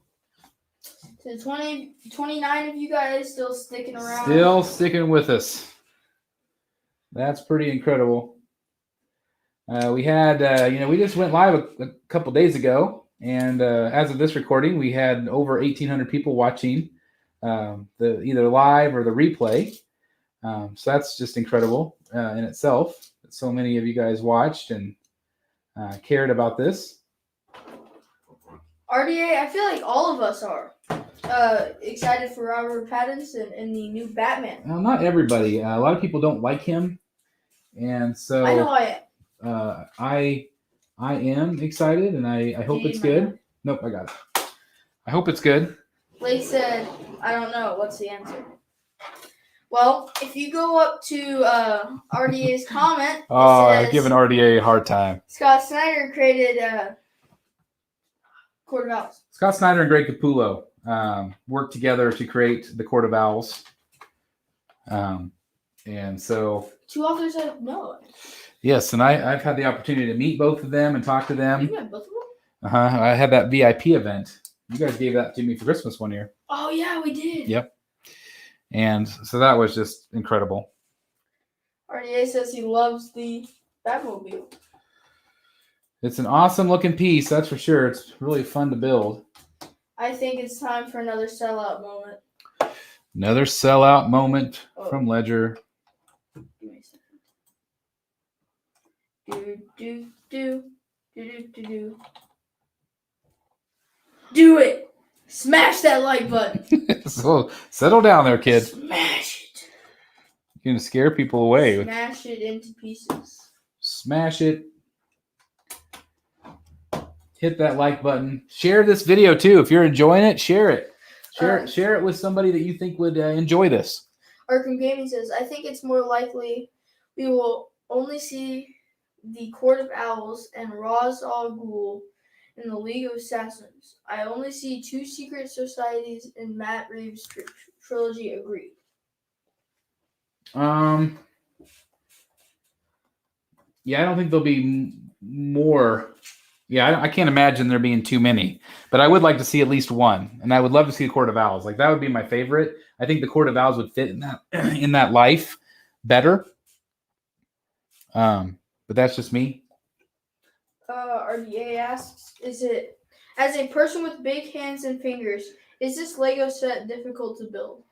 So 29 of you guys still sticking around. Still sticking with us. That's pretty incredible. We had, we just went live a couple days ago, and as of this recording, we had over 1,800 people watching the either live or the replay. So that's just incredible in itself. That so many of you guys watched and cared about this. RDA, I feel like all of us are excited for Robert Pattinson and the new Batman. Well, not everybody. A lot of people don't like him, and so I know I am. I am excited, and I hope it's good. Nope, I got it. I hope it's good. Blake said, I don't know. What's the answer? Well, if you go up to RDA's comment, Oh, it I'm says giving RDA a hard time. Scott Snyder created Court of Owls. Scott Snyder and Greg Capullo worked together to create the Court of Owls. And so... Two authors I know. Yes, and I've had the opportunity to meet both of them and talk to them. You met both of them? I had that VIP event. You guys gave that to me for Christmas one year. Oh, yeah, we did. Yep. And so that was just incredible. RDA says he loves the Batmobile. It's an awesome looking piece, that's for sure. It's really fun to build. I think it's time for another sellout moment. Another sellout moment from Ledger. Give me a second. Do. Do it! Smash that like button. So settle down there, kid. Smash it. You're gonna scare people away. Smash it into pieces. Smash it. Hit that like button. Share this video too. If you're enjoying it, share it. Share it with somebody that you think would enjoy this. Arkham Gaming says, I think it's more likely we will only see the Court of Owls and Ra's al Ghul in the League of Assassins. I only see two secret societies in Matt Reeves' trilogy. Agreed. Yeah, I don't think there'll be more. Yeah, I can't imagine there being too many. But I would like to see at least one, and I would love to see the Court of Owls. Like that would be my favorite. I think the Court of Owls would fit in that life better. But that's just me. RDA asks, is it, as a person with big hands and fingers, is this Lego set difficult to build?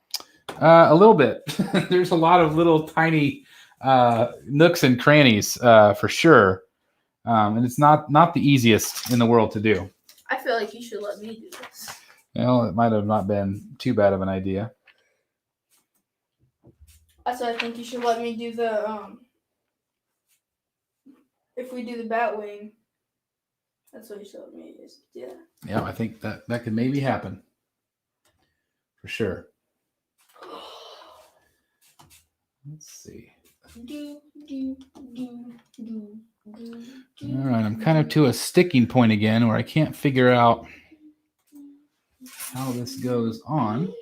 A little bit. There's a lot of little tiny nooks and crannies for sure. And it's not the easiest in the world to do. I feel like you should let me do this. Well, it might have not been too bad of an idea. That's why I think you should let me do the, if we do the Batwing, that's what you should let me do. Yeah. Yeah, I think that could maybe happen. For sure. Let's see. All right, I'm kind of to a sticking point again where I can't figure out how this goes on.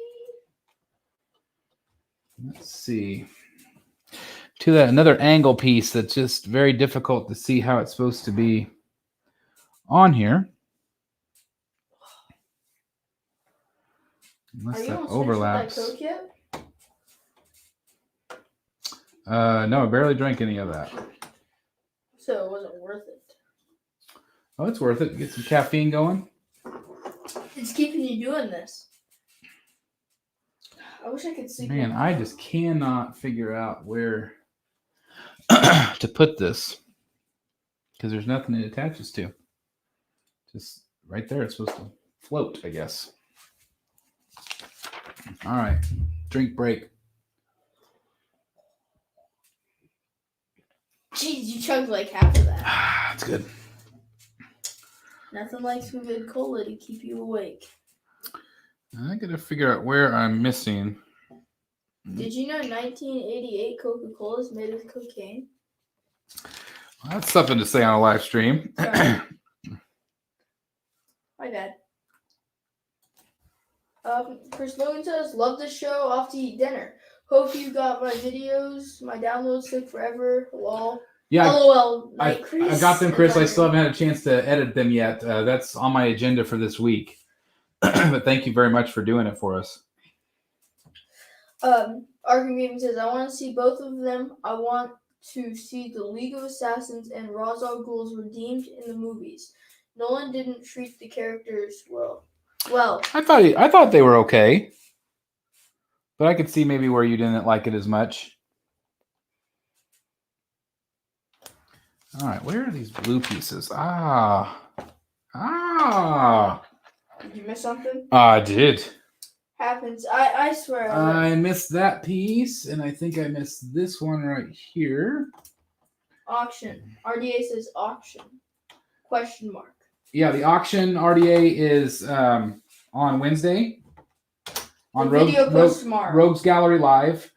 Let's see. To that another angle piece that's just very difficult to see how it's supposed to be on here. Unless that overlaps. Are you almost finished with that Coke yet? No, I barely drank any of that. So it wasn't worth it. Oh, it's worth it. Get some caffeine going. It's keeping you doing this. I wish I could sleep. Man, I just cannot figure out where to put this because there's nothing it attaches to. Just right there. It's supposed to float, I guess. All right. Drink break. Jeez, you chugged like half of that. That's good. Nothing like some good cola to keep you awake. I gotta figure out where I'm missing. Did you know 1988 Coca-Cola is made with cocaine? Well, that's something to say on a live stream. My bad. Chris Logan says, love the show, off to eat dinner. Hope you got my videos. My downloads took forever. Lol. Yeah, LOL. Night, Chris. I got them, Chris. I still haven't had a chance to edit them yet. That's on my agenda for this week. But thank you very much for doing it for us. Arkham Gaming says, I want to see both of them. I want to see the League of Assassins and Ra's al Ghul's redeemed in the movies. Nolan didn't treat the characters well. I thought they were okay. But I could see maybe where you didn't like it as much. All right, where are these blue pieces? Ah. Did you miss something? I did. Happens. I swear. I missed that piece, and I think I missed this one right here. Auction. RDA says auction. Question mark. Yeah, the auction RDA is on Wednesday. On video post tomorrow. Rogues Gallery Live.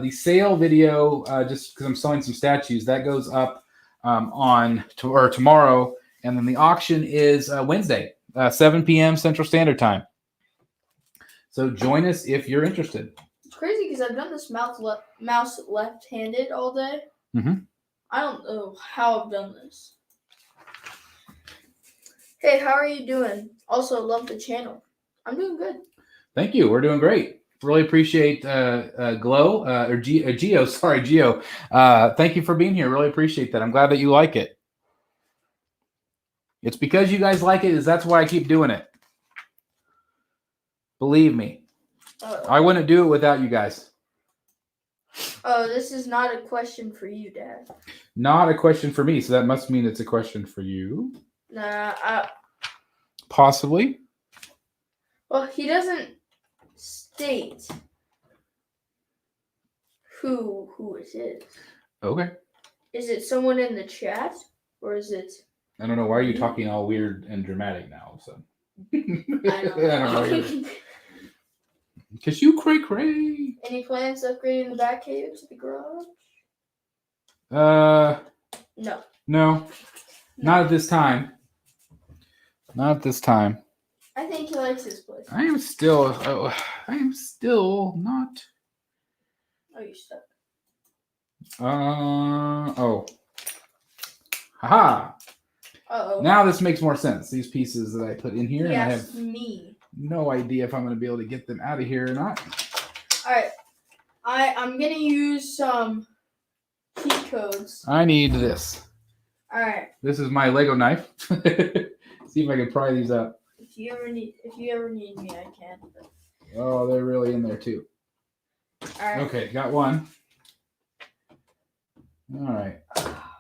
the sale video, just because I'm selling some statues, that goes up tomorrow, and then the auction is Wednesday, 7 p.m. Central Standard Time. So join us if you're interested. It's crazy because I've done this mouse left-handed all day. Mm-hmm. I don't know how I've done this. Hey, how are you doing? Also, love the channel. I'm doing good. Thank you. We're doing great. Really appreciate Geo. Sorry, Geo. Thank you for being here. Really appreciate that. I'm glad that you like it. It's because you guys like it. That's why I keep doing it. Believe me. I wouldn't do it without you guys. Oh, this is not a question for you, Dad. Not a question for me, so that must mean it's a question for you. Nah, possibly. Well, he doesn't state who it is. Okay. Is it someone in the chat, or is it? I don't know. Why are you talking all weird and dramatic now? So. I don't know. Because you cray. Any plans to upgrading the Batcave to the garage? No. Not at this time. Not at this time. I think he likes his place. I am still not. Oh, you're stuck. Oh. Haha. Uh-oh. Now this makes more sense. These pieces that I put in here, and I have me. No idea if I'm going to be able to get them out of here or not. All right. I'm going to use some cheat codes. I need this. All right. This is my Lego knife. See if I can pry these up. If you ever need me, I can. Oh, they're really in there too. All right. Okay, got one. All right.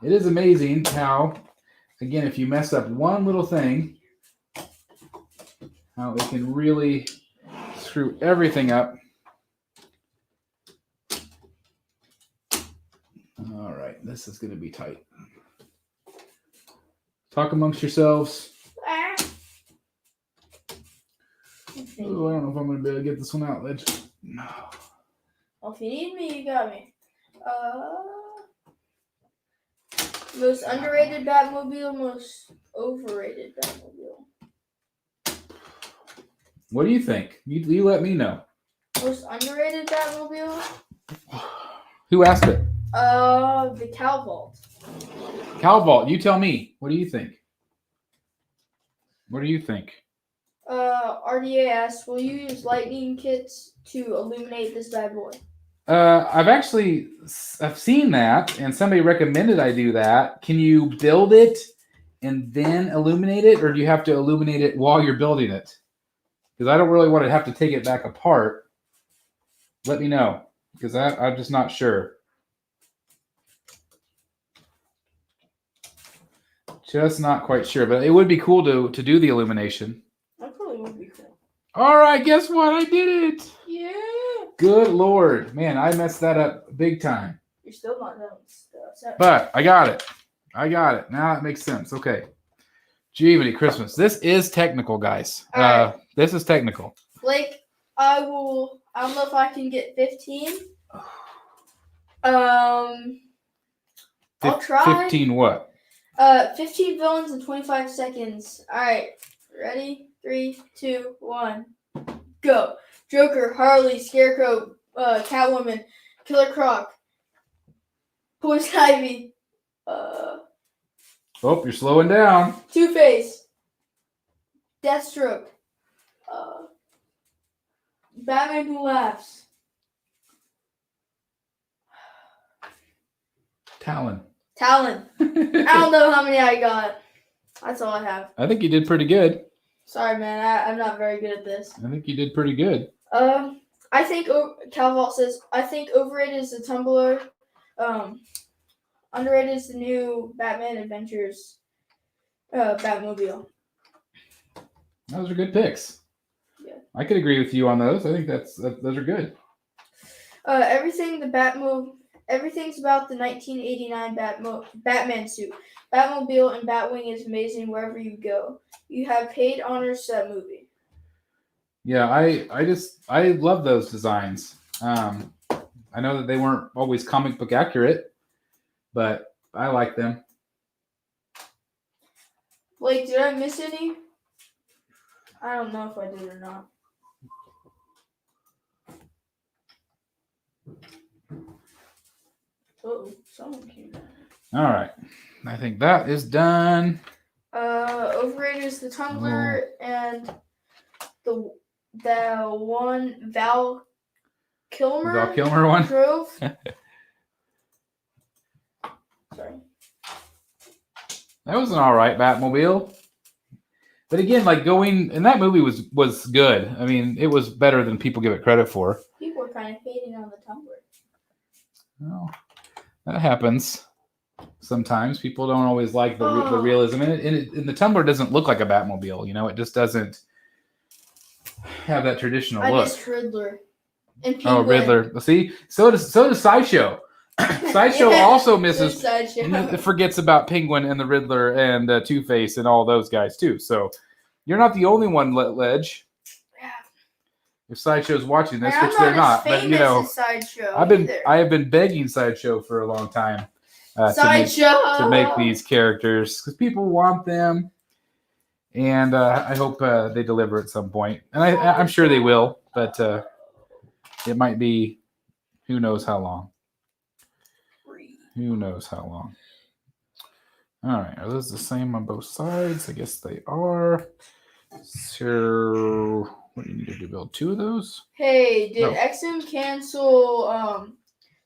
It is amazing how, again, if you mess up one little thing, how it can really screw everything up. All right, this is going to be tight. Talk amongst yourselves. Oh, I don't know if I'm going to be able to get this one out, Ledge. No. Well, if you need me, you got me. Most underrated Batmobile, most overrated Batmobile. What do you think? You let me know. Most underrated Batmobile? Who asked it? The Cow Vault. Cow Vault, you tell me. What do you think? What do you think? RDA asks, will you use lightning kits to illuminate this bad boy? I've seen that, and somebody recommended I do that. Can you build it and then illuminate it, or do you have to illuminate it while you're building it? Because I don't really want to have to take it back apart. Let me know, because I'm just not sure. Just not quite sure, but it would be cool to do the illumination. That probably would be cool. All right, guess what? I did it. Yeah. Good Lord. Man, I messed that up big time. You're still not done with stuff. But I got it. Now it makes sense. Okay. Jiminy Christmas. This is technical, guys. Right. This is technical. Blake, I don't know if I can get 15. I'll try. 15 what? 15 villains in 25 seconds. All right. Ready? 3, 2, 1. Go. Joker, Harley, Scarecrow, Catwoman, Killer Croc, Poison Ivy, Oh, you're slowing down. Two-Face, Deathstroke, Batman Who Laughs, Talon. I don't know how many I got. That's all I have. I think you did pretty good. Sorry, man. I'm not very good at this. I think you did pretty good. I think Calvault says, I think overrated is the Tumbler. Underrated is the new Batman Adventures Batmobile. Those are good picks. Yeah. I could agree with you on those. I think those are good. Everything's about the 1989 Batman suit. Batmobile and Batwing is amazing wherever you go. You have paid honors to that movie. Yeah, I love those designs. I I know that they weren't always comic book accurate, but I like them. Blake, did I miss any? I don't know if I did or not. Oh, someone came back. All right. I think that is done. Overrated is the Tumblr and the one Val Kilmer one. drove. Sorry. That was an all right Batmobile. But again, like and that movie was good. I mean, it was better than people give it credit for. People were kind of hating on the Tumblr. Well, that happens. Sometimes people don't always like the realism in it. And the Tumblr doesn't look like a Batmobile. You know, it just doesn't have that traditional look. I miss Riddler. And Penguin. Oh, Riddler. See, so does Sideshow. Sideshow also forgets about Penguin and the Riddler and Two-Face and all those guys too. So you're not the only one, Ledge. Yeah. If Sideshow's watching this, which they're not, but you know, I have been begging Sideshow for a long time to make these characters because people want them, and I hope they deliver at some point, and I'm sure they will, but it might be who knows how long. Who knows how long? All right, are those the same on both sides? I guess they are. So, what do you need to build? 2 of those? Hey, did XM cancel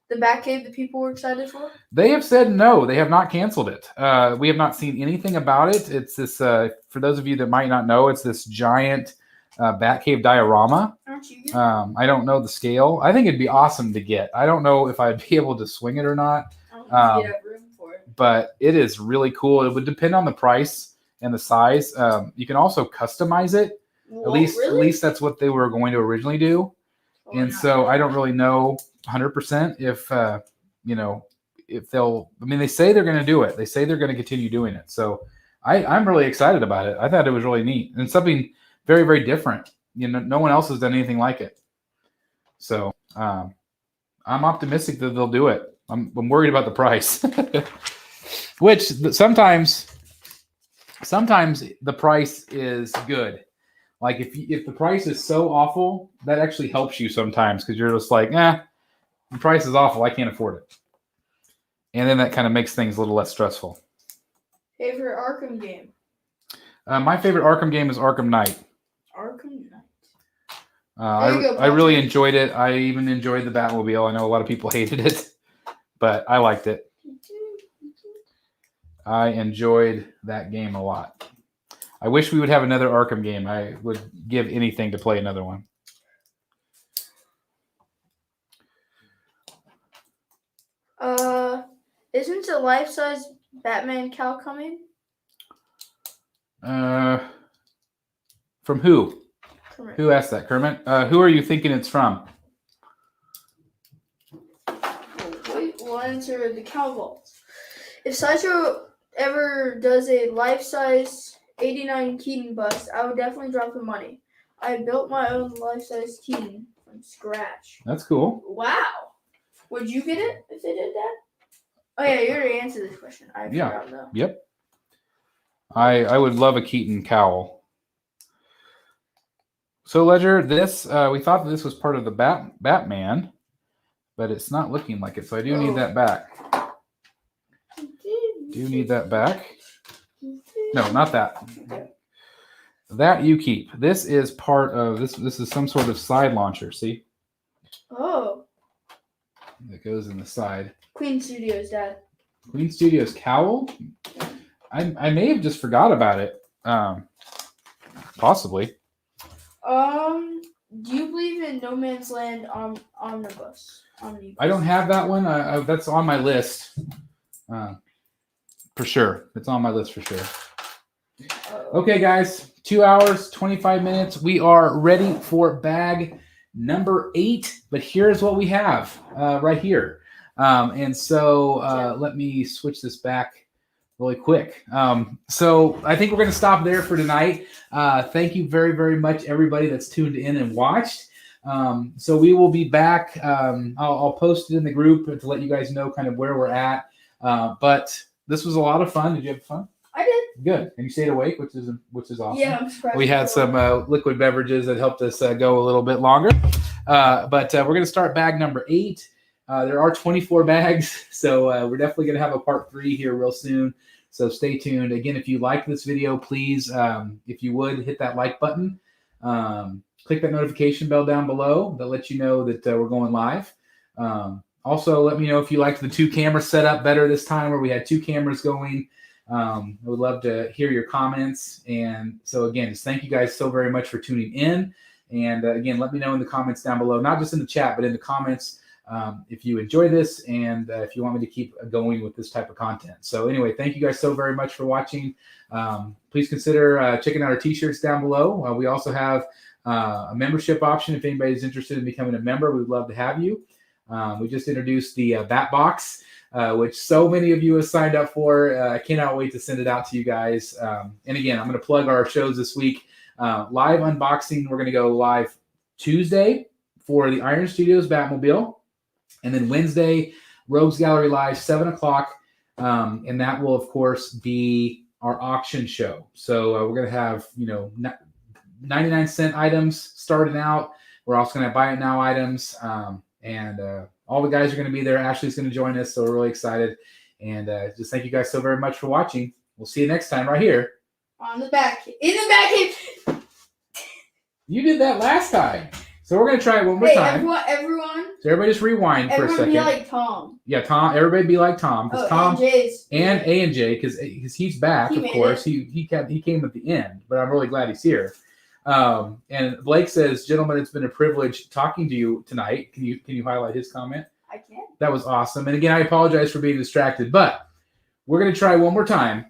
the Batcave that people were excited for? They have said no. They have not canceled it. We have not seen anything about it. It's this, for those of you that might not know, it's this giant Batcave diorama. Aren't you? I don't know the scale. I think it'd be awesome to get. I don't know if I'd be able to swing it or not. I don't have room for it. But it is really cool. It would depend on the price and the size. You can also customize it. At least that's what they were going to originally do. And so I don't really know 100% if if they'll. I mean, they say they're going to do it. They say they're going to continue doing it. So I'm really excited about it. I thought it was really neat and something very, very different. You know, no one else has done anything like it. So I'm optimistic that they'll do it. I'm worried about the price, which sometimes the price is good. Like if the price is so awful, that actually helps you sometimes because you're just like, the price is awful. I can't afford it. And then that kind of makes things a little less stressful. Favorite Arkham game? My favorite Arkham game is Arkham Knight. Arkham Knight. I really enjoyed it. I even enjoyed the Batmobile. I know a lot of people hated it. But I liked it. I enjoyed that game a lot. I wish we would have another Arkham game. I would give anything to play another one. Isn't a life-size Batman cowl coming? From who? Kermit. Who asked that, Kermit? Who are you thinking it's from? We'll answer the cow vaults. If Sideshow ever does a life-size 89 Keaton bust, I would definitely drop the money. I built my own life-size Keaton from scratch. That's cool. Wow. Would you get it if they did that? Oh, yeah, you already answered this question. I forgot though. Yep. I would love a Keaton cowl. So, Ledger, this we thought that this was part of the Batman, but it's not looking like it. So I do need that back. Do need that back. No, not that. That you keep. This is part of this. This is some sort of side launcher. See? Oh. That goes in the side. Queen Studios, Dad. Queen Studios cowl? I may have just forgot about it. Possibly. Do you believe in No Man's Land Omnibus? I don't have that one. That's on my list. For sure. It's on my list for sure. Okay, guys. 2 hours, 25 minutes. We are ready for bag number 8. But here's what we have right here. And so let me switch this back really quick. So I think we're going to stop there for tonight. Thank you very, very much, everybody that's tuned in and watched. So we will be back. I'll post it in the group to let you guys know kind of where we're at. But this was a lot of fun. Did you have fun? I did. Good. And you stayed awake, which is awesome. Yeah, I'm surprised. We had some liquid beverages that helped us go a little bit longer. But we're going to start bag number 8. There are 24 bags, so we're definitely going to have a part 3 here real soon. So stay tuned. Again, if you like this video, please, if you would, hit that like button. Click that notification bell down below that lets you know that we're going live. Also, let me know if you liked the 2 camera setup better this time, where we had 2 cameras going. I would love to hear your comments. And so again, just thank you guys so very much for tuning in. And again, let me know in the comments down below, not just in the chat, but in the comments, if you enjoy this and if you want me to keep going with this type of content. So anyway, thank you guys so very much for watching. Please consider checking out our t-shirts down below. We also have a membership option. If anybody's interested in becoming a member, we'd love to have you. We just introduced the Bat Box, which so many of you have signed up for. I cannot wait to send it out to you guys. And again, I'm going to plug our shows this week. Live unboxing, we're going to go live Tuesday for the Iron Studios Batmobile. And then Wednesday, Rogues Gallery Live, 7 o'clock. And that will, of course, be our auction show. So we're going to have, 99-cent items starting out. We're also going to have buy it now items. And all the guys are going to be there. Ashley's going to join us, so we're really excited. And just thank you guys so very much for watching. We'll see you next time right here. In the back cave. You did that last time. So we're going to try it one more time. Everyone. So everybody just rewind for a second. Everyone be like Tom. Yeah, Tom. Everybody be like Tom. Because Tom and A and J, because he's back, of course. He came at the end, but I'm really glad he's here. And Blake says, "Gentlemen, it's been a privilege talking to you tonight." Can you highlight his comment? I can. That was awesome. And again, I apologize for being distracted, but we're going to try one more time.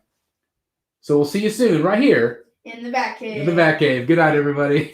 So we'll see you soon right here in the Batcave. In the Batcave. Good night, everybody.